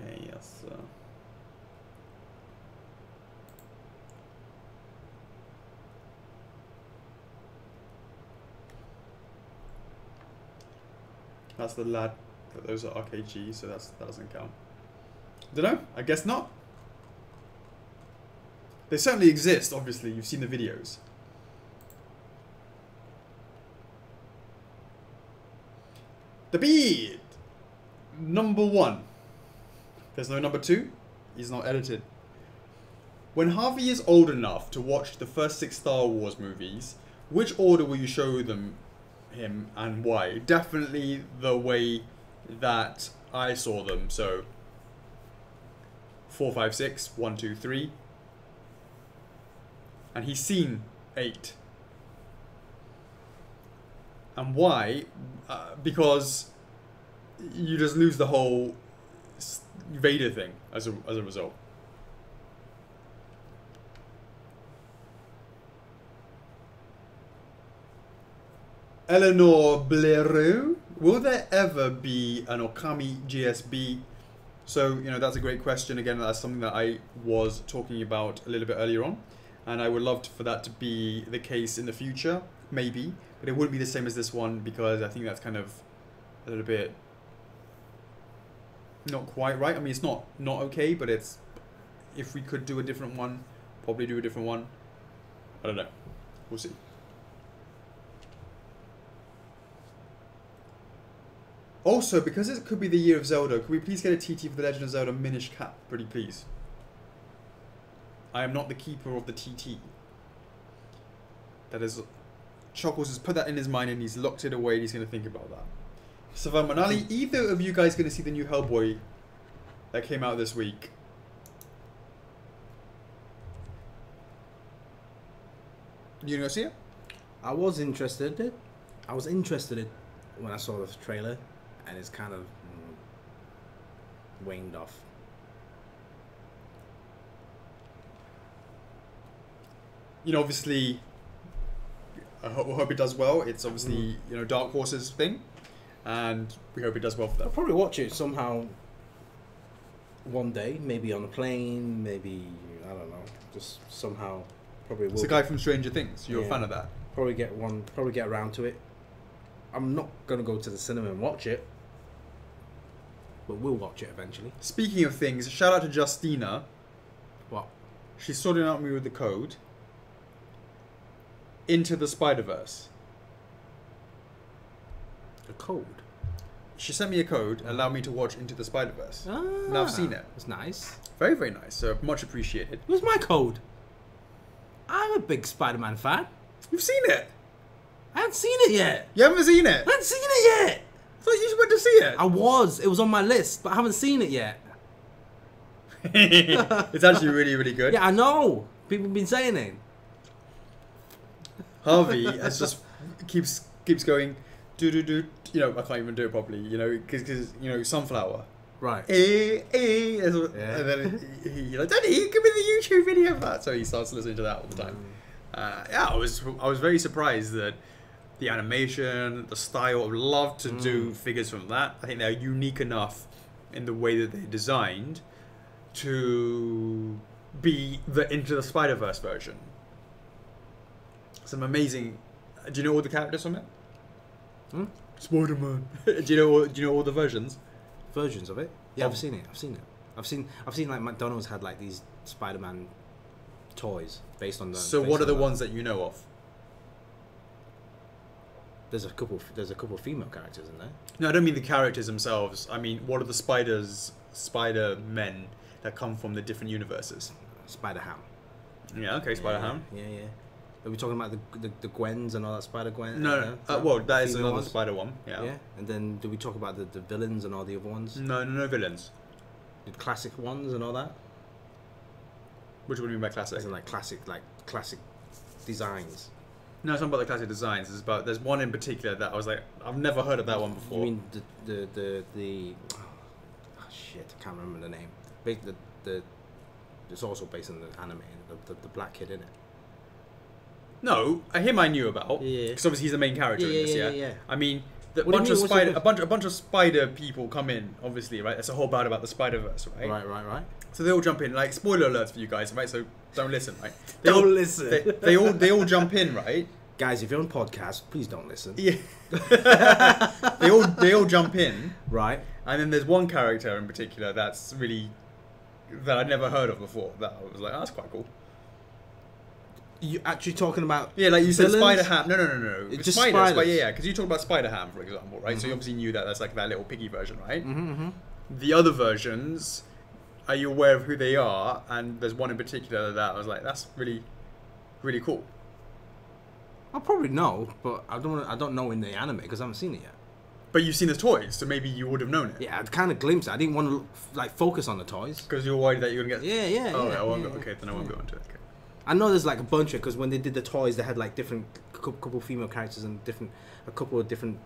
Okay, yes. That's the lad. Those are RKG, so that doesn't count. Don't know. I guess not. They certainly exist. Obviously, you've seen the videos. The beard. Number 1. There's no number 2. He's not edited. When Harvey is old enough to watch the first 6 Star Wars movies, which order will you show him and why? Definitely the way that I saw them. So 4, 5, 6, 1, 2, 3. And he's seen 8. And why? Because you just lose the whole Vader thing as a result. Eleanor Blaireau, will there ever be an Okami GSB? So, you know, that's a great question. Again, that's something that I was talking about a little bit earlier on. And I would love for that to be the case in the future, maybe. But it wouldn't be the same as this one because I think that's kind of a little bit not quite right. I mean, it's not okay, but it's, if we could do a different one, probably do a different one. I don't know. We'll see. Also, because it could be the year of Zelda, could we please get a TT for the Legend of Zelda Minish Cap, pretty please? I am not the keeper of the TT. That is, Chockles has put that in his mind and he's locked it away and he's going to think about that. Savan Manali, either of you guys going to see the new Hellboy that came out this week? You gonna see it? I was interested in it when I saw the trailer, and it's kind of waned off. You know, obviously, I hope it does well. It's obviously, you know, Dark Horse's thing, and we hope it does well for them. I'll probably watch it somehow one day, maybe on a plane, maybe, I don't know, just somehow. Probably will. It's the guy from Stranger Things. You're a fan of that? Probably get around to it. I'm not going to go to the cinema and watch it, but we'll watch it eventually. Speaking of things, shout out to Justina. What? She's sorting out me with the code. Into the Spider-Verse. The code? She sent me a code, allowed me to watch Into the Spider-Verse. Now I've seen it. It's nice. Very, very nice. So much appreciated. Where's my code? I'm a big Spider-Man fan. You've seen it? I haven't seen it yet. You haven't seen it? I haven't seen it yet. I thought you went to see it. It was on my list, but I haven't seen it yet. It's actually really, really good. Yeah, I know. People have been saying it. Harvey has just keeps going, do. You know, I can't even do it properly. You know, because you know, sunflower. Right. And then he's like, Daddy, give me the YouTube video of that. So he starts listening to that all the time. Yeah, I was very surprised that the animation, the style, I would love to do figures from that. I think they're unique enough in the way that they're designed to be the Into the Spider-Verse version. Some amazing. Do you know all the characters from it? Spider-Man. do you know all the versions? Versions of it? Yeah, I've seen it. I've seen like McDonald's had like these Spider-Man toys based on the. So what are the ones that you know of? There's a couple female characters in there. No, I don't mean the characters themselves. I mean, what are the Spider-Men that come from the different universes? Spider-Ham. Yeah, okay, Spider-Ham. Yeah. Are we talking about the Gwens and all that Spider-Gwen? No. Well, that is another ones? Spider one. Yeah. Yeah. And then do we talk about the villains and all the other ones? No villains. The classic ones and all that? Which one do you mean by classic? As in like classic designs. No, it's not about the classic designs. It's about there's one in particular that I was like, I've never heard of that one before. You mean the oh shit, I can't remember the name. It's also based on the anime, the black kid in it. No, him I knew about. Yeah. Because obviously he's the main character in this. Yeah. I mean, a bunch of spider people come in. Obviously, right? That's a whole about the Spider-Verse, right? Right. So they all jump in. Like spoiler alerts for you guys, right? So don't listen, right? Don't listen. They all jump in, right? Guys, if you're on podcast, please don't listen. Yeah. they all jump in, right? And then there's one character in particular that I'd never heard of before. That I was like, oh, that's quite cool. You actually talking about? Yeah, like you said, villains? Spider-Ham. No. It's just spiders. But yeah, because you talked about Spider-Ham, for example, right? So you obviously knew that that's like that little piggy version, right? The other versions, are you aware of who they are? And there's one in particular that I was like, that's really, really cool. I'll probably know, but I don't know in the anime because I haven't seen it yet. But you've seen the toys, so maybe you would have known it. Yeah, I'd kind of glimpsed it. I didn't want to focus on the toys because you're worried that you're gonna get. Yeah. Oh, yeah, I won't go. Okay, then I won't go into it. Okay. I know there's like a bunch of because when they did the toys, they had like different couple female characters and a couple of different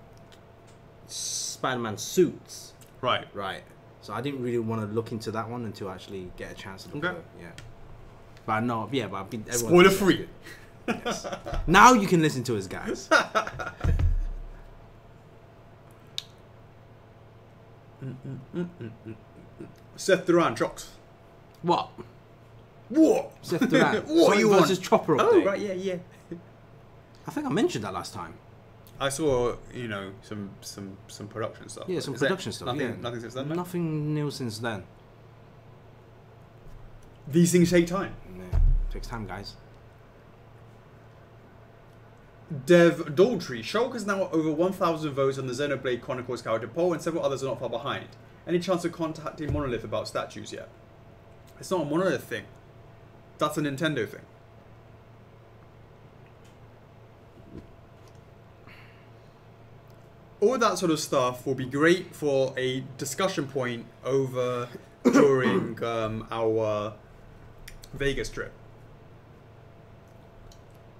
Spider-Man suits. Right. So I didn't really want to look into that one until I actually get a chance to look at it. Yeah. But I know. Yeah, but I've been spoiler free. Yes. Now you can listen to us, guys. Seth Duran, CHOCKS. What? Seth Duran. What you versus Chopper update. Oh, right, yeah. I think I mentioned that last time. I saw, some production stuff. Yeah, some production stuff. Nothing since then, man? Nothing new since then. These things take time. Yeah, takes time, guys. Dev Daltrey. Shulk has now over 1,000 votes on the Xenoblade Chronicles character poll, and several others are not far behind. Any chance of contacting Monolith about statues yet? It's not a Monolith thing. That's a Nintendo thing. All that sort of stuff will be great for a discussion point over during our Vegas trip.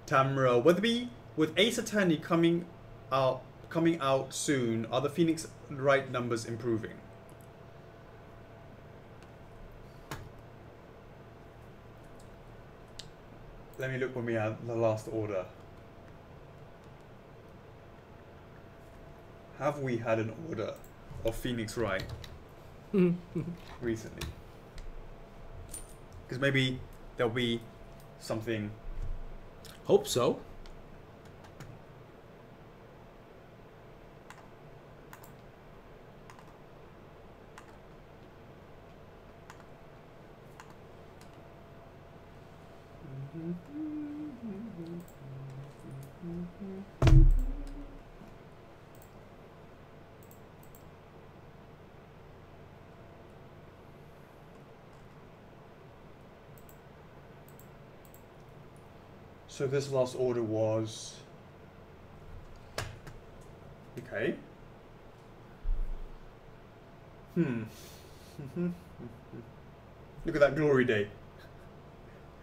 Tamra Weatherby. With Ace Attorney coming out soon, are the Phoenix Wright numbers improving? Let me look when we had the last order. Have we had an order of Phoenix Wright recently? Because maybe there'll be something. Hope so. So this last order was... Okay. Look at that glory day.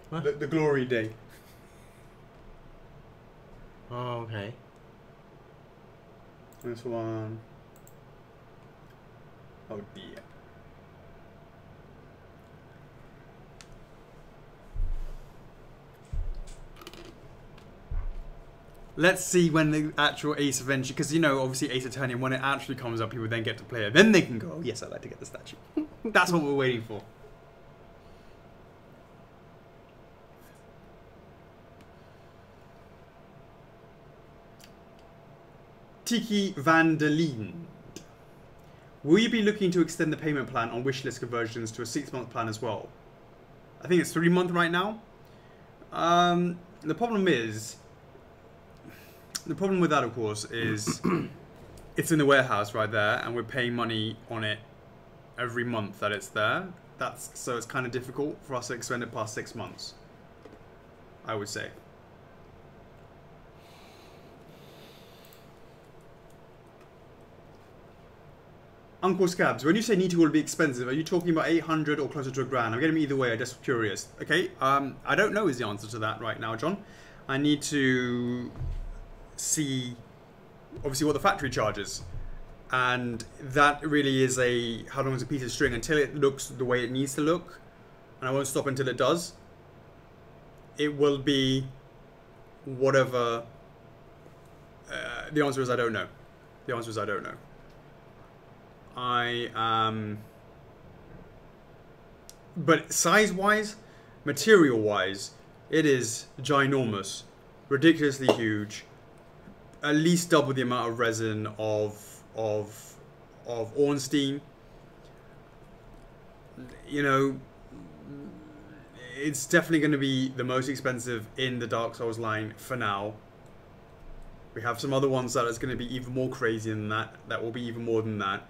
What? The glory day. Oh, okay. This one. Oh dear. Let's see when the actual Ace eventually, because obviously Ace Attorney, when it actually comes up, people then get to play it. Then they can go, oh, yes, I'd like to get the statue. That's what we're waiting for. Tiki van der Lind. Will you be looking to extend the payment plan on wishlist conversions to a 6-month plan as well? I think it's 3-month right now. The problem with that, of course, is it's in the warehouse right there, and we're paying money on it every month that it's there. So it's kind of difficult for us to extend it past 6 months. I would say. Uncle Scabs, when you say Nito will be expensive, are you talking about 800 or closer to $1,000? I'm getting either way, I'm just curious. Okay, I don't know is the answer to that right now, John. I need to see, obviously, what the factory charges. And that really is how long is a piece of string until it looks the way it needs to look. And I won't stop until it does. It will be whatever. The answer is I don't know. The answer is I don't know. But size-wise, material-wise, it is ginormous, ridiculously huge, at least double the amount of resin of Ornstein. You know, it's definitely going to be the most expensive in the Dark Souls line for now. We have some other ones that is going to be even more crazy than that. That will be even more than that.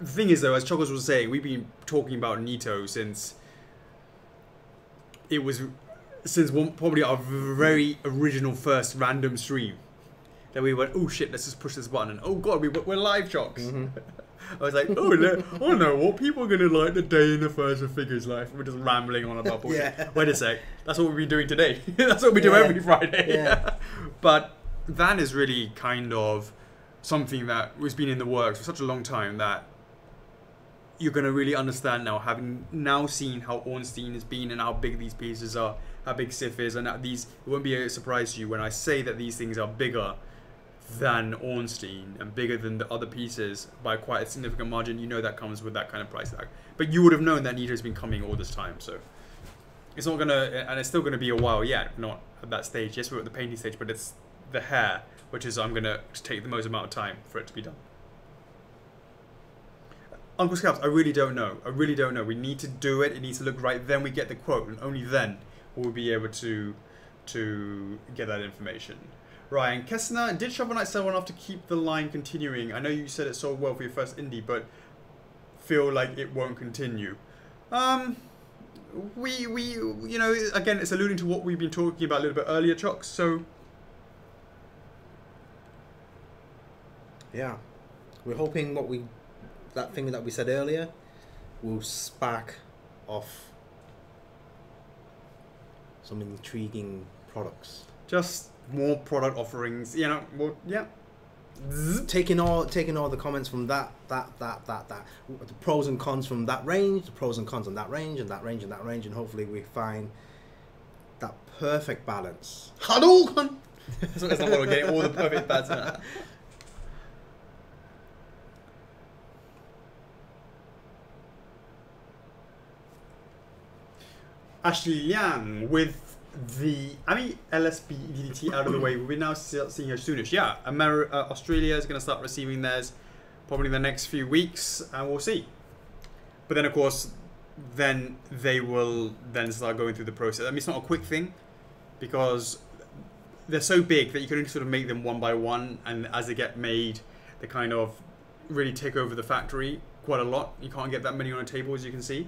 The thing is, though, as CHOCKS was saying, we've been talking about Nito since probably our very original first random stream. Then we went, oh shit, let's just push this button, and oh god, we're live, CHOCKS. I was like, oh no, what people are gonna like the day in the first figure's life? We're just rambling on about bullshit. Yeah. Wait a sec, that's what we've been doing today. That's what we do every Friday. Yeah. But that is really kind of something that has been in the works for such a long time that you're going to really understand now, having now seen how Ornstein has been and how big these pieces are, how big Sif is, and that it won't be a surprise to you when I say that these things are bigger than Ornstein and bigger than the other pieces by quite a significant margin. You know that comes with that kind of price tag. But you would have known that Nito has been coming all this time, so it's not going to, and it's still going to be a while yet, not at that stage. Yes, we're at the painting stage, but it's the hair, which is I'm going to take the most amount of time for it to be done. Uncle Scouts, I really don't know. I really don't know. We need to do it. It needs to look right. Then we get the quote, and only then will we be able to get that information. Ryan Kessner, did Shovel Knight sell one off to keep the line continuing? I know you said it sold well for your first indie, but feel like it won't continue. You know, again, it's alluding to what we've been talking about a little bit earlier, CHOCKS. So yeah, we're hoping that thing that we said earlier will spark off some intriguing products. Just more product offerings, you know. Well, yeah. Taking all the comments from that, the pros and cons from that range, the pros and cons on that range, and that range, and that range, and hopefully we find that perfect balance. Hadouken! That's not what we're getting, all the perfect balance. Ashley Liang with the LSB DDT out of the way. We're now seeing her soonish. Yeah, Australia is going to start receiving theirs probably in the next few weeks, and we'll see. But then, of course, then they will then start going through the process. I mean, it's not a quick thing because they're so big that you can only sort of make them one by one, and as they get made, they kind of really take over the factory quite a lot. You can't get that many on a table, as you can see.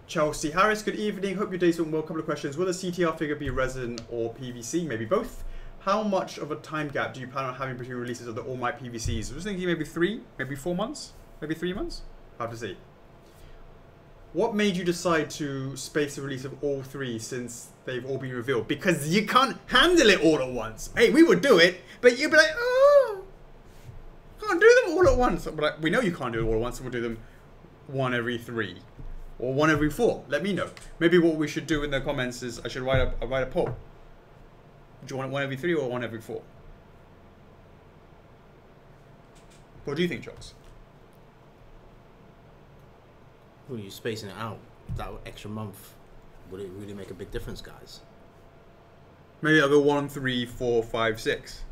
Chelsea Harris, good evening. Hope your day's went well. A couple of questions. Will the CTR figure be resin or PVC? Maybe both. How much of a time gap do you plan on having between releases of the All Might PVCs? I was thinking maybe 3, maybe 4 months, maybe 3 months. Hard to see. What made you decide to space the release of all 3 since they've all been revealed? Because you can't handle it all at once. Hey, we would do it, but you'd be like, oh, can't do them all at once. But like, we know you can't do it all at once, so we'll do them 1 every 3. Or 1 every 4. Let me know. Maybe what we should do in the comments is I should write a poll. Do you want it 1 every 3 or 1 every 4? What do you think, CHOCKS? Well, you're spacing it out. That extra month, would it really make a big difference, guys? Maybe I'll go 1, 3, 4, 5, 6.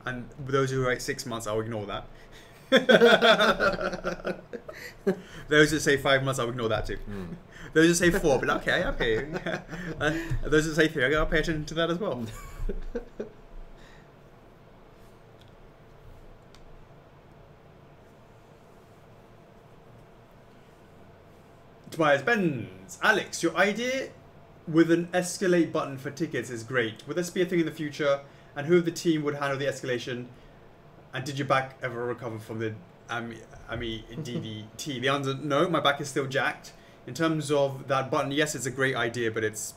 And those who write 6 months, I'll ignore that. Those that say 5 months, I'll ignore that too. Those that say 4, but okay. Those that say 3, I'll pay attention to that as well. Tobias Benz. Alex, your idea with an escalate button for tickets is great. Would this be a thing in the future? And who of the team would handle the escalation? And did your back ever recover from the DDT? The answer, no, my back is still jacked. In terms of that button, yes, it's a great idea, but it's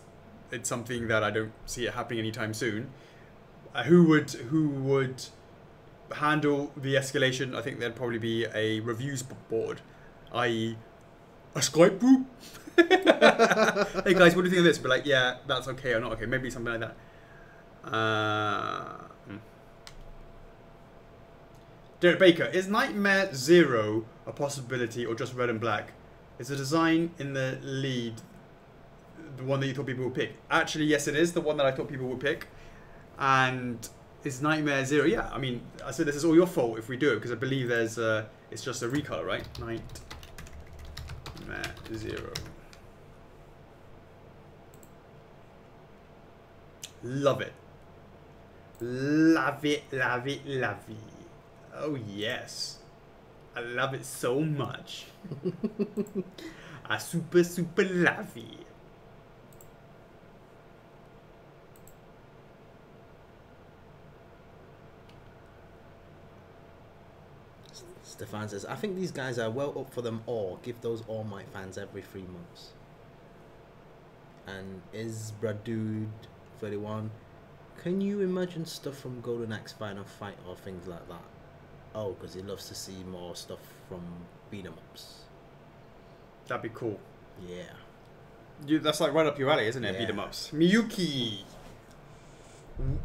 something that I don't see it happening anytime soon. Who would handle the escalation? I think there'd probably be a reviews board, i.e. a Skype group. Hey guys, what do you think of this? But like, yeah, that's okay or not okay. Maybe something like that. Derek Baker, is Nightmare Zero a possibility or just red and black? Is the design in the lead the one that you thought people would pick? Actually, yes, it is the one that I thought people would pick. And is Nightmare Zero? Yeah, I mean, I said this is all your fault if we do it because I believe there's it's just a recolor, right? Nightmare Zero. Love it. Love it, love it, love it. Oh yes. I love it so much. I super love it. Stefan says, I think these guys are well up for them all. Give those All Might fans every 3 months. And is Bradude 31? Can you imagine stuff from Golden Axe Final Fight or things like that? Oh, because he loves to see more stuff from beat-em-ups. That'd be cool. Yeah. That's like right up your alley, isn't it? Yeah. Beat-em-ups.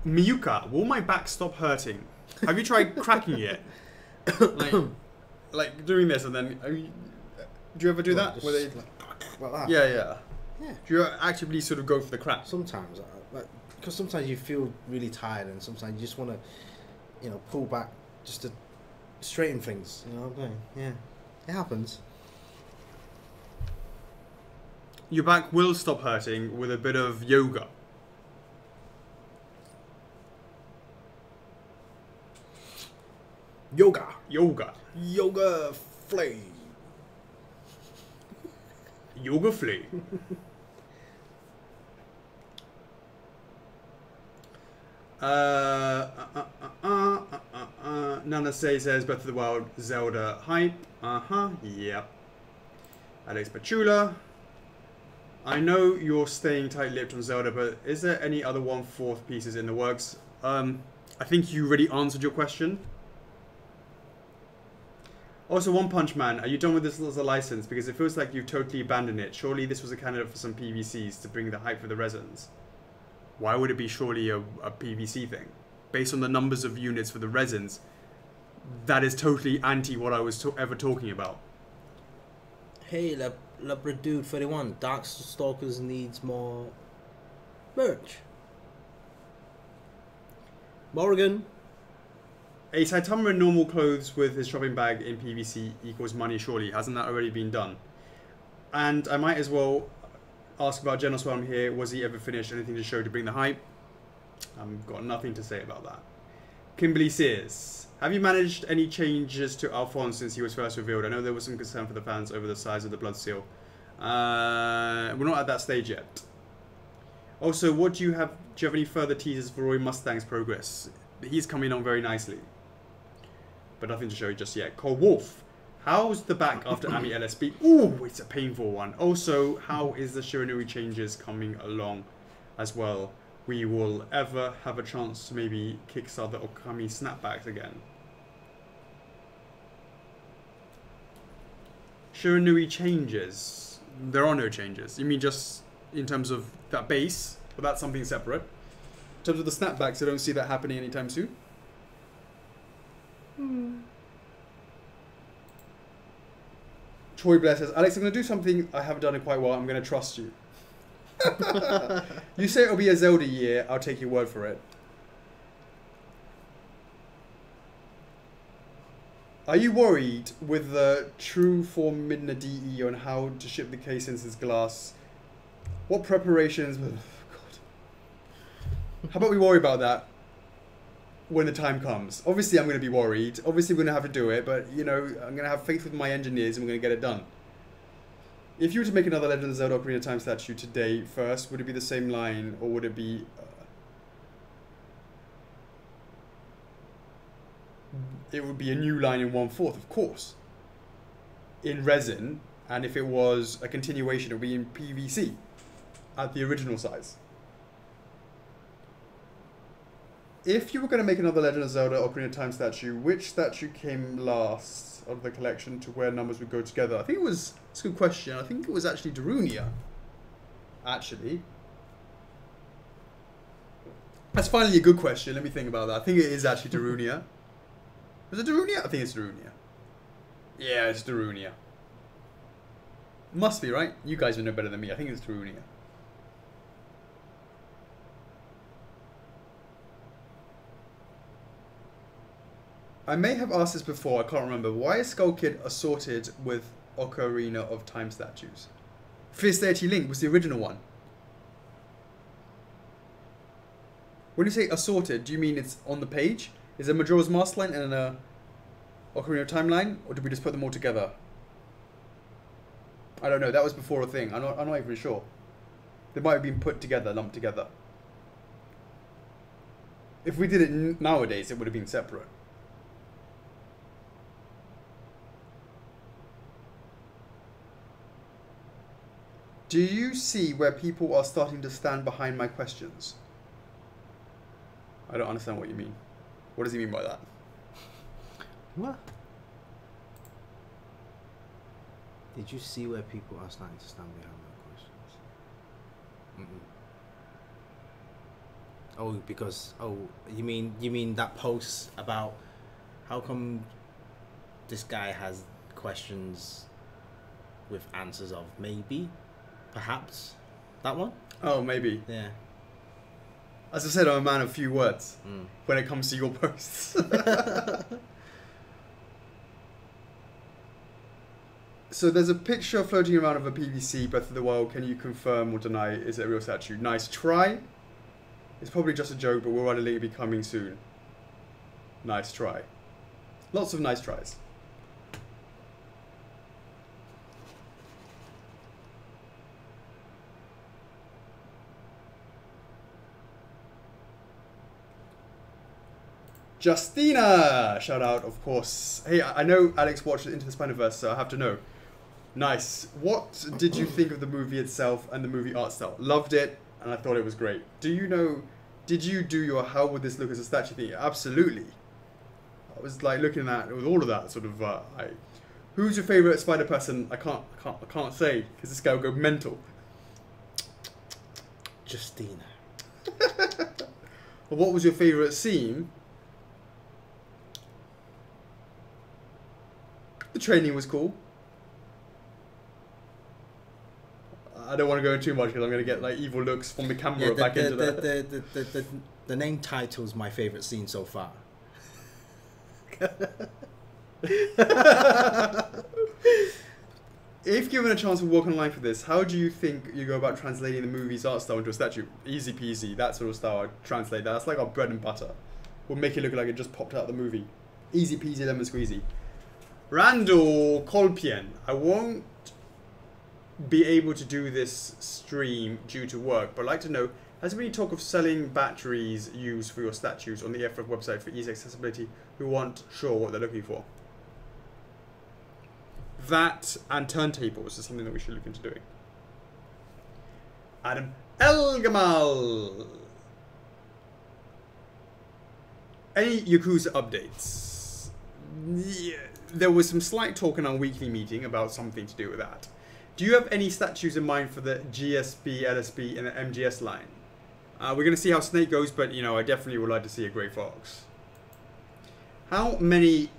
Miyuka, will my back stop hurting? Have you tried cracking it? like doing this and then... do you ever do that? Where they, like that? Yeah. Yeah. Do you actively sort of go for the crack? Sometimes. Because sometimes you feel really tired and sometimes you just want to, pull back just to straighten things. You know what I'm saying? Yeah. It happens. Your back will stop hurting with a bit of yoga. Yoga flame. Yoga flame. Nana says Breath of the Wild, Zelda hype. Yep. Alex Pachula. I know you're staying tight-lipped on Zelda, but is there any other 1/4 pieces in the works? I think you already answered your question. Also, One Punch Man, are you done with this as a license? Because it feels like you've totally abandoned it. Surely this was a candidate for some PVCs to bring the hype for the resins. Why would it be surely a PVC thing? Based on the numbers of units for the resins, that is totally anti what I was ever talking about. Hey, Labradude 31, Darkstalkers needs more merch. Morrigan. A Saitama in normal clothes with his shopping bag in PVC equals money, surely. Hasn't that already been done? And I might as well ask about Genos while I'm here. Was he ever finished? Anything to show to bring the hype? I've got nothing to say about that. Kimberly Sears. Have you managed any changes to Alphonse since he was first revealed? I know there was some concern for the fans over the size of the blood seal. We're not at that stage yet. Also, do you have any further teasers for Roy Mustang's progress? He's coming on very nicely. But nothing to show just yet. Cole Wolf. How's the back after Ami LSB? Ooh, it's a painful one. Also, how is the Shiranui changes coming along as well? We will ever have a chance to maybe kickstart the Okami snapbacks again. Shiranui changes. There are no changes. You mean just in terms of that base? But that's something separate. In terms of the snapbacks, I don't see that happening anytime soon. Troy Blair says, Alex, I'm going to do something I haven't done in quite a while. I'm going to trust you. You say it'll be a Zelda year. I'll take your word for it. Are you worried with the true form Midna DE on how to ship the case since it's glass? What preparations... Oh, God. How about we worry about that when the time comes? Obviously, I'm going to be worried. Obviously, we're going to have to do it. But, I'm going to have faith with my engineers and we're going to get it done. If you were to make another Legend of Zelda Ocarina of Time statue today first, would it be the same line or would it be... it would be a new line in 1/4, of course. In resin, and if it was a continuation, it would be in PVC at the original size. If you were going to make another Legend of Zelda Ocarina of Time statue, which statue came last of the collection to where numbers would go together? I think it was... It's a good question. I think it was actually Darunia. Actually. That's finally a good question. Let me think about that. I think it is actually Darunia. Was it Darunia? I think it's Darunia. Yeah, it's Darunia. Must be, right? You guys would know better than me. I think it's Darunia. I may have asked this before, I can't remember. Why is Skull Kid assorted with Ocarina of Time statues? Fierce Deity Link was the original one. When you say assorted, do you mean it's on the page? Is there Majora's Mask line and a Ocarina of Time line? Or did we just put them all together? I don't know, that was before a thing. I'm not even sure. They might have been put together, lumped together. If we did it nowadays, it would have been separate. Do you see where people are starting to stand behind my questions? I don't understand what you mean. What does he mean by that? What? Did you see where people are starting to stand behind my questions? Oh, because you mean that post about how come this guy has questions with answers of maybe, perhaps, that one? Oh, maybe. Yeah. As I said, I'm a man of few words when it comes to your posts. So there's a picture floating around of a PVC Breath of the Wild. Can you confirm or deny? Is it a real statue? Nice try. It's probably just a joke, but will likely be coming soon. Nice try. Lots of nice tries. Justina! Shout out, of course. Hey, I know Alex watched Into the Spider-Verse, so I have to know. Nice. What did you think of the movie itself and the movie art style? Loved it, and I thought it was great. Do you know, did you do your how would this look as a statue thing? Absolutely. I was like looking at it with all of that sort of, who's your favorite spider person? I can't say, because this guy will go mental. Justina. Well, what was your favorite scene? The training was cool. I don't want to go into too much because I'm going to get like evil looks from the camera back into that. The name title's my favourite scene so far. If given a chance to walk online for this, how do you think you go about translating the movie's art style into a statue? Easy peasy, that sort of style. I'd translate that. That's like our bread and butter. We'll make it look like it just popped out of the movie. Easy peasy, lemon squeezy. Randall Kolpian, I won't be able to do this stream due to work, but I'd like to know, has there been any talk of selling batteries used for your statues on the FF website for easy accessibility who aren't sure what they're looking for? That and turntables is something that we should look into doing. Adam Elgamal. Any Yakuza updates? Yeah, there was some slight talk in our weekly meeting about something to do with that. Do you have any statues in mind for the GSP, LSP, and the MGS line? We're going to see how Snake goes, but, you know, I definitely would like to see a Grey Fox. How many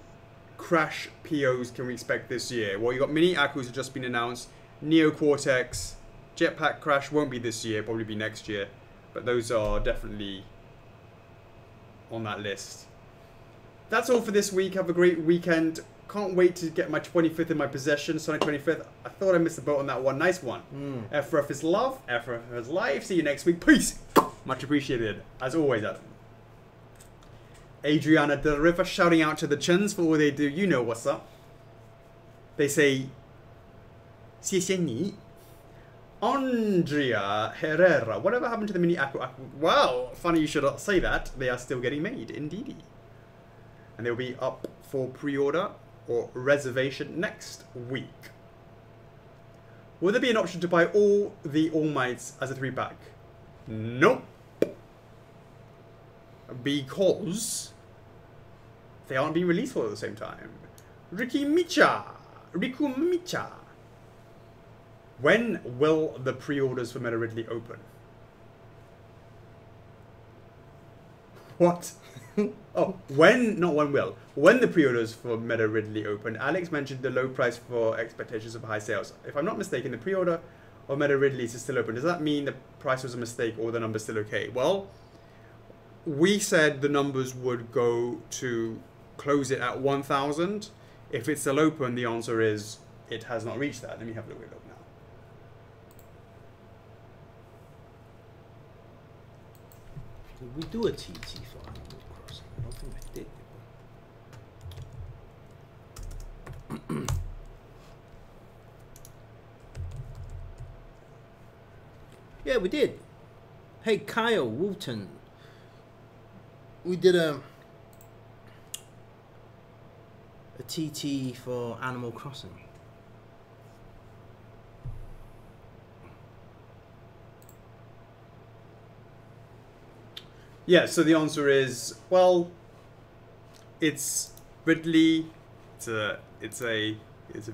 Crash POs can we expect this year? Well, you got Mini Aku's have just been announced. Neo Cortex, Jetpack Crash won't be this year, probably be next year. But those are definitely on that list. That's all for this week. Have a great weekend. Can't wait to get my 25th in my possession. Sonic 25th. I thought I missed the boat on that one. Nice one. FRF is love. FRF is life. See you next week. Peace. Much appreciated. As always, Adam. Adriana Del River shouting out to the Chuns for all they do. You know what's up. They say, 谢谢你. Andrea Herrera. Whatever happened to the mini Aqua? Wow, funny you should say that. They are still getting made, indeed. And they'll be up for pre-order or reservation next week. Will there be an option to buy all the All Mights as a 3-pack? Nope. Because they aren't being released all at the same time. Riku Micha. When will the pre-orders for Meta Ridley open? What? Oh, when, not when will. When the pre-orders for Meta Ridley open, Alex mentioned the low price for expectations of high sales. If I'm not mistaken, the pre-order of Meta Ridley's is still open. Does that mean the price was a mistake or the number's still okay? Well, we said the numbers would go to close it at 1,000. If it's still open, the answer is it has not reached that. Let me have a look now. Did we do a TT for Animal Crossing? I don't think we did. Yeah, we did. Hey, Kyle Wooten. We did a TT for Animal Crossing. Yeah, so the answer is, well, it's Ridley. It's a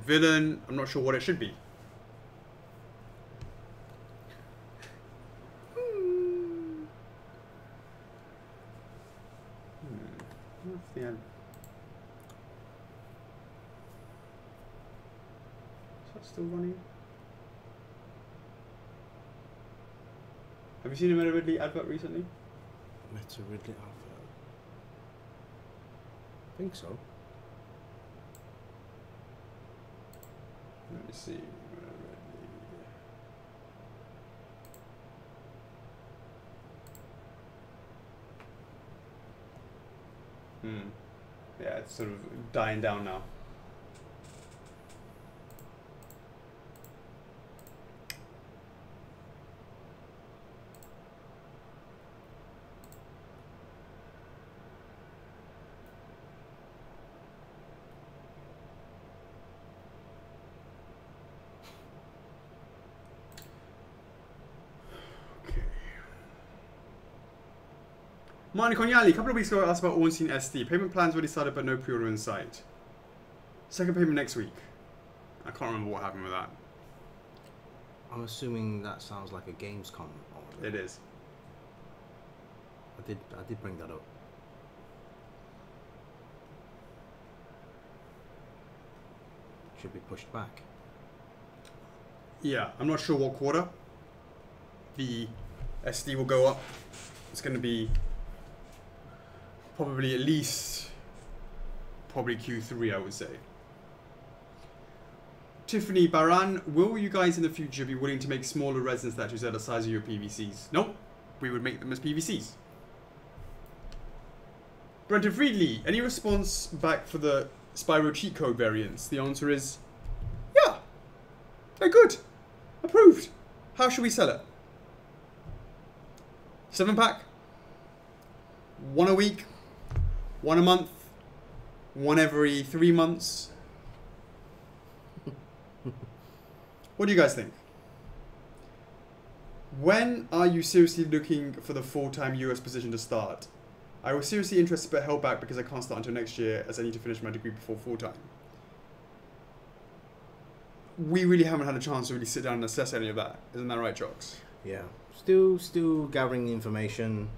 villain. I'm not sure what it should be. What's the end? Is that still running? Have you seen a Meta Ridley advert recently? Meta Ridley advert? I think so. Let me see. Yeah, it's sort of dying down now. Martin Conyali, a couple of weeks ago I asked about Ornstein SD. Payment plans were decided but no pre-order in sight. Second payment next week. I can't remember what happened with that. I'm assuming that sounds like a Gamescom order. It is. I did bring that up. Should be pushed back. Yeah, I'm not sure what quarter the SD will go up. It's going to be probably at least Q3, I would say. Tiffany Baran, will you guys in the future be willing to make smaller resin statues at the size of your PVCs? Nope, we would make them as PVCs. Brenton Friedley, any response back for the Spyro cheat code variants? The answer is, yeah, they're good, approved. How should we sell it? 7-pack, 1 a week, 1 a month, 1 every 3 months. What do you guys think? When are you seriously looking for the full-time US position to start? I was seriously interested but held back because I can't start until next year as I need to finish my degree before full-time. We really haven't had a chance to really sit down and assess any of that. Isn't that right, Chocks? Yeah. Still gathering information.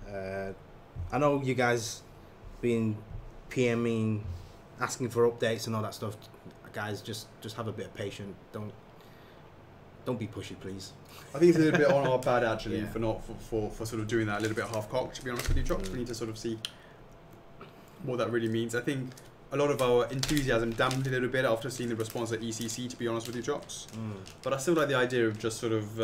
I know you guys been PMing, asking for updates and all that stuff. Guys, just have a bit of patience. Don't be pushy, please. I think it's a little bit on our bad actually, yeah. for sort of doing that a little bit half-cocked, to be honest with you, Chocks. We need to sort of see what that really means. I think a lot of our enthusiasm dampened a little bit after seeing the response at ECC, to be honest with you, Chocks. But I still like the idea of just sort of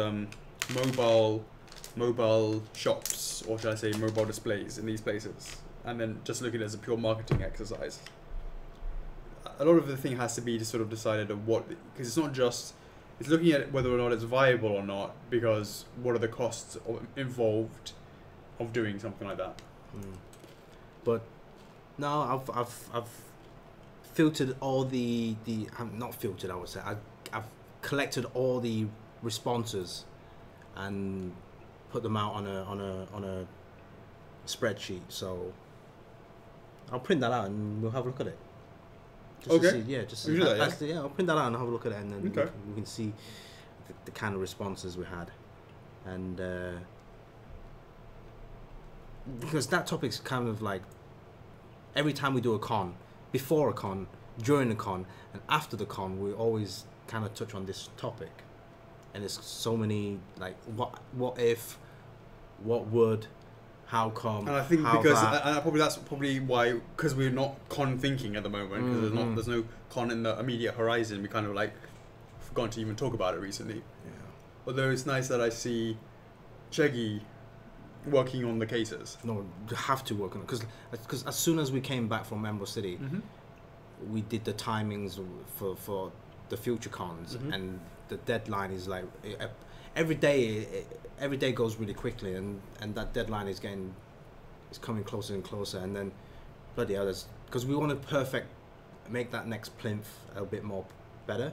mobile shops, or should I say mobile displays in these places, and then just look at it as a pure marketing exercise. A lot of the thing has to be to sort of decided on what, because it's not just It's looking at whether or not it's viable or not, because what are the costs involved of doing something like that. But no, I've filtered all the not filtered, I would say. I've collected all the responses and put them out on a spreadsheet. So I'll print that out and we'll have a look at it. Just okay. To see, yeah, just yeah, I'll print that out and have a look at it, and then okay. we can see the kind of responses we had, and because that topic's kind of like every time we do a con, before a con, during the con, and after the con, we always kind of touch on this topic, and there's so many like what if, what would, how come, and I think how because that. that's probably why, because we're not con thinking at the moment, because there's no con in the immediate horizon. We kind of like forgotten to even talk about it recently. Yeah. Although it's nice that I see Cheggy working on the cases. No, you have to work on it because as soon as we came back from Emerald City, we did the timings for the future cons, and the deadline is like every day goes really quickly, and that deadline is coming closer and closer, and then bloody others, because we want to make that next plinth a bit more better,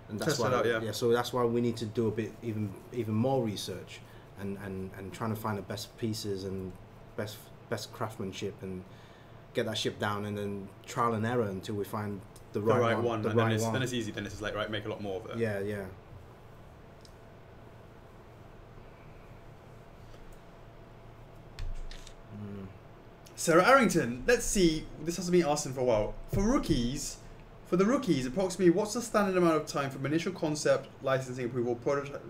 and that's Test why it out, so that's why we need to do a bit even more research and trying to find the best pieces and best craftsmanship and get that ship down, and then trial and error until we find the right one. Then it's easy. Then it's like, right, make a lot more of it. Yeah. Sarah Arrington, let's see. This hasn't been asked in for a while. For the rookies, approximately what's the standard amount of time from initial concept, licensing approval, prototype?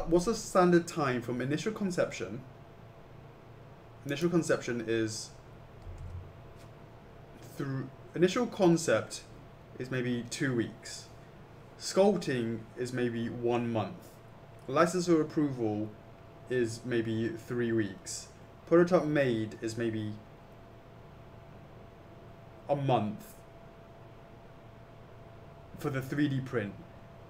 What's the standard time from initial conception? Initial conception is initial concept is maybe 2 weeks. Sculpting is maybe 1 month. License or approval is maybe 3 weeks. Prototype made is maybe a month for the 3D print.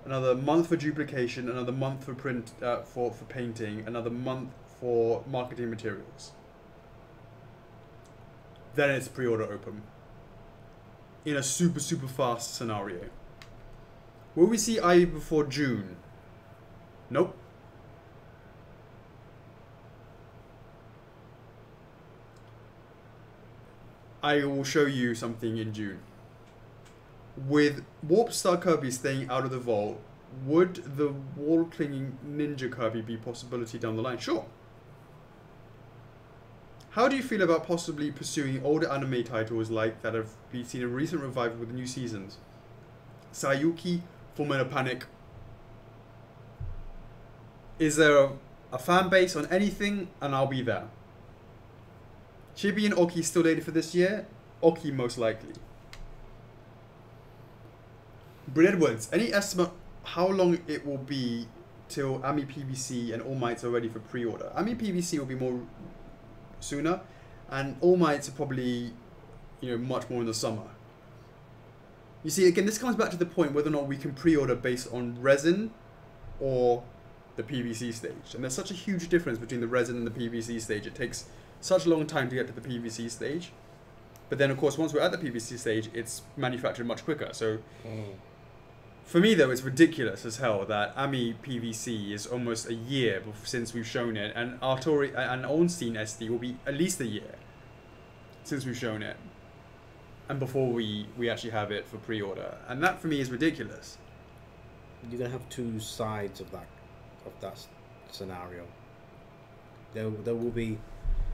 Another month for duplication, another month for print for painting, another month for marketing materials. Then it's pre-order open. In a super fast scenario. Will we see IE before June? Nope. I will show you something in June. With Warp Star Kirby staying out of the vault, would the wall clinging Ninja Kirby be a possibility down the line? Sure. How do you feel about possibly pursuing older anime titles like that have been seen a recent revival with new seasons? Sayuki, Formula Panic. Is there a fan base on anything? And I'll be there. Chibi and Oki still dated for this year? Oki most likely. Bryn Edwards, any estimate how long it will be till Ami PVC and All Mights are ready for pre-order? Ami PVC will be more sooner, and All Mights are probably, much more in the summer. You see, again, this comes back to the point whether or not we can pre-order based on Resin or the PVC stage. And there's such a huge difference between the Resin and the PVC stage. It takes such a long time to get to the PVC stage. But then, of course, once we're at the PVC stage, it's manufactured much quicker. So, for me, though, it's ridiculous as hell that Ami PVC is almost a year since we've shown it, and Artori and Ornstein SD will be at least a year since we've shown it, and before we actually have it for pre-order. And that, for me, is ridiculous. You're gonna have two sides of that scenario. There will be.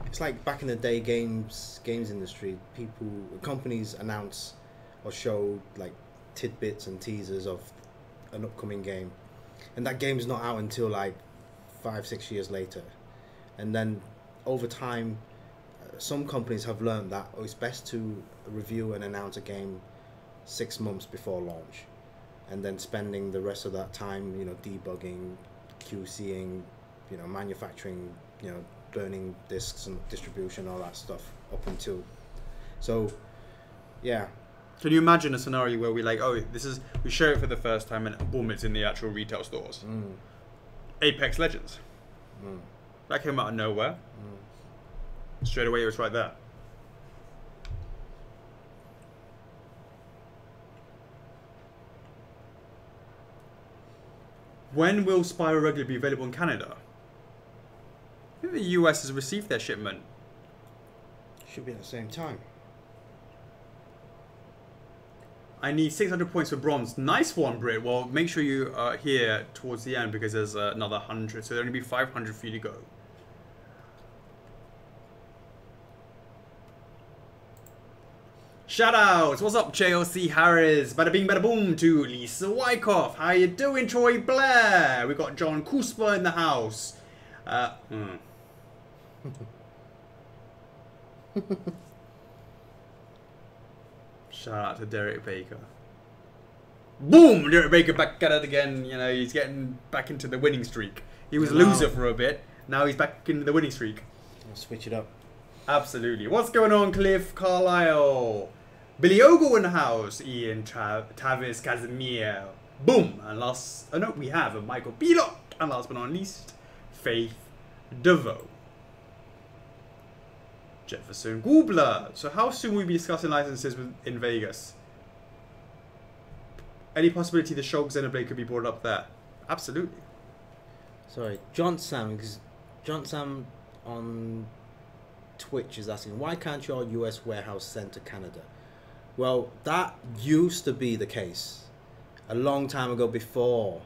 It's like back in the day, games industry. Companies announce or show like tidbits and teasers of an upcoming game, and that game is not out until like 5-6 years later. And then over time, some companies have learned that it's best to review and announce a game 6 months before launch, and then spending the rest of that time, debugging, QCing, manufacturing, burning discs and distribution, all that stuff up until. So, yeah, Can you imagine a scenario where we like, oh, we show it for the first time and boom, it's in the actual retail stores. Apex Legends. That came out of nowhere. Straight away, it was right there. When will Spyro regularly be available in Canada? I think the US has received their shipment. Should be at the same time. I need 600 points for bronze. Nice one, Brit. Well, make sure you are here towards the end because there's another 100. So there'll only be 500 for you to go. Shoutouts! What's up, JLC Harris? Bada bing, bada boom to Lisa Wyckoff. How you doing, Troy Blair? We got John Kuspa in the house. Shout out to Derek Baker. Boom! Derek Baker back at it again. You know, he's getting back into the winning streak. He was a loser for a bit. Now he's back into the winning streak. I'll switch it up. Absolutely. What's going on, Cliff Carlisle? Billy Ogle in the house. Ian Tavis Casimir. Boom! And last... Oh no, we have a Michael Pilot. And last but not least, Faith DeVoe. Jefferson Goobler. So how soon will we be discussing licenses in Vegas? Any possibility the Shulk Xenoblade could be brought up there? Absolutely. Sorry, John Sam, because John Sam on Twitch is asking, why can't your US warehouse send to Canada? Well, that used to be the case a long time ago before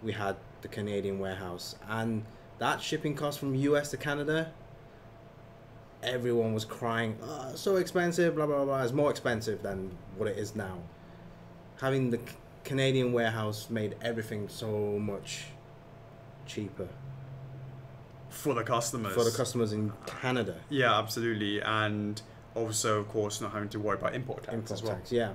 we had the Canadian warehouse, and that shipping cost from US to Canada, everyone was crying, oh, so expensive, blah, blah, blah. It's more expensive than what it is now. Having the Canadian warehouse made everything so much cheaper. For the customers. For the customers in Canada. Yeah, absolutely. And also, of course, not having to worry about import tax as well. Yeah.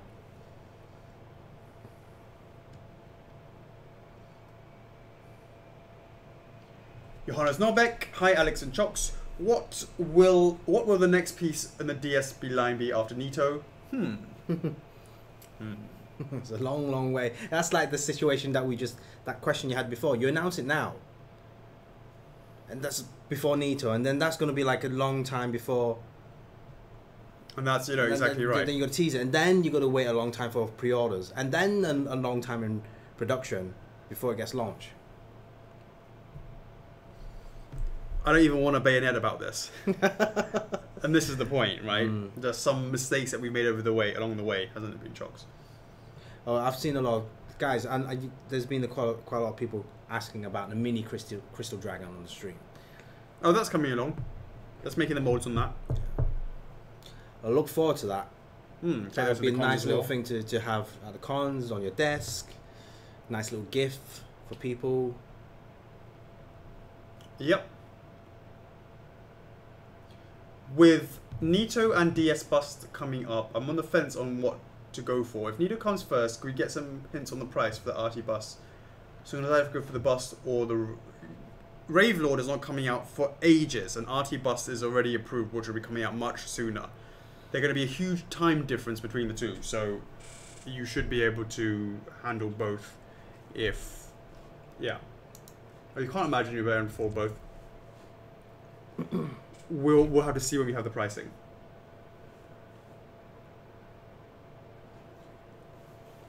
Johannes Norbeck. Hi, Alex and Chocks. What will the next piece in the DSP line be after Nito? It's a long, long way. That's like the situation that that question you had before. You announce it now. And that's before Nito. And then that's going to be like a long time before. And that's, exactly right. Then you got to tease it. And then you got to wait a long time for pre-orders. And then a long time in production before it gets launched. I don't even want to bayonet about this. And this is the point, right? There's some mistakes that we made along the way, hasn't it been, Chocks? Oh, I've seen a lot of guys, and there's been quite a lot of people asking about the mini crystal dragon on the stream. Oh, that's coming along. That's making the molds on that. I look forward to that. That would be a nice little thing to have at the cons, on your desk. Nice little gift for people. Yep. With Nito and DS Bust coming up, I'm on the fence on what to go for. If Nito comes first, could we get some hints on the price for the RT Bust? So I'm going to either go for the Bust or the Rave Lord is not coming out for ages, and RT Bust is already approved, which will be coming out much sooner. There's going to be a huge time difference between the two, so you should be able to handle both if... Yeah. You can't imagine you're bearing for both. We'll have to see when we have the pricing.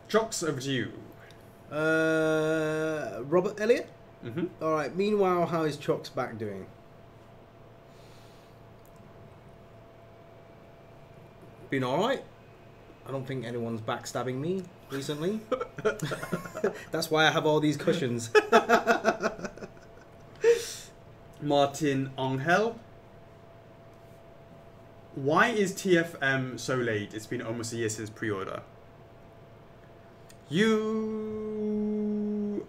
Chocks, over to you. Robert Elliott? All right. Meanwhile, how is Chocks back doing? Been all right. I don't think anyone's backstabbing me recently. That's why I have all these cushions. Martin Angel. Why is TFM so late? It's been almost a year since pre-order.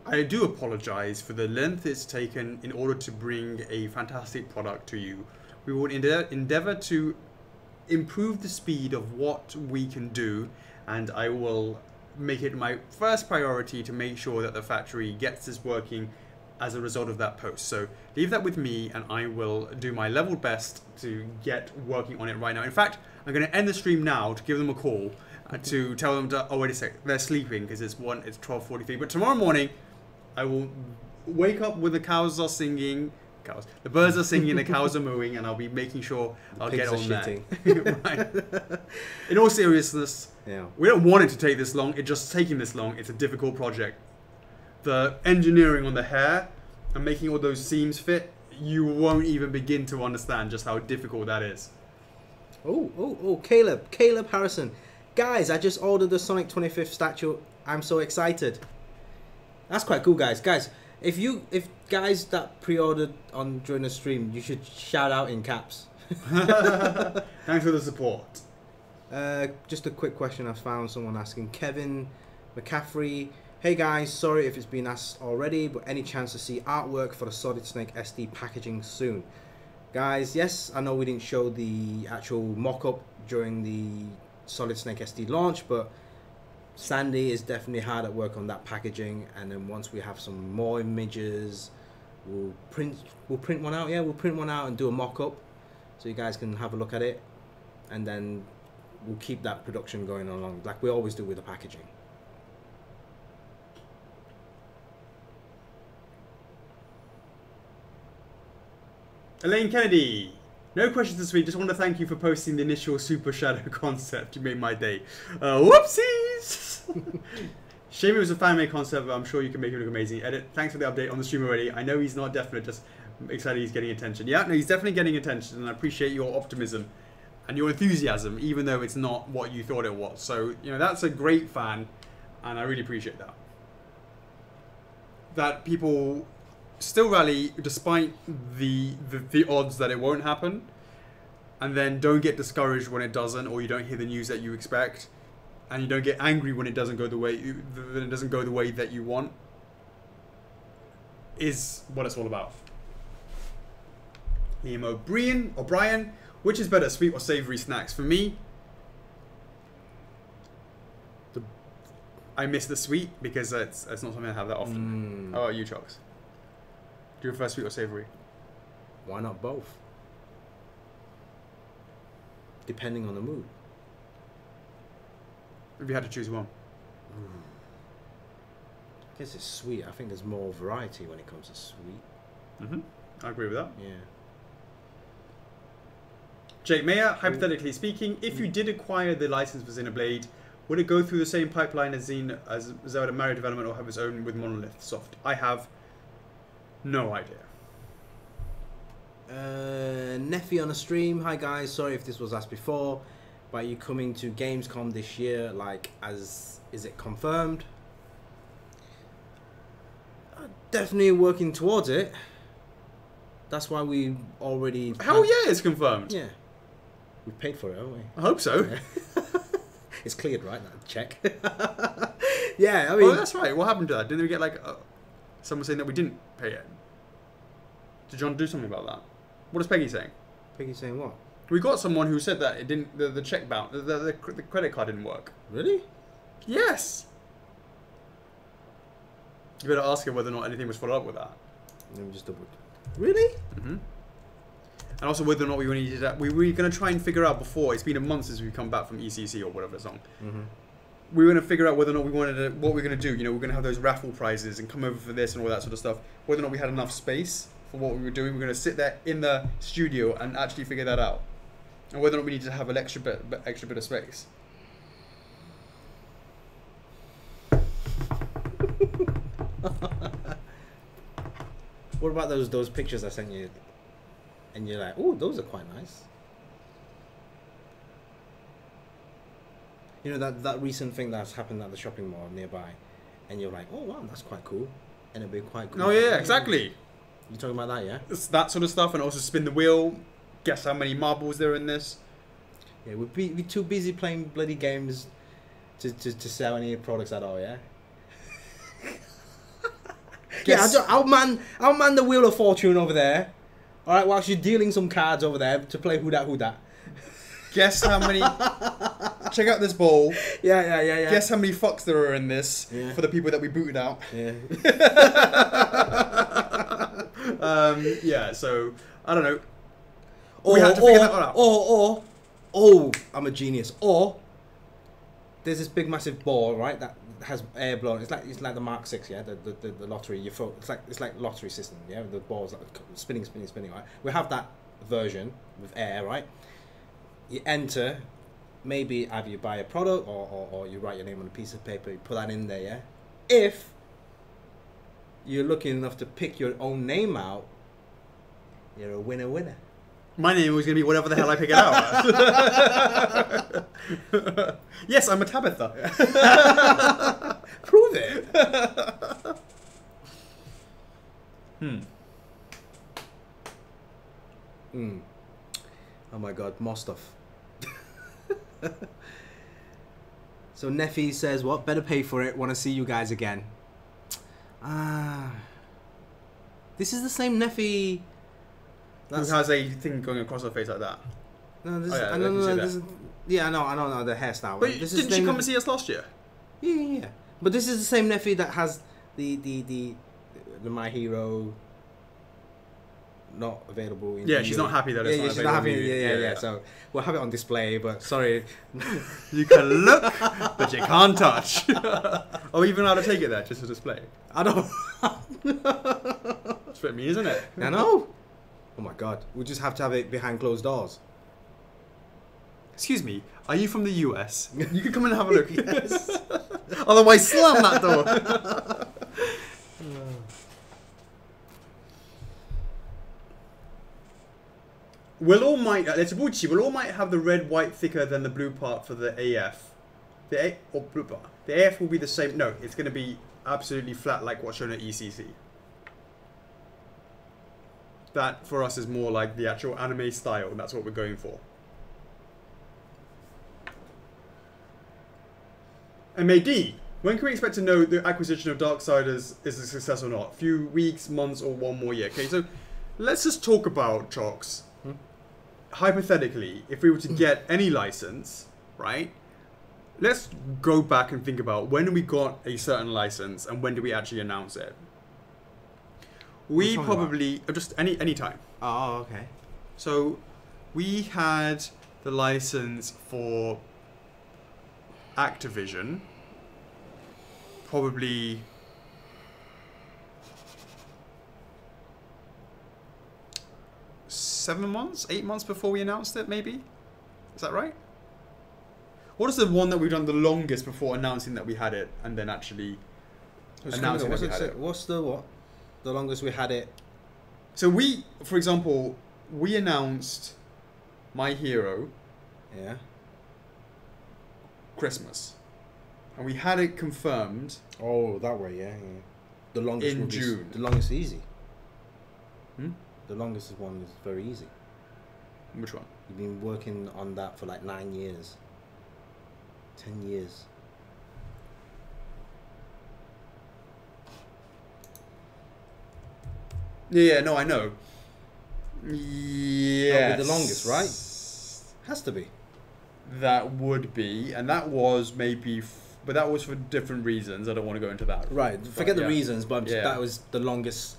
I do apologize for the length it's taken in order to bring a fantastic product to you. We will endeavor to improve the speed of what we can do, and I will make it my first priority to make sure that the factory gets this working as a result of that post. So leave that with me, and I will do my level best to get working on it right now. In fact, I'm going to end the stream now to give them a call to tell them to, oh wait a sec, they're sleeping because it's 12:43. But tomorrow morning, I will wake up when the cows are singing. The birds are singing, the cows are mooing, and I'll be making sure I'll get on that. Right. In all seriousness, we don't want it to take this long. It's just taking this long. It's a difficult project. The engineering on the hair and making all those seams fit, you won't even begin to understand just how difficult that is. Oh, Caleb Harrison. Guys, I just ordered the Sonic 25th statue. I'm so excited. That's quite cool, guys. If guys that pre-ordered during the stream, you should shout out in caps. Thanks for the support. Just a quick question I found someone asking. Kevin McCaffrey. Hey guys, sorry if it's been asked already, but any chance to see artwork for the Solid Snake SD packaging soon? Guys, yes, I know we didn't show the actual mock-up during the Solid Snake SD launch, but Sandy is definitely hard at work on that packaging, and then once we have some more images, we'll print one out. Yeah, we'll print one out and do a mock-up so you guys can have a look at it, and then we'll keep that production going along like we always do with the packaging. Elaine Kennedy, no questions this week. Just want to thank you for posting the initial Super Shadow concept. You made my day. Whoopsies! Shame it was a fan-made concept, but I'm sure you can make it look amazing. Edit. Thanks for the update on the stream already. I know he's not definite, just excited he's getting attention. Yeah, no, he's definitely getting attention, and I appreciate your optimism and your enthusiasm, even though it's not what you thought it was. So, you know, that's a great fan, and I really appreciate that. That people still rally despite the odds that it won't happen, and then don't get discouraged when it doesn't, or you don't hear the news that you expect, and you don't get angry when it doesn't go the way that you want, is what it's all about. Liam O'Brien, which is better, sweet or savory snacks? For me, I miss the sweet because it's not something I have that often. How about you, Chocks? Do you prefer sweet or savory? Why not both? Depending on the mood. If you had to choose one. I guess it's sweet. I think there's more variety when it comes to sweet. I agree with that. Yeah. Jake Mayer, hypothetically speaking, if you did acquire the license for Xenoblade, would it go through the same pipeline as Zelda Mario development, or have its own with Monolith Soft? I have no idea. Neffy on a stream. Hi guys, sorry if this was asked before, but are you coming to Gamescom this year? Is it confirmed? Definitely working towards it. That's why we already... Hell yeah, it's confirmed. Yeah. We've paid for it, haven't we? I hope so. Yeah. It's cleared, right? That check. Yeah, I mean... Oh, that's right. What happened to that? Didn't we get someone saying that we didn't pay it? Did John do something about that? What is Peggy saying? Peggy saying what? We got someone who said that it didn't. The check bounce. The credit card didn't work. Really? Yes. You better ask her whether or not anything was followed up with that. Let me just double. Really? And also whether or not we needed that. We were going to try and figure out before. It's been a month since we've come back from ECC or whatever it's on. We were going to figure out whether or not we wanted to, what we're going to do. You know, we're going to have those raffle prizes and come over for this and all that sort of stuff. Whether or not we had enough space for what we were doing, we're going to sit there in the studio and actually figure that out. And whether or not we need to have an extra bit of space. What about those pictures I sent you? And you're like, oh, those are quite nice. You know, that recent thing that's happened at the shopping mall nearby, and you're like, oh wow, that's quite cool, and it'd be quite cool. Oh yeah, exactly. You talking about that, yeah? It's that sort of stuff, and also spin the wheel. Guess how many marbles there are in this. Yeah, we'd be too busy playing bloody games to sell any products at all, yeah? Yeah, I'll man the Wheel of Fortune over there. Alright, whilst you're dealing some cards over there to play Who Dat. Guess how many... Check out this bowl. Yeah. Guess how many fucks there are in this for the people that we booted out. Yeah. Yeah, so, I don't know. We had to figure that one out. Or, I'm a genius. Or, there's this big massive ball, right, that has air blown. It's like the Mark 6, yeah, the lottery. You throw, it's like lottery system, yeah. The ball's like spinning, right. We have that version with air, right. You enter, maybe either you buy a product or you write your name on a piece of paper. You put that in there, yeah. If you're lucky enough to pick your own name out, you're a winner. My name was going to be whatever the hell I pick it out as. Yes, I'm a Tabitha. Prove it. Oh my god, more stuff. So Neffy says, what? Better pay for it. Want to see you guys again. This is the same Neffy... Who has a thing going across her face like that? No, this I know the hairstyle. But didn't she come and see us last year? Yeah. But this is the same Neffy that has the My Hero not available in she's not happy that it's not happy. Yeah. So we'll have it on display, but sorry. You can look, but you can't touch. Are we even allowed to take it there just to display? I don't. That's what I mean, isn't it? I know. Oh my god, we just have to have it behind closed doors. Excuse me, are you from the US? You can come and have a look. Yes. Otherwise, slam that door. We'll all might have the red, white thicker than the blue part for the AF. The AF will be the same. No, it's going to be absolutely flat like what's shown at ECC. That for us is more like the actual anime style, and that's what we're going for. And MAD, when can we expect to know the acquisition of Darksiders is a success or not? A few weeks, months, or one more year? Okay, so let's just talk about CHOCKS. Hypothetically, if we were to get any license, right? Let's go back and think about when we got a certain license and when do we actually announce it? We probably just any time. Oh, okay. So we had the license for Activision probably 7 months, 8 months before we announced it, maybe? Is that right? What is the one that we've done the longest before announcing that we had it and then actually announcing that we had it? What's the what? The longest we had it? So we, for example, we announced My Hero. Yeah. Christmas. And we had it confirmed. Oh, that way, yeah. The longest in June. The longest is easy. The longest one is very easy. Which one? You've been working on that for like 9 years. 10 years. Yeah, no, I know. Yeah. The longest, right? Has to be. That would be, and that was maybe, but that was for different reasons. I don't want to go into that. Right, forget the reasons, but that was the longest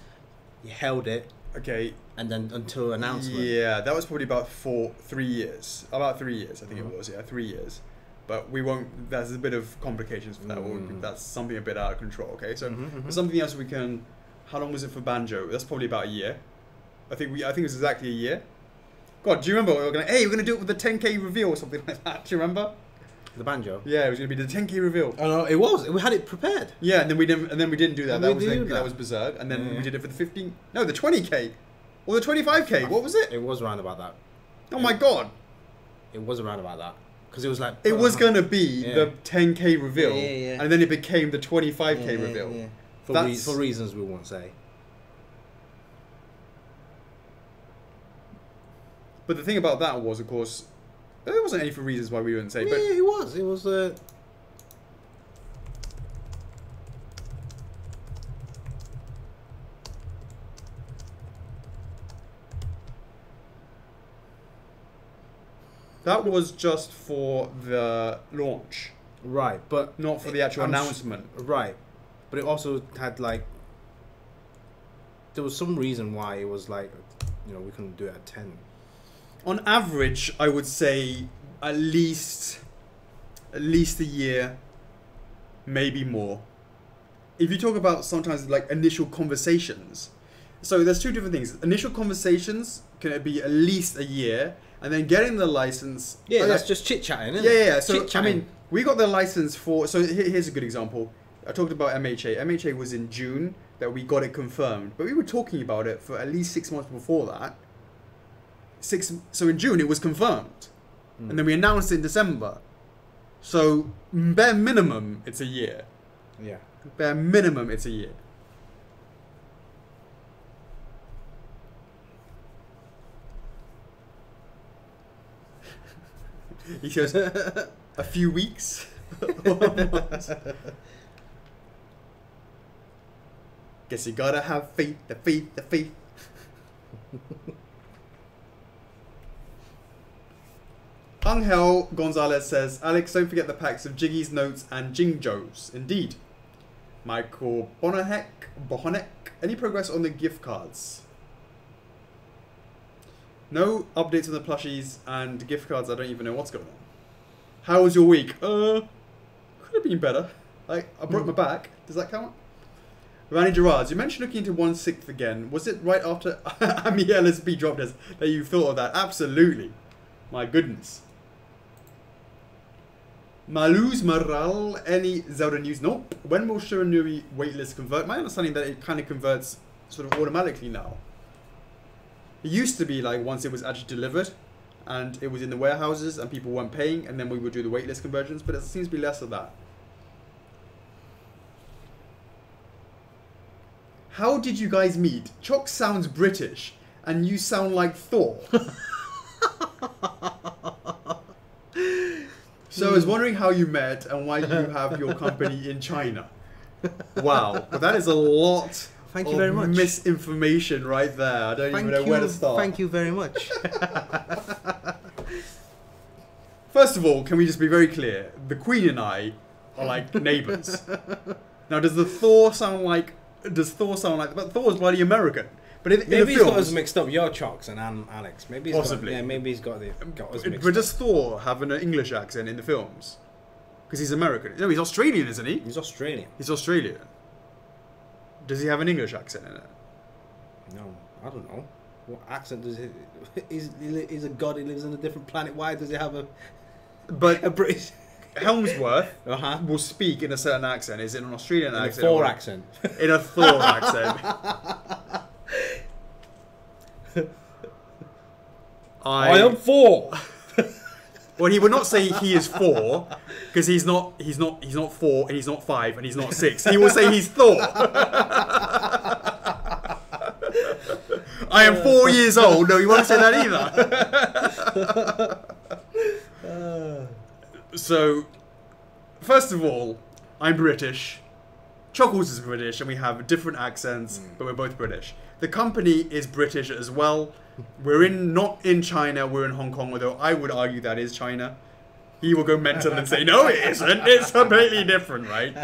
you held it. Okay. And then until announcement. Yeah, that was probably about 3 years. About 3 years, I think it was. Yeah, 3 years. But we won't. There's a bit of complications for that. That's something a bit out of control. Okay, so something else we can. How long was it for Banjo? That's probably about a year. I think it was exactly a year. God, do you remember? We were we're gonna do it with the 10K reveal or something like that. Do you remember? The Banjo. Yeah, it was gonna be the 10K reveal. Oh no, it was. We had it prepared. Yeah, and then we didn't. And then we didn't do that. That was berserk. And then we did it for the 15. No, the 20K, or the 25K. What was it? It was around about that. Oh my God. It was around about that because it was like. It was gonna be the 10K reveal, and then it became the 25K reveal. Yeah. For reasons we won't say. But the thing about that was, of course, there wasn't any for reasons why we wouldn't say. Yeah, but it was. It was. That was just for the launch. Right, but not for the actual announcement. Right, but it also had like. There was some reason why it was like, we couldn't do it at 10. On average, I would say at least at least a year, maybe more. If you talk about sometimes like initial conversations, so there's two different things. Initial conversations can be at least a year, and then getting the license. Yeah, that's just chit chatting, isn't it? Yeah. So I mean, we got the license for. So here's a good example. I talked about MHA. MHA was in June that we got it confirmed, but we were talking about it for at least 6 months before that. So in June it was confirmed, and then we announced it in December. So bare minimum, it's a year. Yeah. Bare minimum, it's a year. He says, a few weeks? Guess you gotta have faith, the faith. Angel Gonzalez says, Alex, don't forget the packs of Jiggy's Notes and Jingjo's. Indeed. Michael Bohonek, any progress on the gift cards? No updates on the plushies and gift cards. I don't even know what's going on. How was your week? Could have been better. I broke my back. Does that count? Randy Gerards, you mentioned looking into 1/6 again. Was it right after Ami LSB dropped us that you thought of that? Absolutely. My goodness. Maluz Maral, any Zelda news? Nope. When will Shiranui waitlist convert? My understanding that it kind of converts sort of automatically now. It used to be like once it was actually delivered and it was in the warehouses and people weren't paying, and then we would do the waitlist conversions, but it seems to be less of that. How did you guys meet? Chocks sounds British and you sound like Thor. So I was wondering how you met and why you have your company in China. Wow, but that is a lot Thank you very much. Misinformation right there. I don't even know where to start. Thank you very much. First of all, can we just be very clear? The Queen and I are like neighbours. Now, does Thor sound like... But Thor's bloody American. But maybe he's got us mixed up. You're Chocks and I'm Alex. Maybe he's possibly. Maybe he's got us mixed up. But does Thor have an English accent in the films? Because he's American. No, he's Australian, isn't he? He's Australian. He's Australian. Does he have an English accent in it? No, I don't know. What accent does he... He's a god, he lives on a different planet. Why does he have a British... Helmsworth will speak in a certain accent. Is it an Australian accent? In a Thor accent. In a Thor accent. I am Thor. Well, he would not say he is 4 because he's not 4 and he's not 5 and he's not 6. He will say he's Thor. I am 4 years old. No, he won't say that either. So, first of all, I'm British. Chuckles is British, and we have different accents, but we're both British. The company is British as well. We're not in China, we're in Hong Kong, although I would argue that is China. He will go mental and say, no, it isn't. It's completely different, right?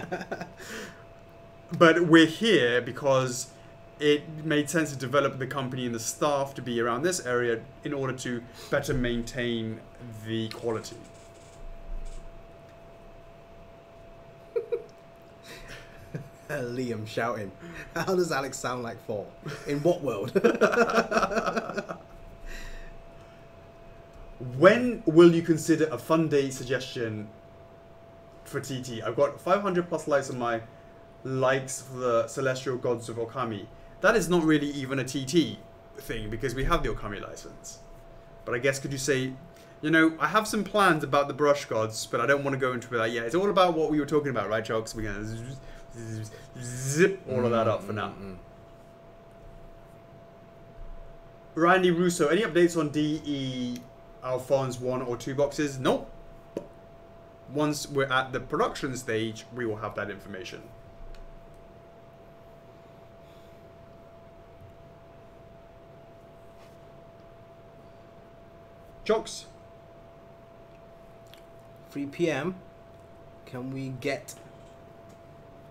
But we're here because it made sense to develop the company and the staff to be around this area in order to better maintain the quality. Liam shouting, how does Alex sound like Thor? In what world? When will you consider a fun day suggestion for TT? I've got 500 plus likes on my likes for the Celestial Gods of Okami. That is not really even a TT thing because we have the Okami license. But I guess could you say, you know, I have some plans about the brush gods, but I don't want to go into that yet. It's all about what we were talking about, right, Chokes? We're going to zip all of that up for now. Randy Russo, any updates on DE Alphonse 1 or 2 boxes? Nope. Once we're at the production stage, we will have that information. Chocks. 3 PM. Can we get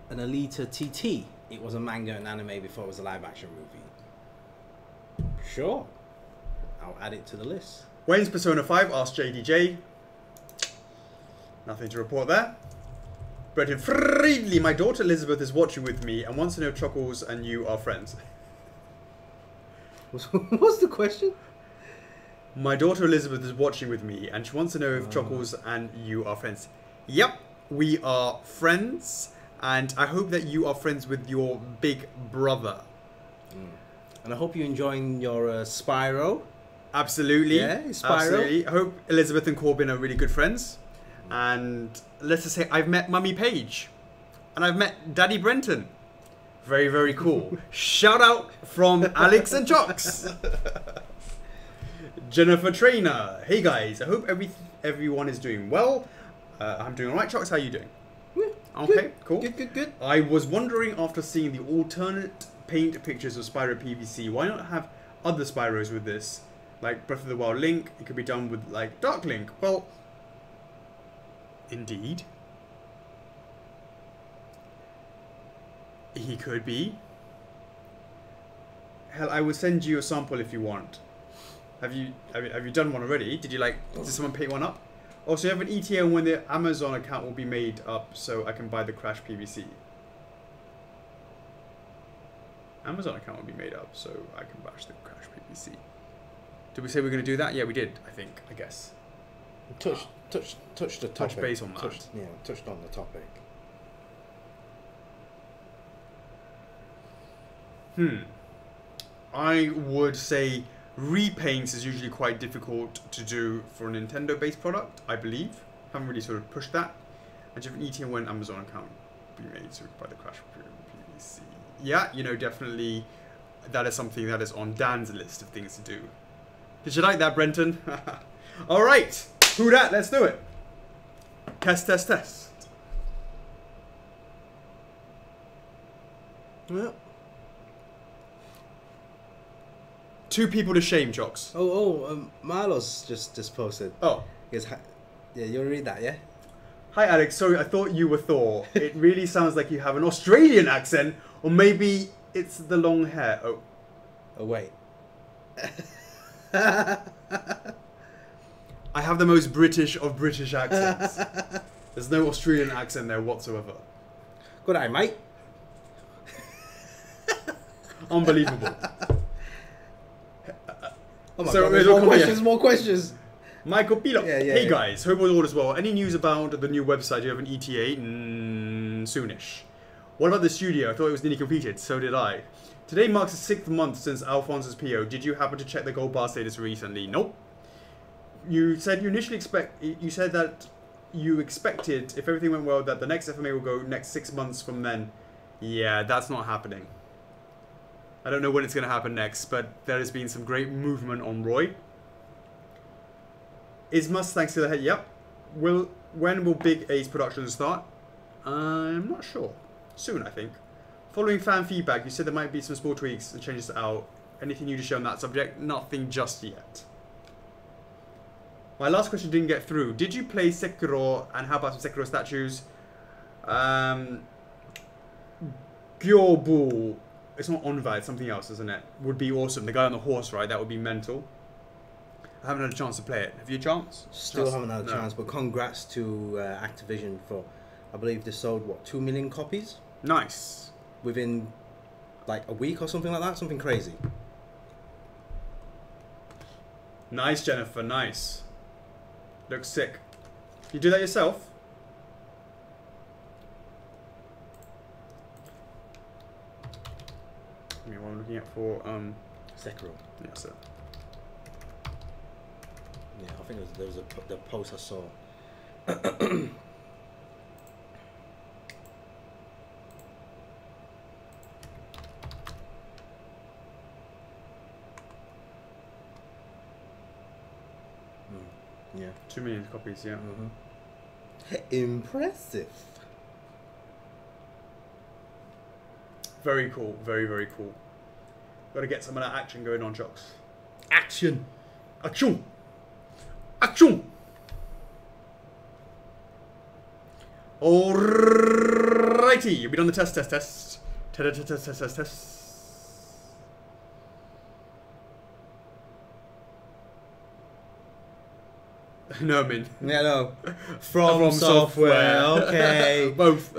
an Alita TT? It was a manga and anime before it was a live action movie. Sure. I'll add it to the list. When's Persona 5? Asked JDJ. Nothing to report there. Brenton Friedley, my daughter Elizabeth is watching with me and wants to know if Chuckles and you are friends. What's the question? My daughter Elizabeth is watching with me and she wants to know if Chuckles and you are friends. Yep, we are friends, and I hope that you are friends with your big brother. And I hope you're enjoying your Spyro. Absolutely. Yeah, Spyro. Absolutely. I hope Elizabeth and Corbin are really good friends. And let's just say I've met Mummy Paige. And I've met Daddy Brenton. Very, very cool. Shout out from Alex and Chocks. Jennifer Trainer. Hey guys, I hope everyone is doing well. I'm doing alright. Chocks, how are you doing? Yeah, okay, good. Cool. Good. I was wondering, after seeing the alternate paint pictures of Spyro PVC, why not have other Spyros with this? Like Breath of the Wild Link, it could be done with like Dark Link. Well, indeed. He could be. Hell, I will send you a sample if you want. Have you done one already? Did someone paint one up? Also, you have an ETA on when the Amazon account will be made up so I can buy the Crash PVC. Amazon account will be made up so I can bash the Crash PVC. Did we say we were going to do that? Yeah, we did, I guess. Touch the topic. Touch base on that. Touched on the topic. I would say repaints is usually quite difficult to do for a Nintendo-based product, I believe. Haven't really sort of pushed that. And you have an ETA when Amazon account will be made so we can buy the Crash PVC. Yeah, you know, definitely that is something that is on Dan's list of things to do. Did you like that, Brenton? All right, who dat? Let's do it. Test. Yeah. 2 people to shame, Chocks. Marlo's just posted. Oh. Yeah, you'll read that, yeah? Hi, Alex. Sorry, I thought you were Thor. It really sounds like you have an Australian accent, or maybe it's the long hair. Oh, wait. I have the most British of British accents. There's no Australian accent there whatsoever. Good eye, mate. Unbelievable. Oh my God, there's more questions. Michael Pilo. Yeah, hey guys, hope all is well. Any news about the new website? Do you have an ETA? Soonish. What about the studio? I thought it was nearly completed. So did I. Today marks the 6th month since Alphonse's PO. Did you happen to check the gold bar status recently? Nope. You said you initially that you expected, if everything went well, that the next FMA will go next 6 months from then. Yeah, that's not happening. I don't know when it's going to happen next, but there has been some great movement on Roy. Is Mustang still ahead? Yep. When will Big Ace production start? I'm not sure. Soon, I think. Following fan feedback, you said there might be some small tweaks and changes out. Anything new to share on that subject? Nothing just yet. My last question didn't get through. Did you play Sekiro, and how about some Sekiro statues? Gyobu. It's not Onva, it's something else, isn't it? Would be awesome. The guy on the horse, right? That would be mental. I haven't had a chance to play it. Have you a chance? Still haven't had a chance, but congrats to Activision for, I believe they sold, what, 2 million copies? Nice. Within, like, a week or something like that? Something crazy. Nice, Jennifer, nice. Looks sick. You do that yourself? I mean, what I'm looking at for, Sekiro. Yeah, so. Yeah, I think there was the post I saw. Yeah. 2 million copies, yeah. Impressive. Very cool, very, very cool. Got to get some of that action going on, Chocks. Action. Action! Action! Alrighty, you've been on the test. Test. No, I mean. Yeah, no. From software. Okay. Both.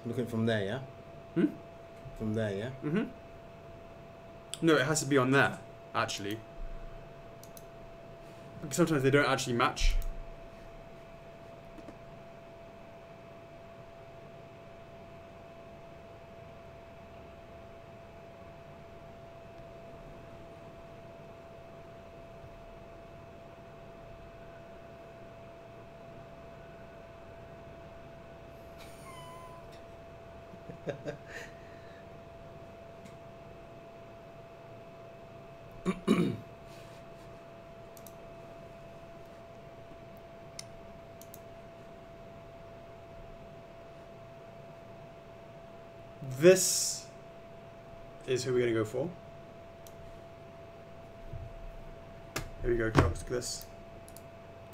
Looking from there, yeah? Hmm? From there, yeah? Mm-hmm. No, it has to be on there, actually. Because sometimes they don't actually match. This is who we're going to go for. Here we go, Chocks, look at this.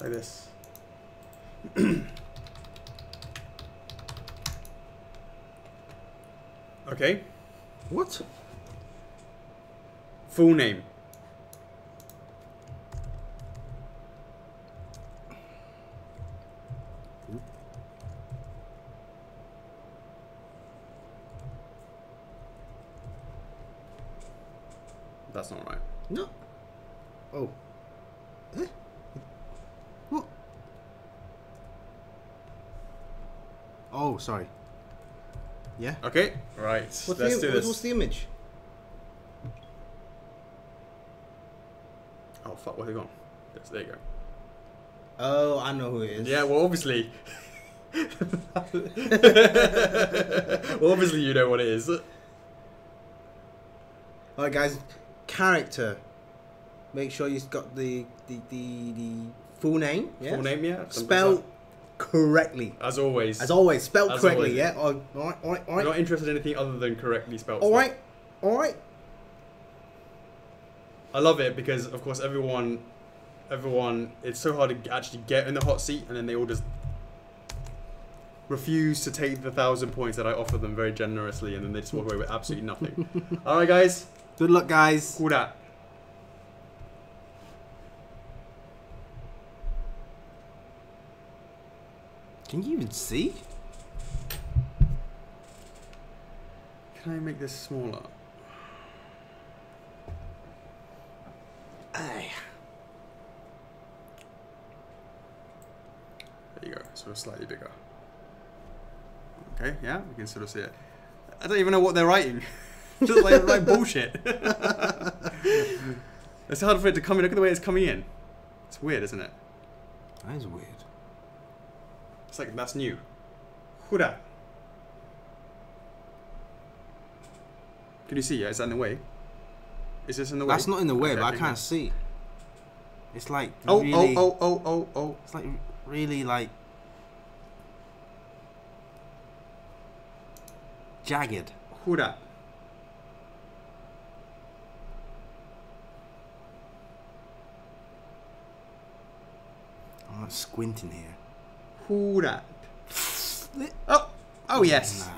Like this. Okay. What? Full name. That's not right. No. Oh. Eh? What? Oh, sorry. Yeah. Okay, right. Let's do this. What's the image? Oh fuck, where's it gone? Yes, there you go. Oh, I know who it is. Yeah, well obviously. Well obviously you know what it is. Alright guys, character. Make sure you've got the full name. Yeah? Full name, yeah. Spelled correctly. As always. As always, spelled As correctly, always. yeah? Alright. I'm not interested in anything other than correctly spelled stuff. Alright. I love it because, of course, everyone, it's so hard to actually get in the hot seat, and then they all just refuse to take the 1,000 points that I offer them very generously, and then they just walk away with absolutely nothing. All right, guys. Good luck, guys. Cool that. Can you even see? Can I make this smaller? Aye. There you go, sort of slightly bigger. Okay, yeah, we can sort of see it. I don't even know what they're writing. Just like bullshit. It's hard for it to come in. Look at the way it's coming in. It's weird, isn't it? That is weird. It's like, that's new. Hura. Can you see? Yeah, is that in the way? Is this in the way? That's not in the way, okay, but I can't see. It's like oh, really... Oh. It's like really like... jagged. Hura. I'm not squinting here. Hura. Oh yes. Nah.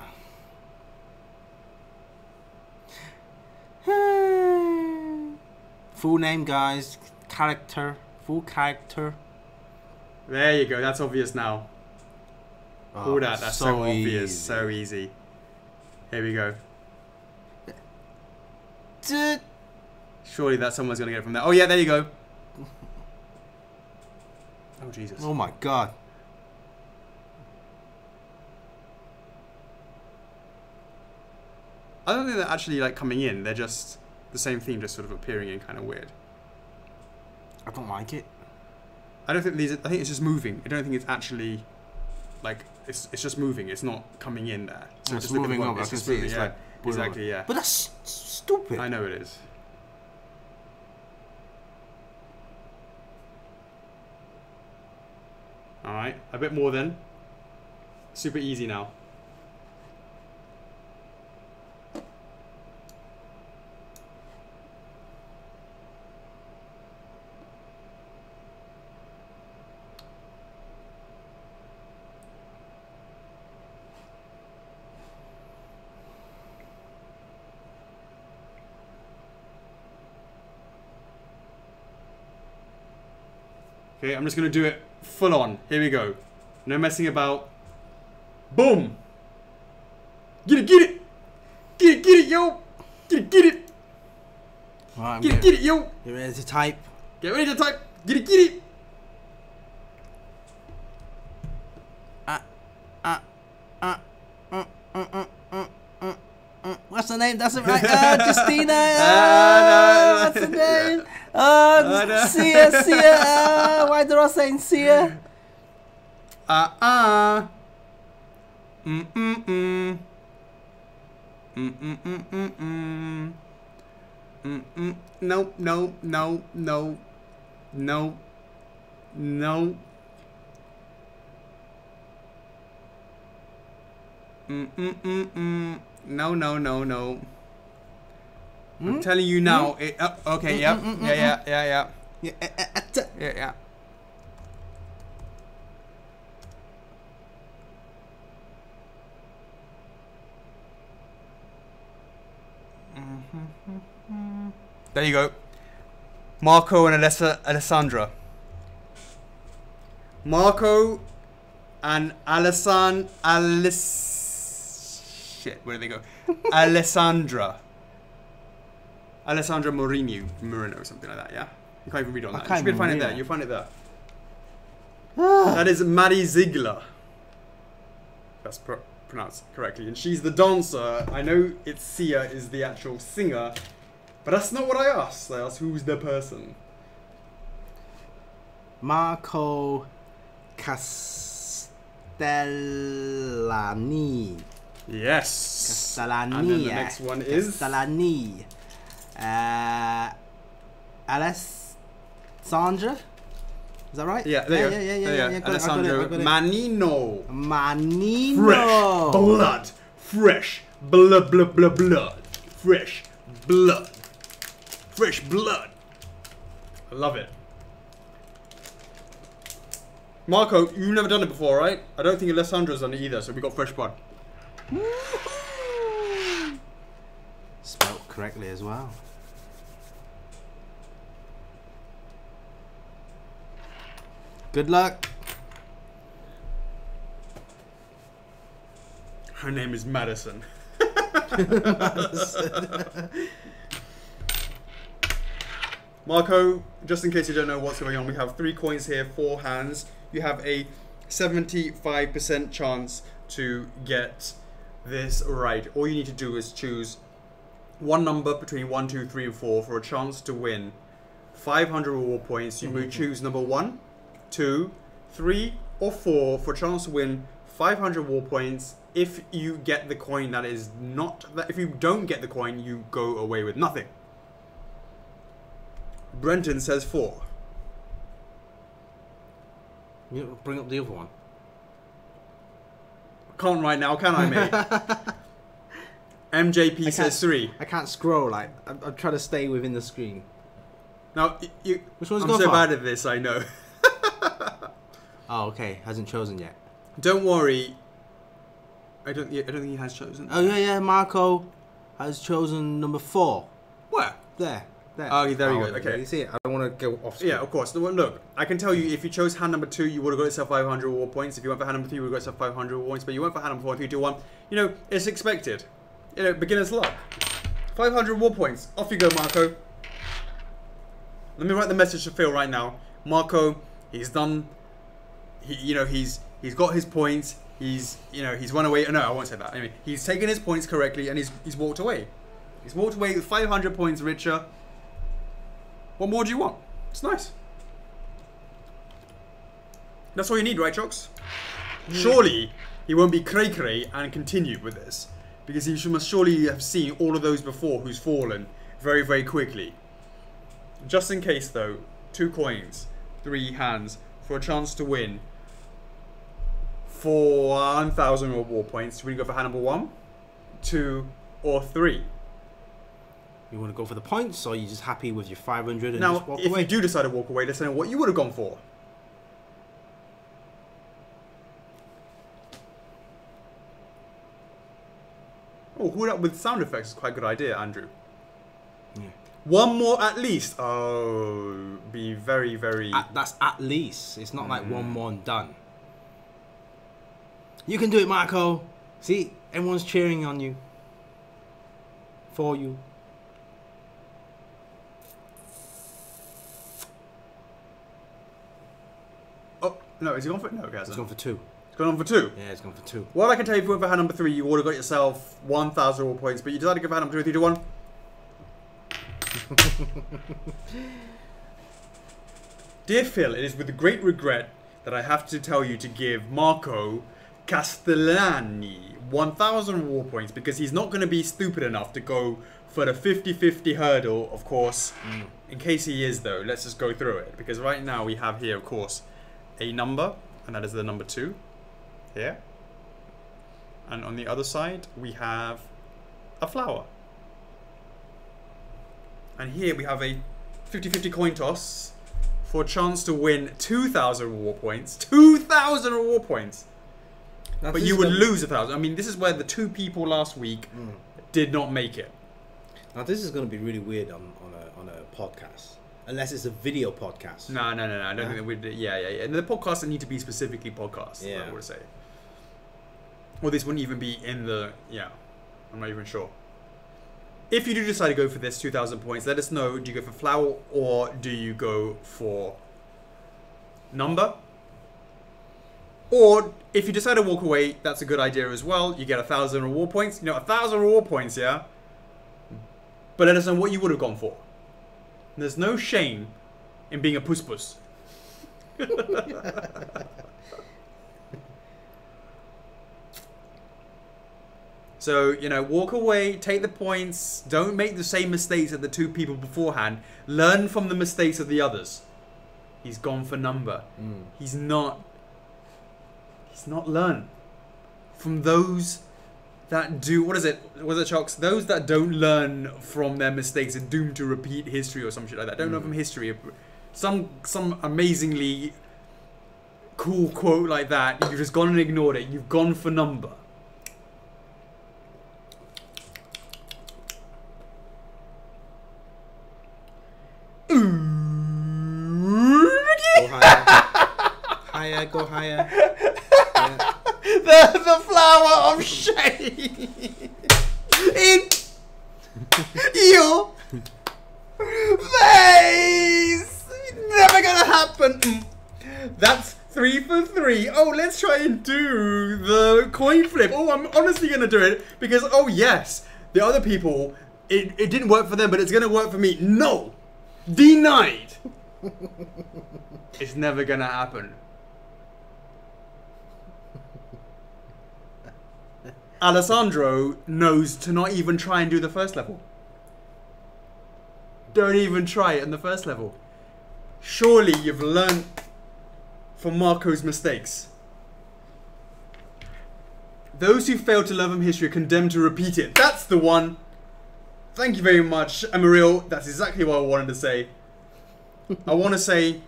Full name, guys. Character. Full character. There you go. That's obvious now. Oh, That's so obvious. So easy. Here we go. Surely that someone's gonna get it from there. Oh yeah, there you go. Oh Jesus. Oh my God. I don't think they're actually like coming in. They're just the same theme, just sort of appearing in, kind of weird. I don't like it. I don't think these. I think it's just moving. I don't think it's actually like it's just moving. It's not coming in there. So it's just look at the moving one, up. it's I can just see moving. it's Yeah, like exactly. Yeah. But that's stupid. I know it is. Alright, a bit more then. Super easy now. Okay, I'm just going to do it full on. Here we go. No messing about. Boom! Get it, get it! Get it, yo! Get it! Right, get it, yo! Get ready to type. Get ready to type! Get it! What's the name? That's it, right? Justina. What's the name? Sia. Why did I say Sia? No. No. I'm telling you now. Okay, yep. Yeah. There you go. Marco and Alessandra. Marco and shit, where did they go? Alessandra Moreno, something like that, yeah? You can't even read on that. You should be able to find it there. You'll find it there. That is Maddie Ziegler. That's pronounced correctly. And she's the dancer. I know it's Sia is the actual singer, but that's not what I asked. I asked who's the person. Marco Castellani. Yes. Castellani. And then the next one is Castellani. Alessandra. Is that right? Yeah. Yeah. Alessandro Manino. Fresh blood. Fresh blood. I love it. Marco, you've never done it before, right? I don't think Alessandro's done it either, so we got fresh blood. Spelt correctly as well. Good luck. Her name is Madison. Marco, just in case you don't know what's going on, we have 3 coins here, 4 hands. You have a 75% chance to get this right. All you need to do is choose one number between 1, 2, 3, and 4 for a chance to win 500 reward points. You may choose number 1, 2, 3, or 4 for a chance to win 500 war points. If you get the coin that is not that, if you don't get the coin, you go away with nothing. Brenton says 4. You bring up the other one. Can't right now, can I, mate? MJP says 3. I can't scroll. Like I'm trying to stay within the screen. Now, which one's I'm going so for? bad at this, I know. Oh, okay. Hasn't chosen yet. Don't worry. I don't think he has chosen. Oh yeah. Marco has chosen number 4. Where? There. Oh, there you go. Okay. You see it? I don't want to go off screen. Yeah, of course. Look, I can tell you, if you chose hand number 2, you would have got yourself 500 reward points. If you went for hand number 3, you would have got yourself 500 reward points. But you went for hand number 4, 3, 2, 1. You know, it's expected. You know, beginner's luck. 500 reward points. Off you go, Marco. Let me write the message to Phil right now. Marco, he's done. He's got his points. He's run away. No, I won't say that. Anyway, he's taken his points correctly and he's walked away. He's walked away with 500 points richer. What more do you want? It's nice. That's all you need, right, Chocks? Surely he won't be cray-cray and continue with this, because he must surely have seen all of those before who's fallen very, very quickly. Just in case, though, 2 coins, 3 hands for a chance to win for 1,000 reward points. Should we go for hand number 1, 2, or 3? You want to go for the points, or are you just happy with your 500 and now, just walk away? Now, if you do decide to walk away, let's know what you would have gone for. Oh, hold up with sound effects is quite a good idea, Andrew. Yeah. One more at least. Oh, be very, very... That's at least. It's not like one more and done. You can do it, Marco. See, everyone's cheering on you. For you. Oh, no, is he going for... No, okay, it's gone for 2. It's gone on for 2? Yeah, it's gone for 2. Well, I can tell you if you went for hand number 3, you would have got yourself 1,000 reward points, but you decided to go for hand number 2, 3, 2, 1. Dear Phil, it is with great regret that I have to tell you to give Marco Castellani 1,000 reward points because he's not going to be stupid enough to go for the 50-50 hurdle, of course. In case he is, though, let's just go through it. Because right now we have here, of course, a number, and that is the number 2 here. And on the other side, we have a flower. And here we have a 50-50 coin toss for a chance to win 2,000 reward points. 2,000 reward points! Now, but you would lose 1,000. I mean, this is where the 2 people last week did not make it. Now, this is going to be really weird on a podcast. Unless it's a video podcast. No. I don't think that we'd... Yeah. And the podcasts need to be specifically podcasts, yeah. I would say. Or this wouldn't even be in the... Yeah. I'm not even sure. If you do decide to go for this 2,000 points, let us know. Do you go for flower or do you go for number? Or if you decide to walk away, that's a good idea as well. You get 1,000 reward points. You know, 1,000 reward points, yeah? But let us know what you would have gone for. There's no shame in being a puss-puss. So, you know, walk away, take the points, don't make the same mistakes as the 2 people beforehand. Learn from the mistakes of the others. He's gone for number. He's not learn from those that do, what is it, Chocks? Those that don't learn from their mistakes are doomed to repeat history or some shit like that. Don't learn from history. Some amazingly cool quote like that. You've just gone and ignored it. You've gone for number. Go higher. Go higher. Yeah. The flower of shame in your face. Never gonna happen. That's 3 for 3. Oh, let's try and do the coin flip. Oh, I'm honestly gonna do it because, oh yes, the other people, it didn't work for them, but it's gonna work for me. No, denied. It's never gonna happen. Alessandro knows to not even try and do the first level. Don't even try it in the first level. Surely you've learned from Marco's mistakes. Those who fail to learn from history are condemned to repeat it. That's the one. Thank you very much, Amarillo. That's exactly what I wanted to say. I want to say,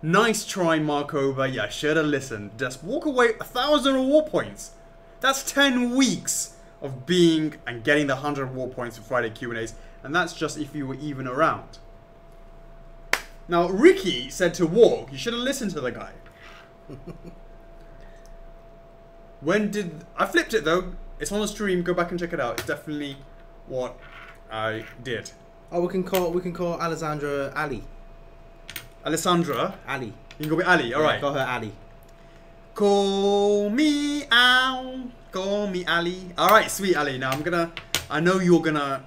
nice try, Marco, but yeah, should have listened. Just walk away 1,000 reward points. That's 10 weeks of being and getting the 100 reward points for Friday Q&As, and that's just if you were even around. Now, Ricky said to walk. You should have listened to the guy. When did... I flipped it, though. It's on the stream. Go back and check it out. It's definitely what I did. Oh, we can call Alessandra Ali. Alessandra? Ali. You can go with Ali. All right. Call her Ali. Call me Al. Call me Ali. All right, sweet Ali. Now I know you're gonna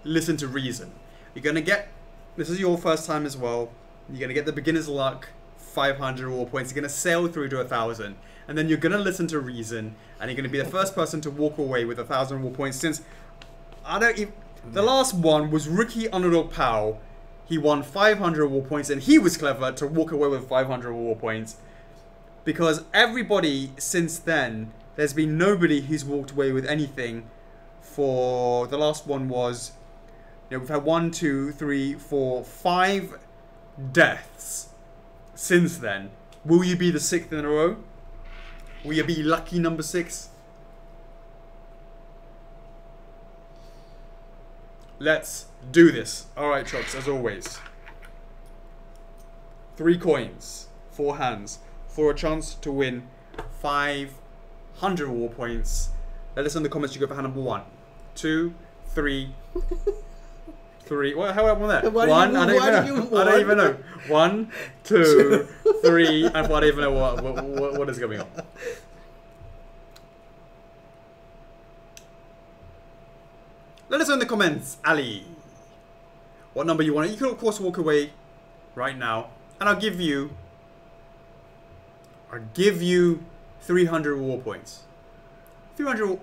listen to Reason. You're gonna get... This is your first time as well. You're gonna get the beginner's luck, 500 reward points. You're gonna sail through to 1,000, and then you're gonna listen to Reason, and you're gonna be the first person to walk away with 1,000 reward points. Since I don't even... The last one was Ricky Underdog Powell. He won 500 reward points, and he was clever to walk away with 500 reward points. Because everybody since then, there's been nobody who's walked away with anything. For the last one was, we've had 1, 2, 3, 4, 5 deaths since then. Will you be the 6th in a row? Will you be lucky number 6? Let's do this. Alright, Chocks, as always. 3 coins, 4 hands, for a chance to win 500 war points. Let us know in the comments you go for hand number 1, 2, 3, 3. What? How about that? One. I don't even know. 1, 2, 3, and 4. I don't even know what is going on. Let us know in the comments, Ali, what number you want. You can of course walk away right now, and I'll give you 300 war points. 300.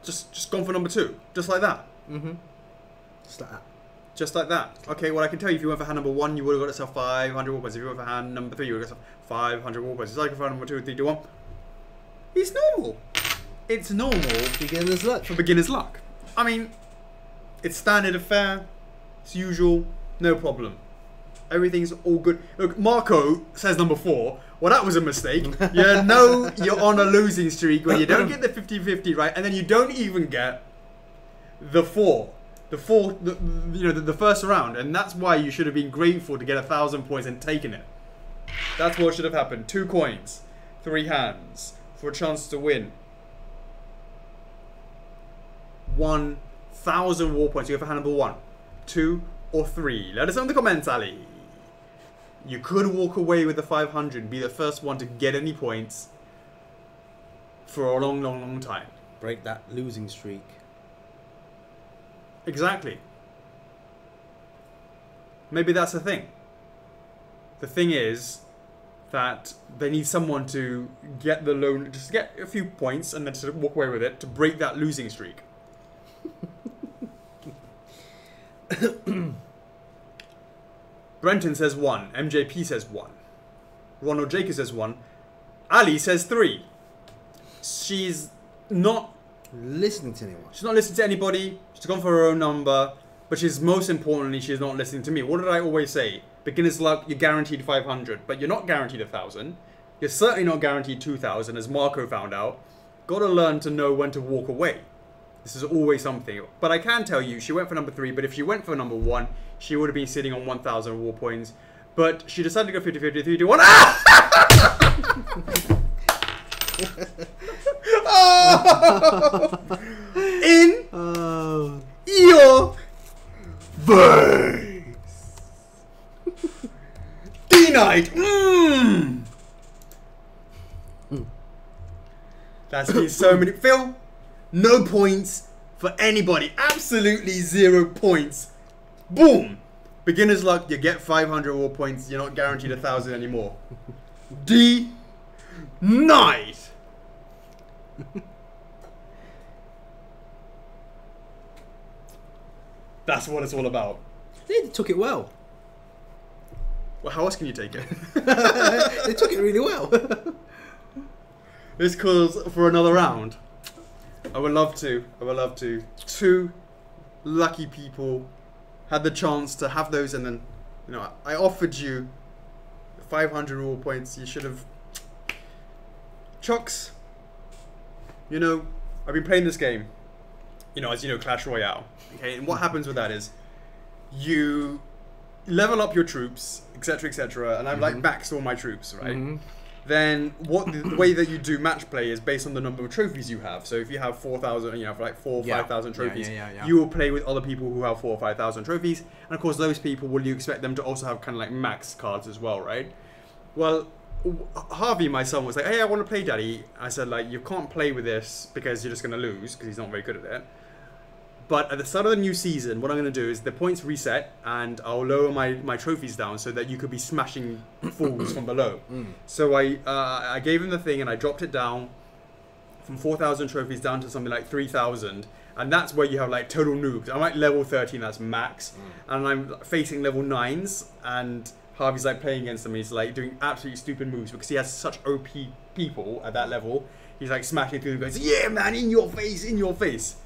Just gone for number 2, just like that. Just like that. Just like that. Okay, well I can tell you, if you went for hand number 1, you would have got yourself 500 war points. If you went for hand number 3, you would have got yourself 500 war points. It's like for hand number 2, 3, 2, 1. It's normal. It's normal. Beginner's luck. For beginner's luck. I mean, it's standard affair. It's usual. No problem. Everything's all good. Look, Marco says number 4. Well, that was a mistake. You know you're on a losing streak when you don't get the 50-50 right, and then you don't even get the 4. The first round, and that's why you should have been grateful to get 1,000 points and taken it. That's what should have happened. 2 coins, 3 hands for a chance to win 1,000 war points. You go for hand number 1, 2, or 3. Let us know in the comments, Ali. You could walk away with the 500 and be the first one to get any points for a long, long, long time. Break that losing streak. Exactly. Maybe that's the thing. The thing is that they need someone to get the loan, just get a few points and then to walk away with it to break that losing streak. Brenton says 1. MJP says 1. Ronald Jacob says 1. Ali says 3. She's not listening to anyone. She's not listening to anybody. She's gone for her own number. But she's most importantly, she's not listening to me. What did I always say? Beginner's luck, you're guaranteed 500. But you're not guaranteed 1,000. You're certainly not guaranteed 2,000, as Marco found out. Got to learn to know when to walk away. This is always something. But I can tell you, she went for number 3. But if she went for number 1, she would have been sitting on 1,000 war points. But she decided to go 50-50, 3, 2, 1. Ah! Oh! In your face. D-Night. That's been so many. Phil, no points for anybody. Absolutely 0 points. Boom. Beginner's luck, you get 500 war points. You're not guaranteed 1,000 anymore. D-Night. That's what it's all about. They took it well. Well, how else can you take it? They took it really well. This calls for another round. I would love to. I would love to. 2 lucky people had the chance to have those, and then, you know, I offered you 500 war points. You should have. Chocks. You know, I've been playing this game. You know, as you know, Clash Royale. Okay, and what happens with that is, you level up your troops, etc., and I've like maxed all my troops, right? Then what the way that you do match play is based on the number of trophies you have. So if you have 4,000, you know, for like 4 or 5,000 trophies, you will play with other people who have 4,000 or 5,000 trophies, and of course those people, will you expect them to also have kind of like max cards as well, right? Well, Harvey, my son, was like, "Hey, I want to play, Daddy." I said, like, you can't play with this because you're just going to lose because he's not very good at it. But at the start of the new season, what I'm going to do is the points reset, and I'll lower my trophies down so that you could be smashing fools from below. So I gave him the thing, and I dropped it down from 4,000 trophies down to something like 3,000. And that's where you have like total noobs. I'm like level 13, that's max. And I'm facing level 9s and Harvey's like playing against him. He's like doing absolutely stupid moves because he has such OP people at that level. He's like smashing through and goes, yeah, man, in your face, in your face.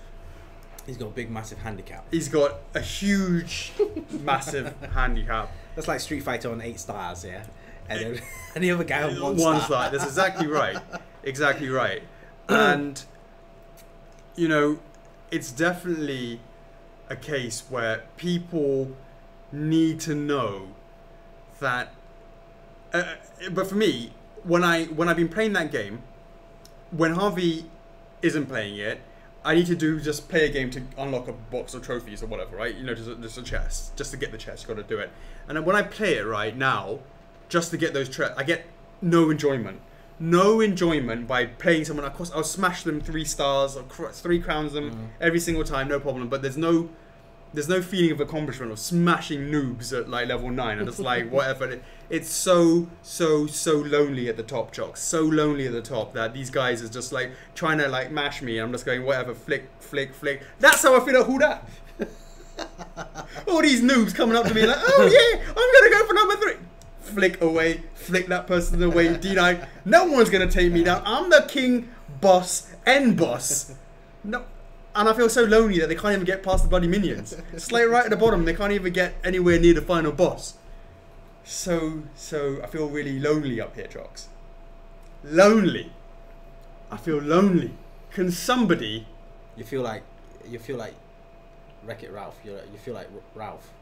He's got a big, massive handicap. He's got a huge, massive handicap. That's like Street Fighter on 8 stars, yeah? And then any other guy on 1 One star. star. That's exactly right. Exactly right. And, you know, it's definitely a case where people need to know that. But for me, when I've been playing that game, when Harvey isn't playing it, I need to just play a game to unlock a box of trophies or whatever, right? You know, just a chest, just to get the chest. You got to do it. And then when I play it right now, just to get those chests, I get no enjoyment. No enjoyment by playing someone. Of course, I'll smash them 3 stars or 3 crowns them every single time, no problem. But there's no feeling of accomplishment of smashing noobs at like level 9 and it's like whatever. It's so lonely at the top, Chocks. So lonely at the top that these guys is just like trying to like mash me. I'm just going whatever, flick, flick, flick. That's how I feel at Huda. All these noobs coming up to me like, oh yeah, I'm gonna go for number 3. Flick away, flick that person away, D9. No one's gonna take me down. I'm the king, boss, end boss. No. And I feel so lonely that they can't even get past the bloody minions. It's like right at the bottom, they can't even get anywhere near the final boss. So I feel really lonely up here, Chocks. Lonely. I feel lonely. Can somebody? You feel like Wreck-It Ralph. You feel like Ralph.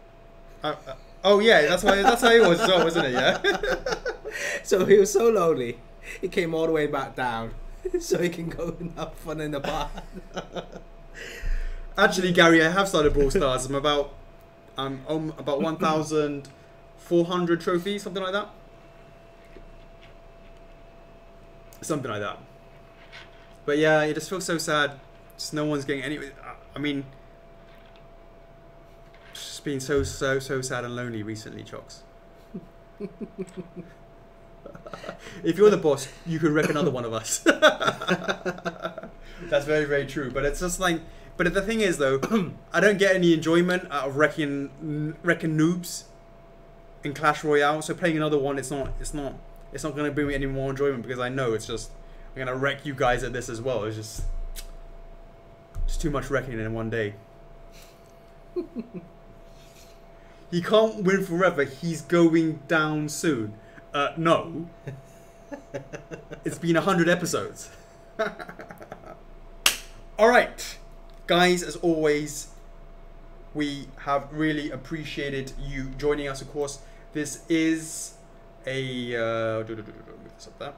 Oh yeah, that's how he was, so, wasn't it? Yeah. So he was so lonely, he came all the way back down, so he can go and have fun in the bar. Actually, Gary, I have started Brawl Stars. I'm about 1,400 trophies, something like that. Something like that. But yeah, it just feels so sad. Just no one's getting any. I mean, it's been so sad and lonely recently, Chocks. If you're the boss, you could wreck another one of us. That's very, very true. But it's just like, but the thing is though, I don't get any enjoyment out of wrecking noobs in Clash Royale. So playing another one, it's not going to bring me any more enjoyment because I know it's just I'm gonna wreck you guys at this as well. It's just too much wrecking in one day. He can't win forever. He's going down soon. No. It's been 100 episodes. Alright. Guys, as always, we have really appreciated you joining us, of course. This is a... move this up there.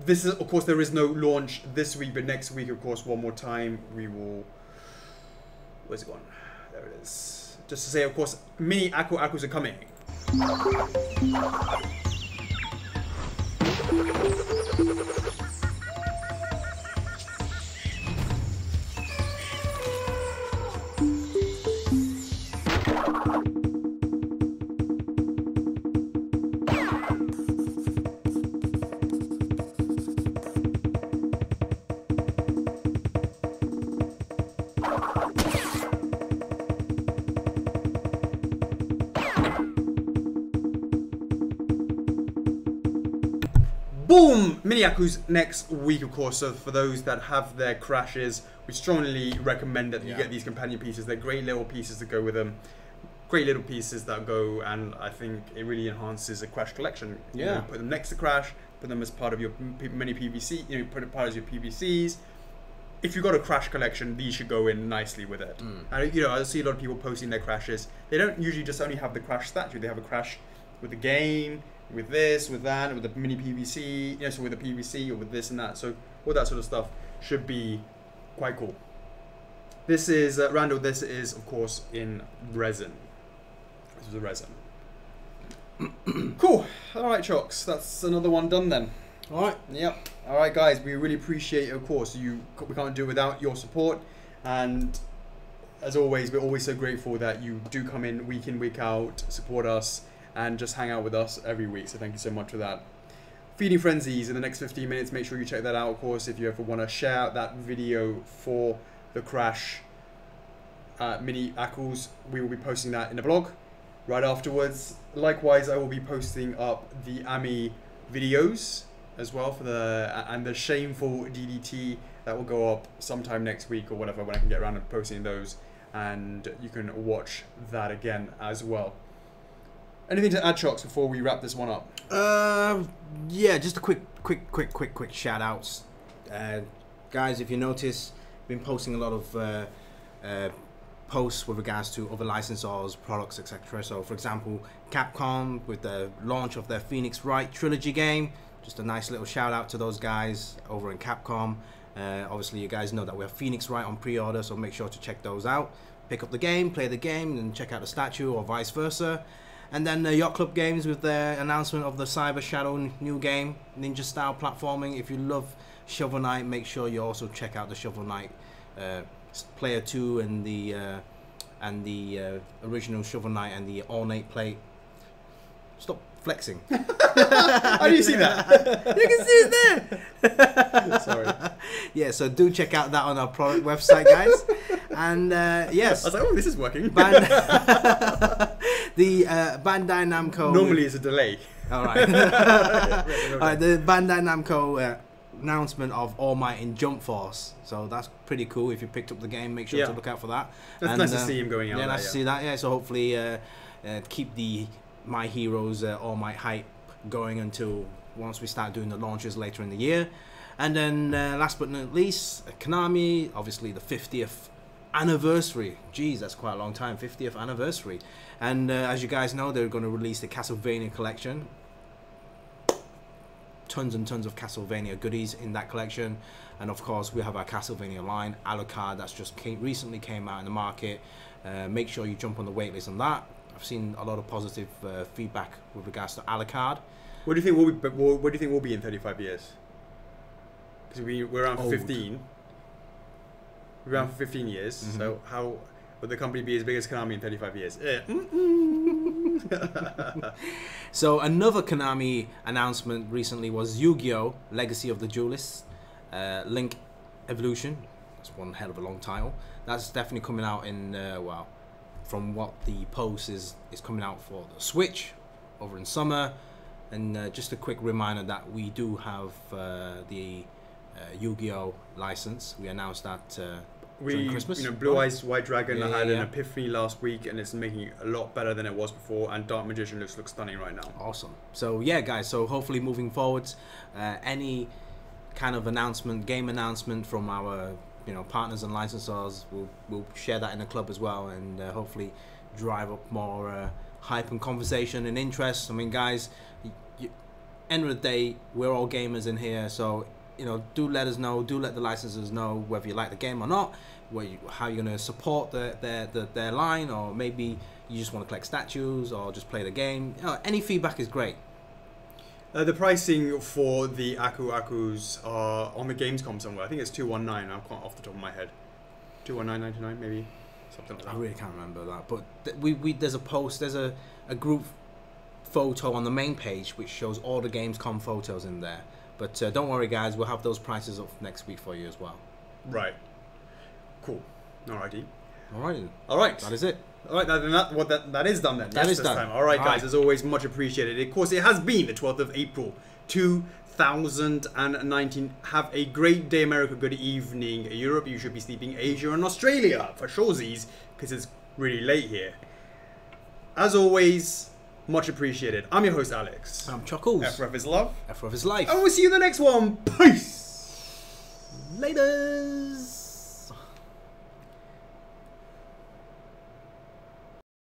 This is, of course, there is no launch this week, but next week, of course, one more time, we will... Where's it gone? There it is. Just to say, of course, mini Akkus are coming. Boom! Mini Akkus next week, of course. So for those that have their crashes, we strongly recommend that you get these companion pieces. They're great little pieces to go with them. Great little pieces that go, and I think it really enhances a crash collection. You know, put them next to crash, put them as part of your mini PVC. You know, put it part of your PVCs. If you've got a crash collection, these should go in nicely with it. And you know, I see a lot of people posting their crashes. They don't usually just only have the crash statue. They have a crash with the game, with this, with that, with the mini PVC, you know, so with the PVC or with this and that. So all that sort of stuff should be quite cool. This is, Randall, this is, of course, in resin. This is a resin. Cool. All right, Chocks. That's another one done then. All right. Yep. All right, guys. We really appreciate, of course, we can't do it without your support. And as always, we're always so grateful that you do come in, week out, support us, and just hang out with us every week. So thank you so much for that. Feeding Frenzies in the next 15 minutes. Make sure you check that out, of course, if you ever want to share out that video for the Crash mini Akkus. We will be posting that in the blog. right afterwards. Likewise, I will be posting up the AMI videos as well for the shameful DDT that will go up sometime next week or whatever when I can get around to posting those, and you can watch that again as well. Anything to add, Chocks, before we wrap this one up? Yeah, just a quick shout outs. Guys, if you notice, I've been posting a lot of posts with regards to other licensors, products, etc. So, for example, Capcom with the launch of their Phoenix Wright trilogy game. Just a nice little shout out to those guys over in Capcom. Obviously, you guys know that we have Phoenix Wright on pre-order, so make sure to check those out. Pick up the game, play the game, and check out the statue, or vice versa. And then Yacht Club Games with their announcement of the Cyber Shadow new game, ninja style platforming. If you love Shovel Knight, make sure you also check out the Shovel Knight Player 2 and the original Shovel Knight and the ornate plate. Stop flexing. How do you see that? You can see it there. Sorry. Yeah, so do check out that on our product website, guys. And yes, I was like, oh, this is working. The Bandai Namco. Normally it's a delay. All right. All right. The Bandai Namco announcement of All Might in Jump Force. So that's pretty cool. If you picked up the game, make sure to look out for that. That's nice to see him going out. Yeah, nice to see that. Yeah. So hopefully keep the My Heroes All Might hype going until once we start doing the launches later in the year. And then last but not least, Konami, obviously the 50th anniversary. Jeez, that's quite a long time. 50th anniversary. And as you guys know, they're going to release the Castlevania collection. Tons and tons of Castlevania goodies in that collection. And of course, we have our Castlevania line, Alucard, that's just recently came out in the market. Make sure you jump on the waitlist on that. I've seen a lot of positive feedback with regards to Alucard. What do you think we'll be in 35 years? Because we're around 15. We're around for 15 years. Mm-hmm. So how would the company be as big as Konami in 35 years? So another Konami announcement recently was Yu-Gi-Oh! Legacy of the Duelist, Link Evolution. That's one hell of a long title. That's definitely coming out in well, from what the post is coming out for the Switch over in summer. And just a quick reminder that we do have the Yu-Gi-Oh! License. We announced that during Christmas. Blue Eyes White Dragon had an epiphany last week, and it's making it a lot better than it was before. And Dark Magician looks stunning right now. Awesome. So yeah, guys. So hopefully moving forwards, any kind of announcement, game announcement from our partners and licensors, we'll share that in the club as well, and hopefully drive up more hype and conversation and interest. I mean, guys, end of the day, we're all gamers in here, so do let us know, do let the licensors know whether you like the game or not, how you're going to support their line, or maybe you just want to collect statues or just play the game. Any feedback is great. The pricing for the Akus are on the Gamescom somewhere. I think it's $219. I can't off the top of my head. $219.99 maybe, something like that. I really can't remember that. But there's a post, there's a group photo on the main page which shows all the Gamescom photos in there. But don't worry, guys, we'll have those prices up next week for you as well. Right. Cool. Alrighty. Alrighty. All right. That is it. All right, that is done then. That is done. Time. All right, guys, as always, much appreciated. Of course, it has been the 12th of April, 2019. Have a great day, America. Good evening, Europe. You should be sleeping, Asia and Australia, for shoresies, because it's really late here. As always, much appreciated. I'm your host, Alex. I'm Chuckles. FRF is love. FRF is life. And we'll see you in the next one. Peace. Laters.